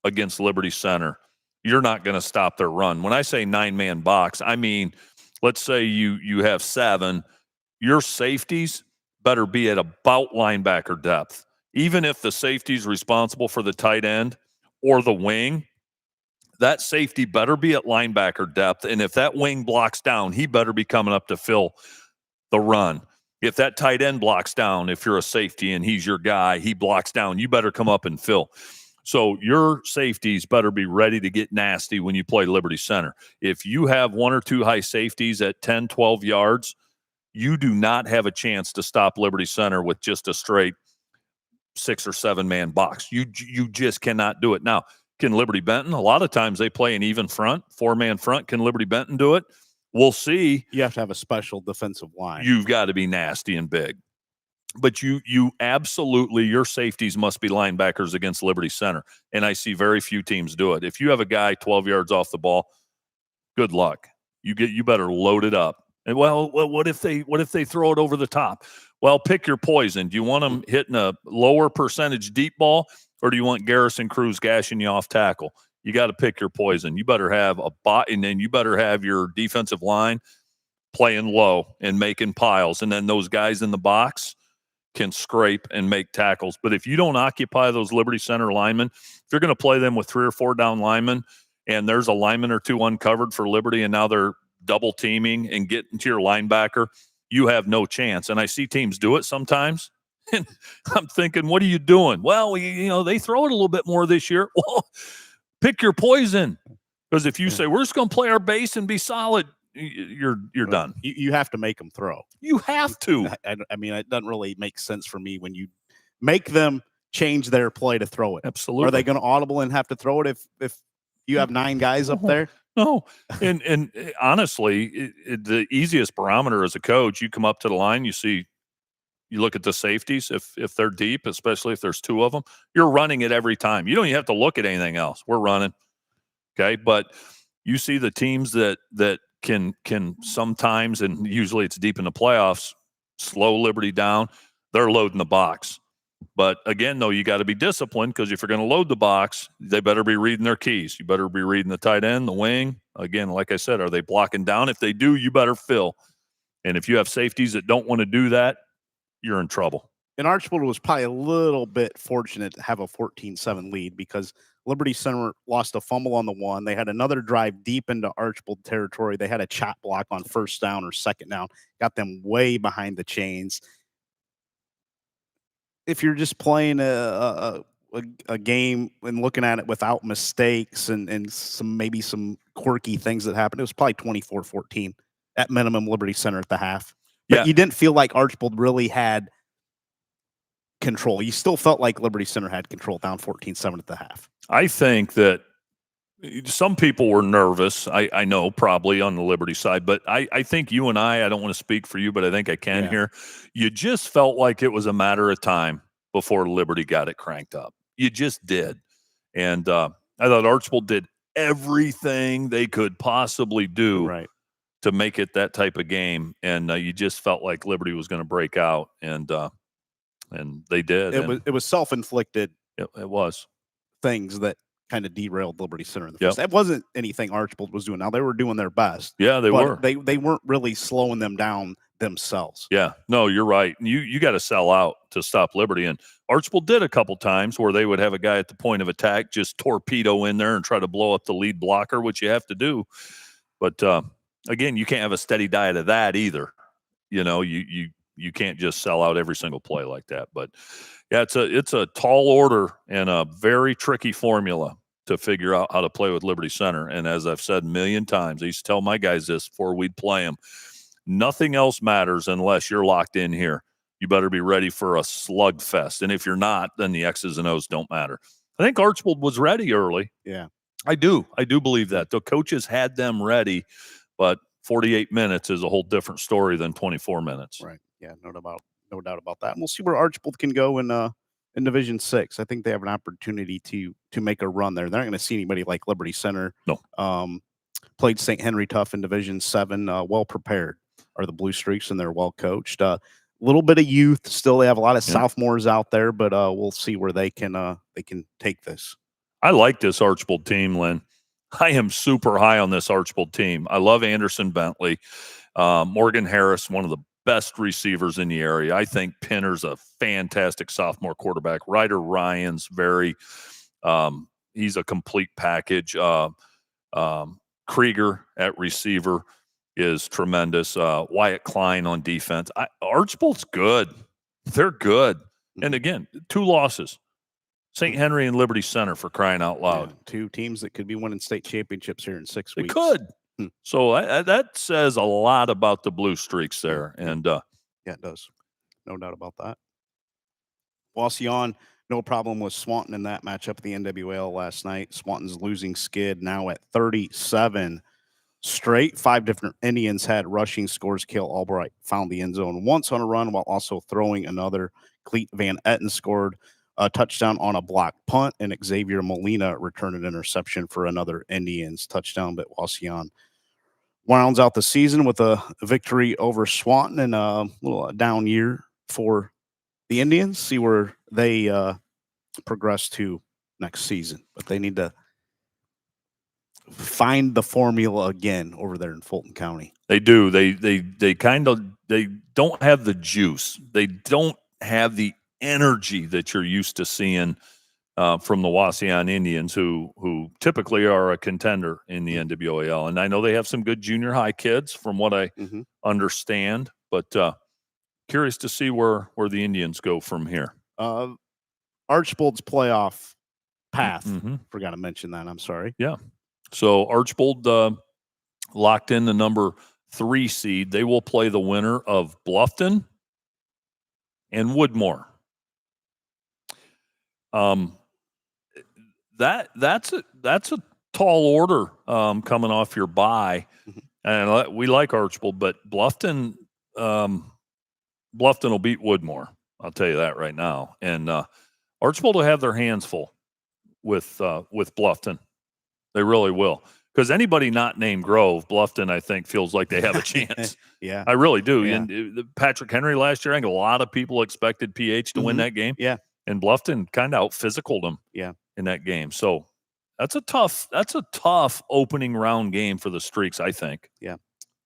against Liberty Center, you're not going to stop their run. When I say 9-man box, I mean, let's say you have 7, your safeties better be at about linebacker depth. Even if the safety is responsible for the tight end or the wing, that safety better be at linebacker depth. And if that wing blocks down, he better be coming up to fill the run. If that tight end blocks down, if you're a safety and he's your guy, he blocks down, you better come up and fill. So your safeties better be ready to get nasty when you play Liberty Center. If you have 1 or 2 high safeties at 10, 12 yards, you do not have a chance to stop Liberty Center with just a straight 6 or 7-man box. You just cannot do it. Now, can Liberty Benton? A lot of times they play an even front, 4-man front. Can Liberty Benton do it? We'll see. You have to have a special defensive line. You've got to be nasty and big. But you absolutely, your safeties must be linebackers against Liberty Center. And I see very few teams do it. If you have a guy 12 yards off the ball, good luck. You better load it up. And well, what if they throw it over the top? Well, pick your poison. Do you want them hitting a lower percentage deep ball, or do you want Garrison Cruz gashing you off tackle? You got to pick your poison. You better have a bot, and then you better have your defensive line playing low and making piles. And then those guys in the box can scrape and make tackles. But if you don't occupy those Liberty Center linemen, if you're going to play them with 3 or 4 down linemen, and there's a lineman or 2 uncovered for Liberty, and now they're double teaming and getting to your linebacker, you have no chance. And I see teams do it sometimes. And I'm thinking, what are you doing? Well, they throw it a little bit more this year. Well, pick your poison. Because if you say, we're just going to play our base and be solid, you're done. You have to make them throw. You have to. I mean, it doesn't really make sense for me when you make them change their play to throw it. Absolutely. Are they going to audible and have to throw it if you have 9 guys up there? No. And honestly, the easiest barometer as a coach, you come up to the line, you look at the safeties. If they're deep, especially if there's 2 of them, you're running it every time. You don't even have to look at anything else. We're running. Okay. But you see the teams that can sometimes, and usually it's deep in the playoffs, slow Liberty down. They're loading the box. But again, though, you got to be disciplined, because if you're going to load the box, they better be reading their keys. You better be reading the tight end, the wing. Again, like I said, are they blocking down? If they do, you better fill. And if you have safeties that don't want to do that, you're in trouble. And Archibald was probably a little bit fortunate to have a 14-7 lead, because Liberty Center lost a fumble on the 1. They had another drive deep into Archibald territory. They had a chop block on 1st down or 2nd down, got them way behind the chains. If you're just playing a game and looking at it without mistakes and maybe some quirky things that happened, it was probably 24-14 at minimum, Liberty Center at the half. But you didn't feel like Archibald really had control. You still felt like Liberty Center had control, down 14-7 at the half. I think that some people were nervous. I know probably on the Liberty side, but I think you and I don't want to speak for you, but I think I can here. You just felt like it was a matter of time before Liberty got it cranked up. You just did. And I thought Archibald did everything they could possibly do to make it that type of game. And you just felt like Liberty was going to break out, and they did. It was self-inflicted. It was things that kind of derailed Liberty Center in the first. That wasn't anything Archibald was doing. Now, they were doing their best. Yeah, they were. They weren't really slowing them down themselves. Yeah, no, you're right. You got to sell out to stop Liberty. And Archibald did a couple times where they would have a guy at the point of attack just torpedo in there and try to blow up the lead blocker, which you have to do. But again, you can't have a steady diet of that either. You can't just sell out every single play like that. But yeah, it's a tall order and a very tricky formula to figure out how to play with Liberty Center. And as I've said a million times, I used to tell my guys this before we'd play them. Nothing else matters unless you're locked in here. You better be ready for a slugfest. And if you're not, then the X's and O's don't matter. I think Archibald was ready early. Yeah. I do believe that. The coaches had them ready, but 48 minutes is a whole different story than 24 minutes. Right. Yeah, no doubt about that. And we'll see where Archbold can go in Division 6. I think they have an opportunity to make a run there. They're not going to see anybody like Liberty Center. No. Played St. Henry tough in Division 7. Well prepared are the Blue Streaks, and they're well coached. Little bit of youth still. They have a lot of sophomores out there, but we'll see where they can take this. I like this Archbold team, Lynn. I am super high on this Archbold team. I love Anderson Bentley. Morgan Harris, one of the best receivers in the area. I think Pinner's a fantastic sophomore quarterback. Ryder Ryan's he's a complete package. Krieger at receiver is tremendous. Wyatt Klein on defense. Archbold's good. They're good. And again, 2 losses. St. Henry and Liberty Center, for crying out loud. Yeah, 2 teams that could be winning state championships here in 6 weeks. They could. So that says a lot about the Blue Streaks there. And yeah, it does. No doubt about that. Wasion, no problem with Swanton in that matchup at the NWL last night. Swanton's losing skid now at 37 straight. 5 different Indians had rushing scores. Cale Albright found the end zone once on a run while also throwing another. Cleet Van Etten scored a touchdown on a block punt, and Xavier Molina returned an interception for another Indians touchdown. But Wasion rounds out the season with a victory over Swanton and a little down year for the Indians. See where they progress to next season, but they need to find the formula again over there in Fulton County. They do. They don't have the juice. They don't have the energy that you're used to seeing from the Wasion Indians, who typically are a contender in the NWAL. And I know they have some good junior high kids from what I understand, but curious to see where the Indians go from here. Archbold's playoff path. Forgot to mention that. I'm sorry. Yeah. So Archbold locked in the number 3 seed. They will play the winner of Bluffton and Woodmore. That's a tall order coming off your bye, and we like Archbold, but Bluffton will beat Woodmore. I'll tell you that right now. And Archbold will have their hands full with Bluffton. They really will. Because anybody not named Grove, Bluffton, I think, feels like they have a chance. Yeah. I really do. Yeah. And Patrick Henry last year, I think a lot of people expected PH to win that game. Yeah. And Bluffton kind of out-physicaled them in that game. So that's a tough opening round game for the Streaks, I think. Yeah,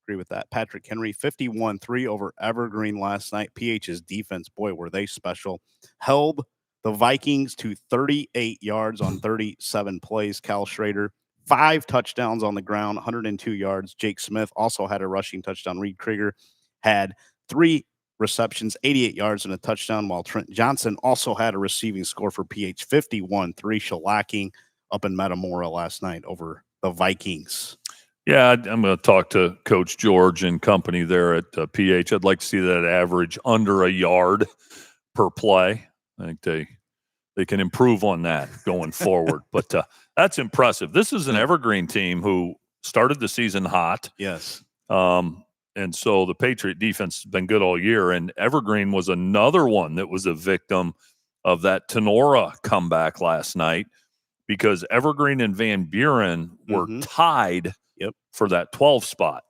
agree with that. Patrick Henry, 51-3 over Evergreen last night. PH's defense, boy, were they special. Held the Vikings to 38 yards on 37 plays. Cal Schrader, 5 touchdowns on the ground, 102 yards. Jake Smith also had a rushing touchdown. Reed Krieger had 3 receptions, 88 yards and a touchdown, while Trent Johnson also had a receiving score for PH, 51-3, shellacking up in Metamora last night over the Vikings. Yeah, I'm going to talk to Coach George and company there at PH. I'd like to see that average under a yard per play. I think they can improve on that going forward. But that's impressive. This is an Evergreen team who started the season hot. Yes. And so the Patriot defense has been good all year. And Evergreen was another one that was a victim of that Tenora comeback last night, because Evergreen and Van Buren were tied for that 12 spot.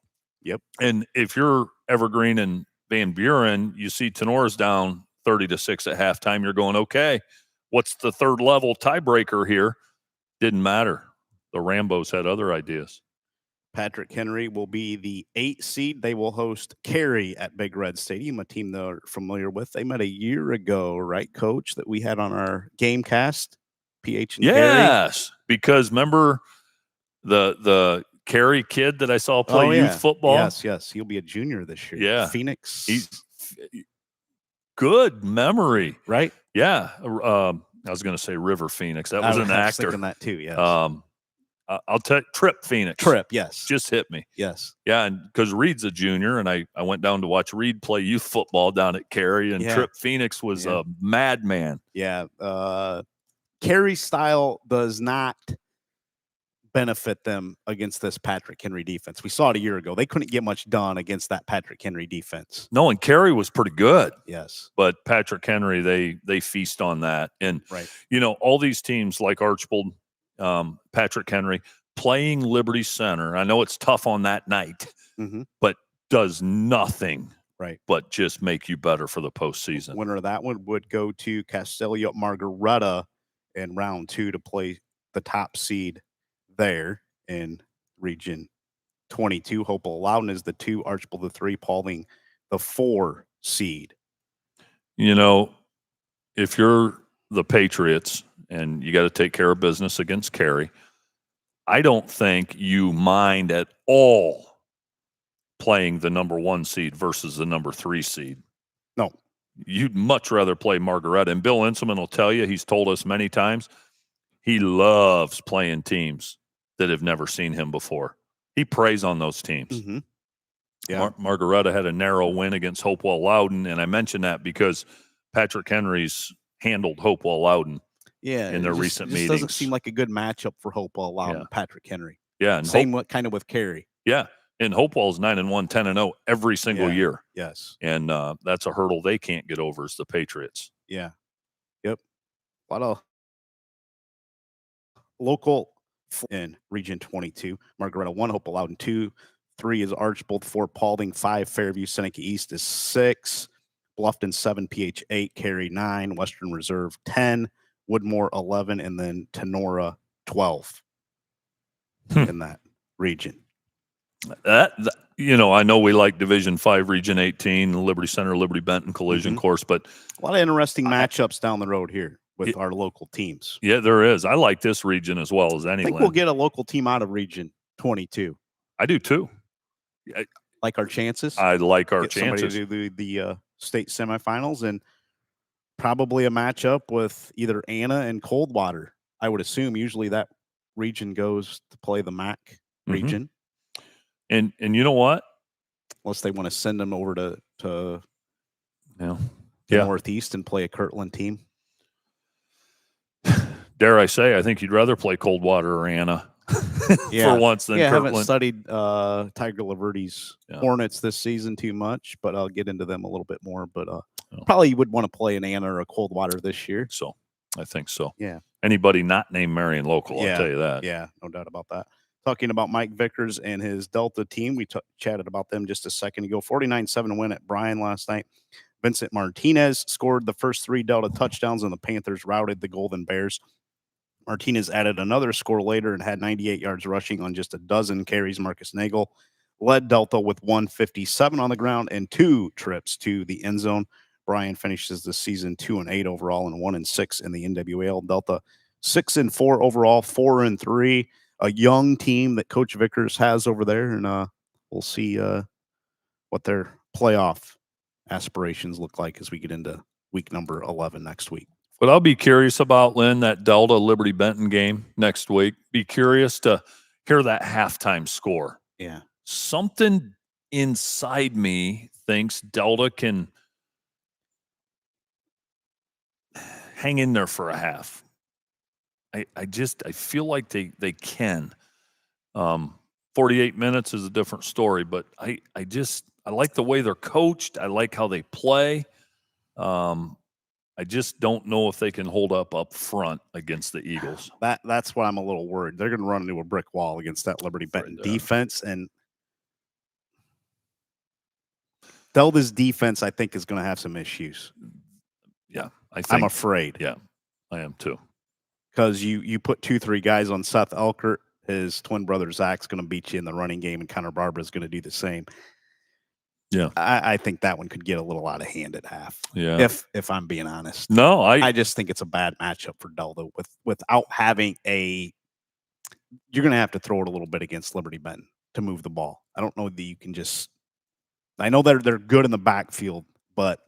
Yep. And if you're Evergreen and Van Buren, you see Tenora's down 30-6 at halftime. You're going, okay, what's the third level tiebreaker here? Didn't matter. The Rambos had other ideas. Patrick Henry will be the 8 seed. They will host Cary at Big Red Stadium, a team they're familiar with. They met a year ago, right, Coach, that we had on our game cast, PH and Cary? Yes, because remember the Cary kid that I saw play youth football? Yes. He'll be a junior this year. Yeah. Phoenix. He's good memory. Right? Yeah. I was going to say River Phoenix. That was an actor. I was thinking that too, yes. I'll tell Trip Phoenix. Trip, yes. Just hit me. Yes. Yeah, and because Reed's a junior, and I went down to watch Reed play youth football down at Cary, and Trip Phoenix was a madman. Yeah. Cary's style does not benefit them against this Patrick Henry defense. We saw it a year ago. They couldn't get much done against that Patrick Henry defense. No, and Carey was pretty good. Yes. But Patrick Henry, they feast on that. And, all these teams like Archbold, Patrick Henry, playing Liberty Center, I know it's tough on that night, but does nothing but just make you better for the postseason. Winner of that one would go to Castello Margaretta in round 2 to play the top seed there in Region 22. Hopewell Loudon is the 2, Archbold the 3, Paulding the 4 seed. If you're the Patriots and you got to take care of business against Carey, I don't think you mind at all playing the number 1 seed versus the number 3 seed. No. You'd much rather play Margaretta. And Bill Inselman will tell you, he's told us many times, he loves playing teams that have never seen him before. He preys on those teams. Yeah. Margaretta had a narrow win against Hopewell Loudon, and I mention that because Patrick Henry's handled Hopewell Loudon in their recent meetings. Doesn't seem like a good matchup for Hopewell Loudon, Patrick Henry. Yeah, and same kind of with Carey. Yeah, and Hopewell's 9-1, 10-0 every single year. Yes, and that's a hurdle they can't get over is the Patriots. Yeah, yep. A lot of local in Region 22. Margaretta 1, Hopewell Loudon 2, 3 is Archbold, 4 Paulding, 5 Fairview, Seneca East is 6, Bluffton 7, PH 8, Carey 9, Western Reserve 10, Woodmore 11, and then Tenora 12 in that region. I know we like Division 5, Region 18, Liberty Center, Liberty Benton collision course, but a lot of interesting matchups down the road here with our local teams. Yeah, there is. I like this region as well as any. I think we'll get a local team out of Region 22. I do too. Like our chances. I like our get chances. Somebody to do the state semifinals and probably a matchup with either Anna and Coldwater. I would assume usually that region goes to play the MAC region. And you know what? Unless they want to send them over to the Northeast and play a Kirtland team. Dare I say, I think you'd rather play Coldwater or Anna for once than Kirtland. I haven't studied Tiger Laverty's Hornets this season too much, but I'll get into them a little bit more. But probably you would want to play an Anna or a Coldwater this year. So I think so. Yeah. Anybody not named Marion local, I'll tell you that. Yeah, no doubt about that. Talking about Mike Vickers and his Delta team, we chatted about them just a second ago. 49-7 win at Bryan last night. Vincent Martinez scored the first 3 Delta touchdowns, and the Panthers routed the Golden Bears. Martinez added another score later and had 98 yards rushing on just a dozen carries. Marcus Nagel led Delta with 157 on the ground and 2 trips to the end zone. Bryan finishes the season 2-8 overall and 1-6 in the NWAL. Delta 6-4 overall, 4-3. A young team that Coach Vickers has over there, and we'll see what their playoff aspirations look like as we get into week number 11 next week. What I'll be curious about, Lynn, that Delta Liberty Benton game next week. Be curious to hear that halftime score. Yeah, something inside me thinks Delta can hang in there for a half. I feel like they can. 48 minutes is a different story, but I like the way they're coached. I like how they play. I just don't know if they can hold up front against the Eagles. That's why I'm a little worried. They're going to run into a brick wall against that Liberty Benton defense, and Delta's defense, I think, is going to have some issues. Yeah, I'm afraid. Yeah, I am too. Because you put 2-3 guys on Seth Elkert, his twin brother Zach's going to beat you in the running game, and Connor Barber is going to do the same. Yeah, I think that one could get a little out of hand at half. Yeah, if I'm being honest. No, I just think it's a bad matchup for Delta without having a. You're going to have to throw it a little bit against Liberty Benton to move the ball. I don't know that you can just. I know they're good in the backfield, but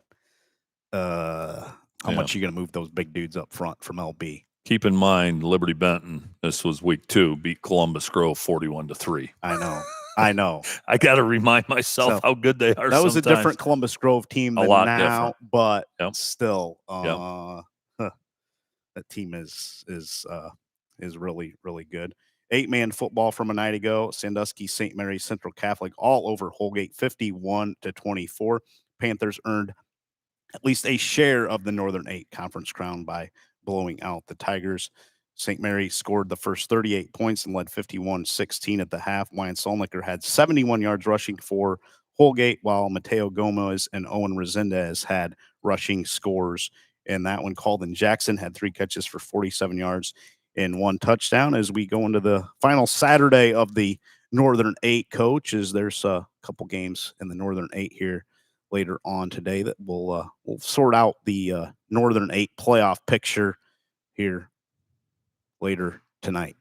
how much are you going to move those big dudes up front from LB? Keep in mind, Liberty Benton, this was week 2, beat Columbus Grove 41-3. I know. I got to remind myself how good they are. That was a different Columbus Grove team than now, but still, that team is really, really good. 8-man football from a night ago. Sandusky, St. Mary's, Central Catholic, all over Holgate, 51-24. Panthers earned at least a share of the Northern 8 conference crown by blowing out the Tigers. St. Mary scored the first 38 points and led 51-16 at the half. Wyatt Solnicker had 71 yards rushing for Holgate, while Mateo Gomez and Owen Resendez had rushing scores. And that one, Calden Jackson had 3 catches for 47 yards and 1 touchdown. As we go into the final Saturday of the Northern 8, coach, is there's a couple games in the Northern 8 here later on today that we'll sort out the Northern 8 playoff picture here later tonight.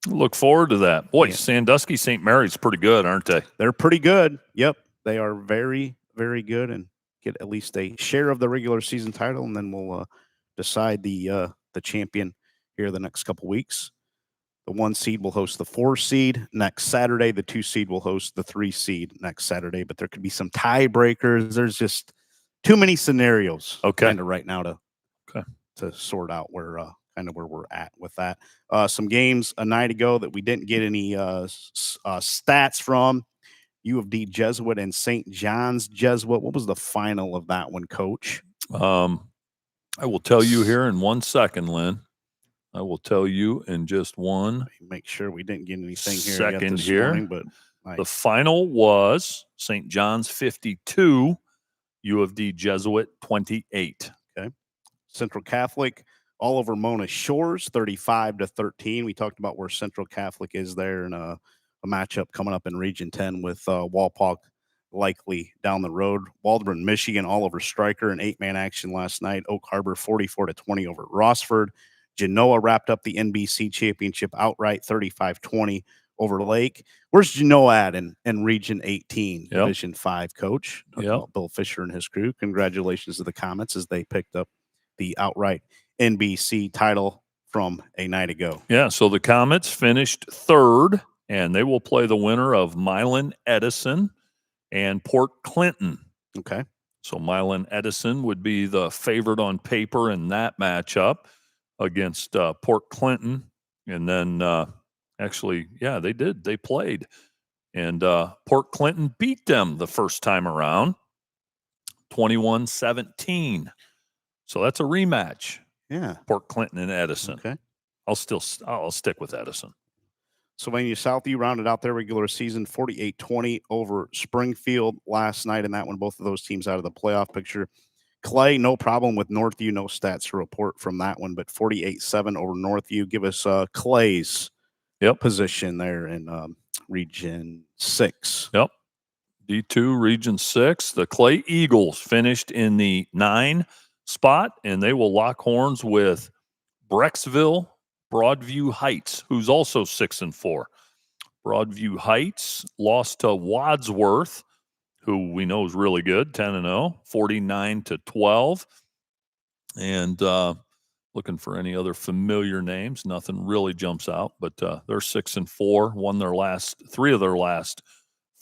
Look forward to that. Boy, Yeah. Sandusky, St. Mary's pretty good, aren't they? They're pretty good. Yep. They are very, very good and get at least a share of the regular season title, and then we'll decide the champion here the next couple weeks. The 1 seed will host the 4 seed next Saturday. The 2 seed will host the 3 seed next Saturday, but there could be some tiebreakers. There's just too many scenarios kind of right now to sort out where kind of where we're at with that. Some games a night ago that we didn't get any stats from. U of D Jesuit and St. John's Jesuit. What was the final of that one, Coach? I will tell you here in 1 second, Lynn. I will tell you in just one. Make sure we didn't get anything here second yet this here. morning, but The final was St. John's 52, U of D Jesuit 28. Okay. Central Catholic all over Mona Shores, 35-13. We talked about where Central Catholic is there, and a matchup coming up in Region 10 with Walpock likely down the road. Waldron, Michigan, all over Stryker, an 8-man action last night. Oak Harbor 44-20 over Rossford. Genoa wrapped up the NBC championship outright, 35-20 over Lake. Where's Genoa at in Region 18, Division 5, Coach? Bill Fisher and his crew. Congratulations to the Comets as they picked up the outright NBC title from a night ago. Yeah, so the Comets finished 3rd, and they will play the winner of Milan Edison and Port Clinton. Okay. So Milan Edison would be the favorite on paper in that matchup against Port Clinton. And then they did. They played. And Port Clinton beat them the first time around, 21-17. So that's a rematch. Yeah. Port Clinton and Edison. Okay. I'll stick with Edison. Sylvania Southview rounded out their regular season 48-20 over Springfield last night, and that one, both of those teams out of the playoff picture. Clay, no problem with Northview. No stats to report from that one, but 48-7 over Northview. Give us Clay's position there in Region 6. Yep. D2, Region 6. The Clay Eagles finished in the 9 spot, and they will lock horns with Brecksville Broadview Heights, who's also 6-4. Broadview Heights lost to Wadsworth, who we know is really good, 10-0, 49-12. And looking for any other familiar names. Nothing really jumps out, but they're 6-4. Won their last 3 of their last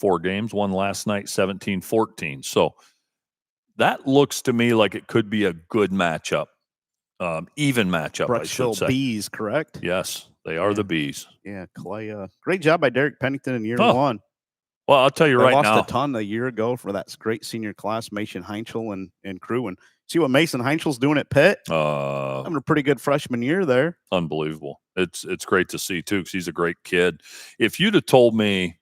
4 games. Won last night 17-14. So that looks to me like it could be a good matchup. Even matchup, I should say. Bees, correct? Yes, they are the Bees. Yeah, Clay. Great job by Derek Pennington in year 1. Well, I'll tell you they right lost now. A ton a year ago for that great senior class, Mason Heinchel and crew. And see what Mason Heinchel's doing at Pitt? Having a pretty good freshman year there. Unbelievable. It's great to see, too, because he's a great kid. If you'd have told me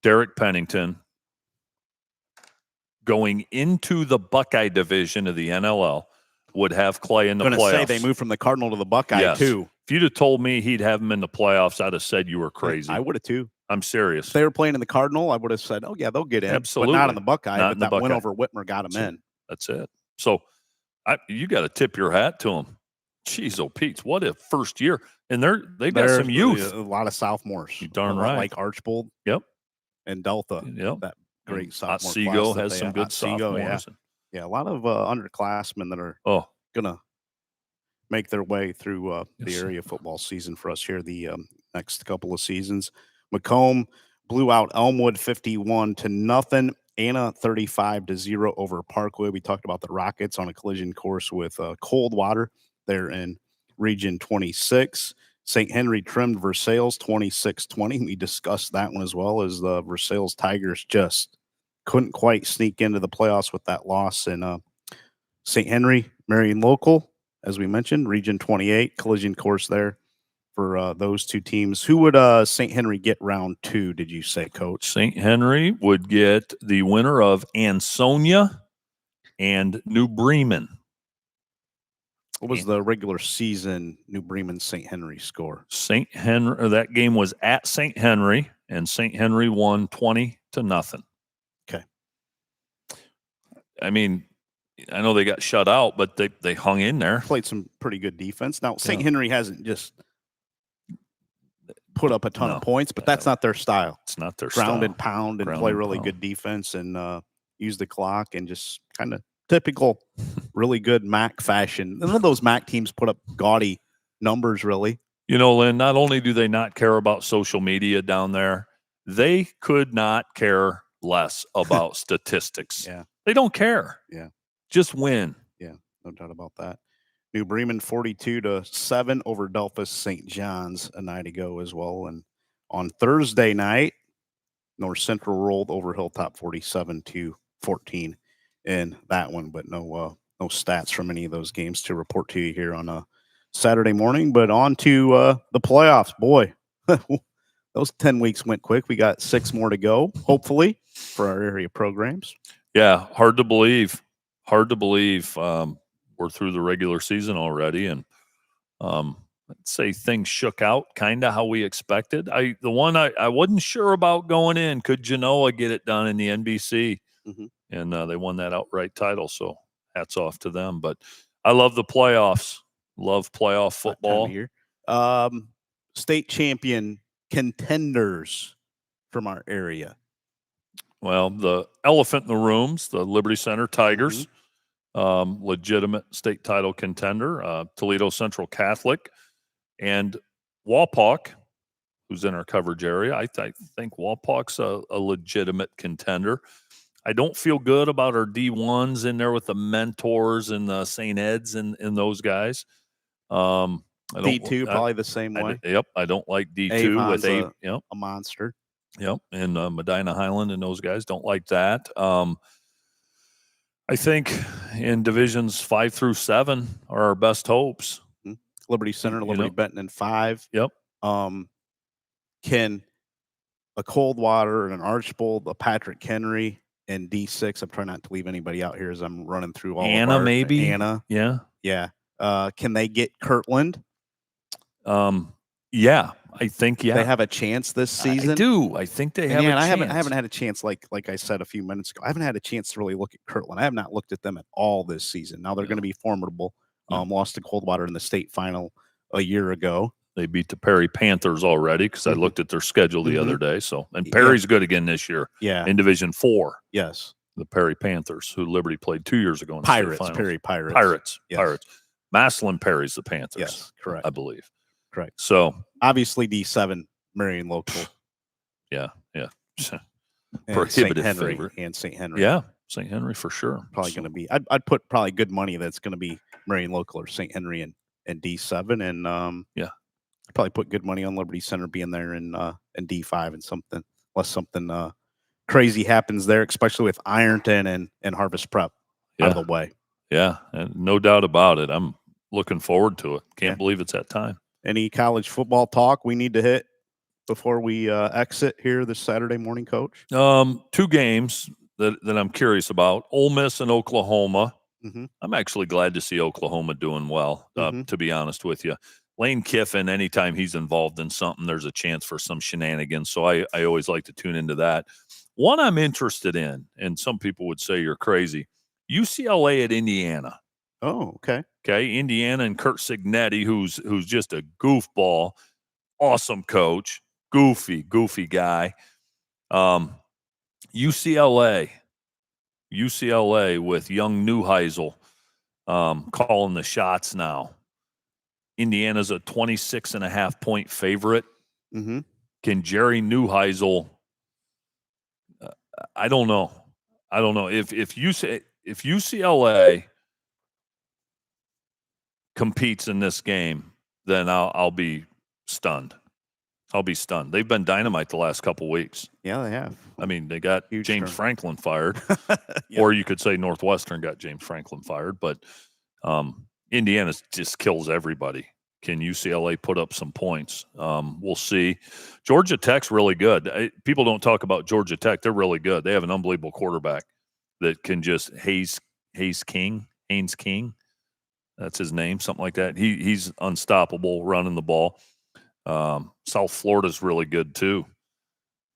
Derek Pennington going into the Buckeye division of the NLL would have Clay in the playoffs. I'm going to say they moved from the Cardinal to the Buckeye, too. If you'd have told me he'd have him in the playoffs, I'd have said you were crazy. I would have, too. I'm serious. If they were playing in the Cardinal, I would have said, oh, yeah, they'll get in. Absolutely. But not in the Buckeye. Not but in the that Buckeye. win over Whitmer got him in. That's it. So you got to tip your hat to him. Jeez, oh, Pete, what a first year. And they've got some youth. A lot of sophomores. You're darn right. Like Archbold. Yep. And Delta. Yep. That great sophomore Otsego class has some good sophomores. Yeah, a lot of underclassmen that are going to make their way through the area football season for us here the next couple of seasons. Macomb blew out Elmwood 51-0. Anna 35-0 over Parkway. We talked about the Rockets on a collision course with Coldwater there in Region 26. St. Henry trimmed Versailles 26-20. We discussed that one as well, as the Versailles Tigers just couldn't quite sneak into the playoffs with that loss. And St. Henry, Marion Local, as we mentioned, Region 28, collision course there for those two teams. Who would St. Henry get round 2, did you say, Coach? St. Henry would get the winner of Ansonia and New Bremen. What was the regular season New Bremen St. Henry score? St. Henry, that game was at St. Henry, and St. Henry won 20-0. Okay. I mean, I know they got shut out, but they hung in there. Played some pretty good defense. Now, St. Henry hasn't just put up a ton of points, but that's not their style. It's not their ground style. And pound and play really good defense and use the clock and just kind of typical, really good MAC fashion. None of those MAC teams put up gaudy numbers, really. You know, Lynn, not only do they not care about social media down there, they could not care less about statistics. Yeah. They don't care. Yeah. Just win. Yeah, no doubt about that. New Bremen 42-7 over Delphus St. John's a night ago as well. And on Thursday night, North Central rolled over Hilltop 47-14 in that one, but no stats from any of those games to report to you here on a Saturday morning. But on to the playoffs. Boy, those 10 weeks went quick. We got 6 more to go, hopefully, for our area programs. Yeah, hard to believe. Hard to believe. We're through the regular season already, and let's say things shook out kind of how we expected. The one I wasn't sure about going in, could Genoa get it done in the NBC? Mm-hmm. And they won that outright title, so hats off to them. But I love the playoffs. Love playoff football. Here. State champion contenders from our area. Well, the elephant in the room's the Liberty Center Tigers. Legitimate state title contender, Toledo Central Catholic, and Wapak, who's in our coverage area. I think Wapak's a legitimate contender. I don't feel good about our D1s in there with the Mentors and the St. Ed's and those guys. D2 probably the same way. I don't like D2 Avon's with a monster. Yep, and Medina Highland and those guys don't like that. I think in divisions 5 through 7 are our best hopes. Liberty Center, Liberty Benton in 5. Yep. Can a Coldwater and an Archbold, a Patrick Henry, and D6. I'm trying not to leave anybody out here as I'm running through all Anna, of our, maybe. Anna. Yeah. Can they get Kirtland? Yeah, I think They have a chance this season. I do. I think they have. I haven't had a chance. Like I said a few minutes ago, I haven't had a chance to really look at Kirtland. I have not looked at them at all this season. Now they're going to be formidable. Lost to Coldwater in the state final a year ago. They beat the Perry Panthers already because I looked at their schedule the other day. So, and Perry's good again this year. Yeah, in Division 4. Yes, the Perry Panthers, who Liberty played 2 years ago in the Pirates. state finals. Perry Pirates. Pirates. Yes. Pirates. Maslin Perry's the Panthers. Yes, correct. I believe. Correct. So obviously D7 Marion Local. Yeah. Prohibitive Henry favorite. And St. Henry. Yeah, St. Henry for sure. Probably going to be. I'd put probably good money that's going to be Marion Local or St. Henry and D7 and I'd probably put good money on Liberty Center being there in D5 and something unless something crazy happens there, especially with Ironton and Harvest Prep out of the way. Yeah, and no doubt about it. I'm looking forward to it. Can't believe it's that time. Any college football talk we need to hit before we exit here this Saturday morning, Coach? 2 games that I'm curious about. Ole Miss and Oklahoma. Mm-hmm. I'm actually glad to see Oklahoma doing well, to be honest with you. Lane Kiffin, anytime he's involved in something, there's a chance for some shenanigans. So I always like to tune into that. One I'm interested in, and some people would say you're crazy, UCLA at Indiana. Oh, okay. Okay, Indiana and Kurt Signetti, who's just a goofball, awesome coach, goofy guy. UCLA with young Neuheisel calling the shots now. Indiana's a 26.5-point favorite. Mm-hmm. Can Jerry Neuheisel? I don't know. If UCLA competes in this game, then I'll be stunned. I'll be stunned. They've been dynamite the last couple weeks. Yeah, they have. I mean, they got Huge James turn. Franklin fired, Yeah. or you could say Northwestern got James Franklin fired, but Indiana just kills everybody. Can UCLA put up some points? We'll see. Georgia Tech's really good. People don't talk about Georgia Tech. They're really good. They have an unbelievable quarterback that can just Haynes King. That's his name, something like that. He's unstoppable running the ball. South Florida's really good too.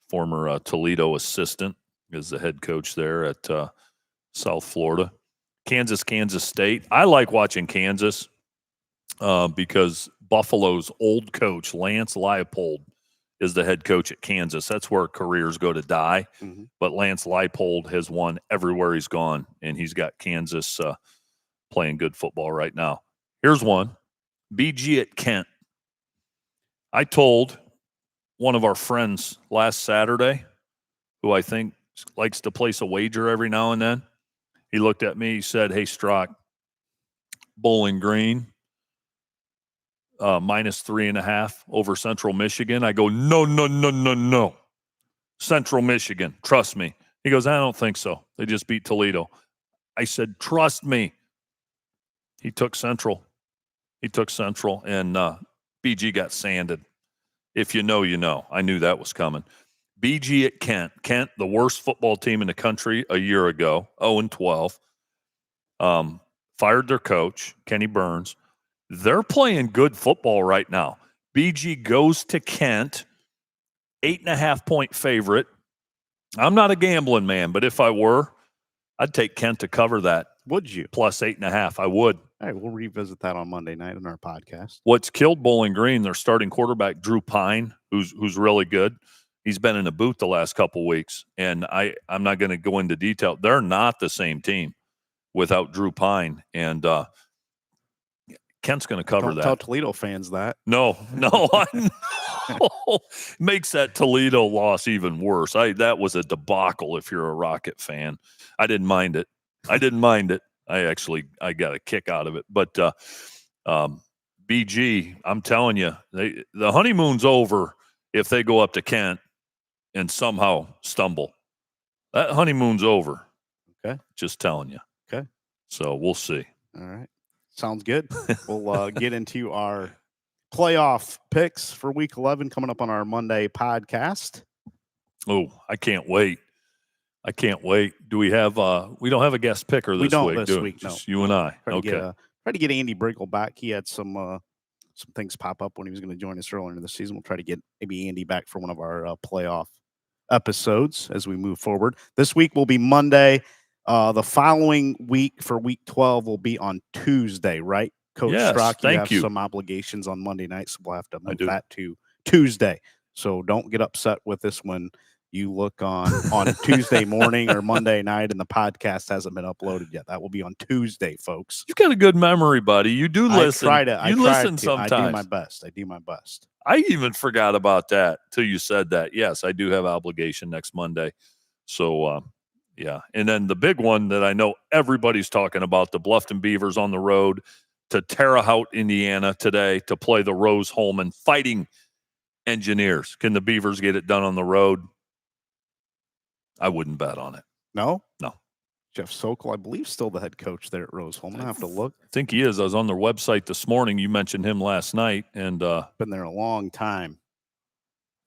Former Toledo assistant is the head coach there at South Florida. Kansas State. I like watching Kansas because Buffalo's old coach, Lance Leipold, is the head coach at Kansas. That's where careers go to die. Mm-hmm. But Lance Leipold has won everywhere he's gone, and he's got Kansas playing good football right now. Here's one. BG at Kent. I told one of our friends last Saturday, who I think likes to place a wager every now and then. He looked at me, he said, "Hey, Strock, Bowling Green, -3.5 over Central Michigan." I go, no. Central Michigan, trust me. He goes, "I don't think so. They just beat Toledo." I said, "Trust me." He took Central. And BG got sanded. If you know, you know. I knew that was coming. BG at Kent. Kent, the worst football team in the country a year ago, 0-12. Fired their coach, Kenny Burns. They're playing good football right now. BG goes to Kent, 8.5-point favorite. I'm not a gambling man, but if I were, I'd take Kent to cover that. Would you? Plus 8.5. I would. All right, we'll revisit that on Monday night in our podcast. What's killed Bowling Green, their starting quarterback, Drew Pine, who's really good. He's been in a boot the last couple weeks, and I'm not going to go into detail. They're not the same team without Drew Pine, and Kent's going to cover Don't that. tell Toledo fans that. No, I know. Makes that Toledo loss even worse. That was a debacle if you're a Rocket fan. I didn't mind it. I got a kick out of it. But BG, I'm telling you, the honeymoon's over if they go up to Kent and somehow stumble. That honeymoon's over. Okay. Just telling you. Okay. So we'll see. All right. Sounds good. We'll get into our playoff picks for Week 11 coming up on our Monday podcast. Oh, I can't wait. Do we have we don't have a guest picker this week? This week, Just no. You and I. Try Okay. To get Andy Brinkle back. He had some things pop up when he was going to join us earlier in the season. We'll try to get maybe Andy back for one of our playoff episodes as we move forward. This week will be Monday. The following week for Week 12 will be on Tuesday, right? Coach Strock, you have some obligations on Monday night, so we'll have to move that to Tuesday. So don't get upset with us when you look on Tuesday morning or Monday night and the podcast hasn't been uploaded yet. That will be on Tuesday, folks. You've got a good memory, buddy. You do listen. I listen sometimes. I do my best. I even forgot about that till you said that. Yes, I do have obligation next Monday. So, yeah. And then the big one that I know everybody's talking about, the Bluffton Beavers on the road to Terre Haute, Indiana today to play the Rose-Hulman Fighting Engineers. Can the Beavers get it done on the road? I wouldn't bet on it. No? No. Jeff Sokol, I believe, still the head coach there at Rose-Hulman. I have to look. I think he is. I was on their website this morning. You mentioned him last night. And been there a long time.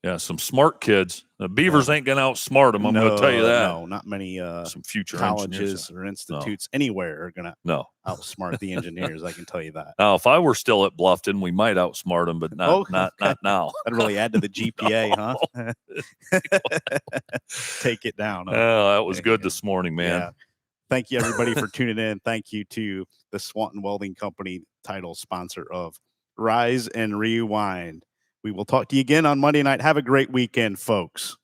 Yeah, some smart kids. The Beavers ain't going to outsmart them. I'm going to tell you that. No, not many some future colleges or institutes anywhere are going to outsmart the Engineers. I can tell you that. Now, if I were still at Bluffton, we might outsmart them, but not now. That'd really add to the GPA, huh? Take it down. Huh? Oh, that was good this morning, man. Yeah. Thank you, everybody, for tuning in. Thank you to the Swanton Welding Company, title sponsor of Rise and Rewind. We will talk to you again on Monday night. Have a great weekend, folks.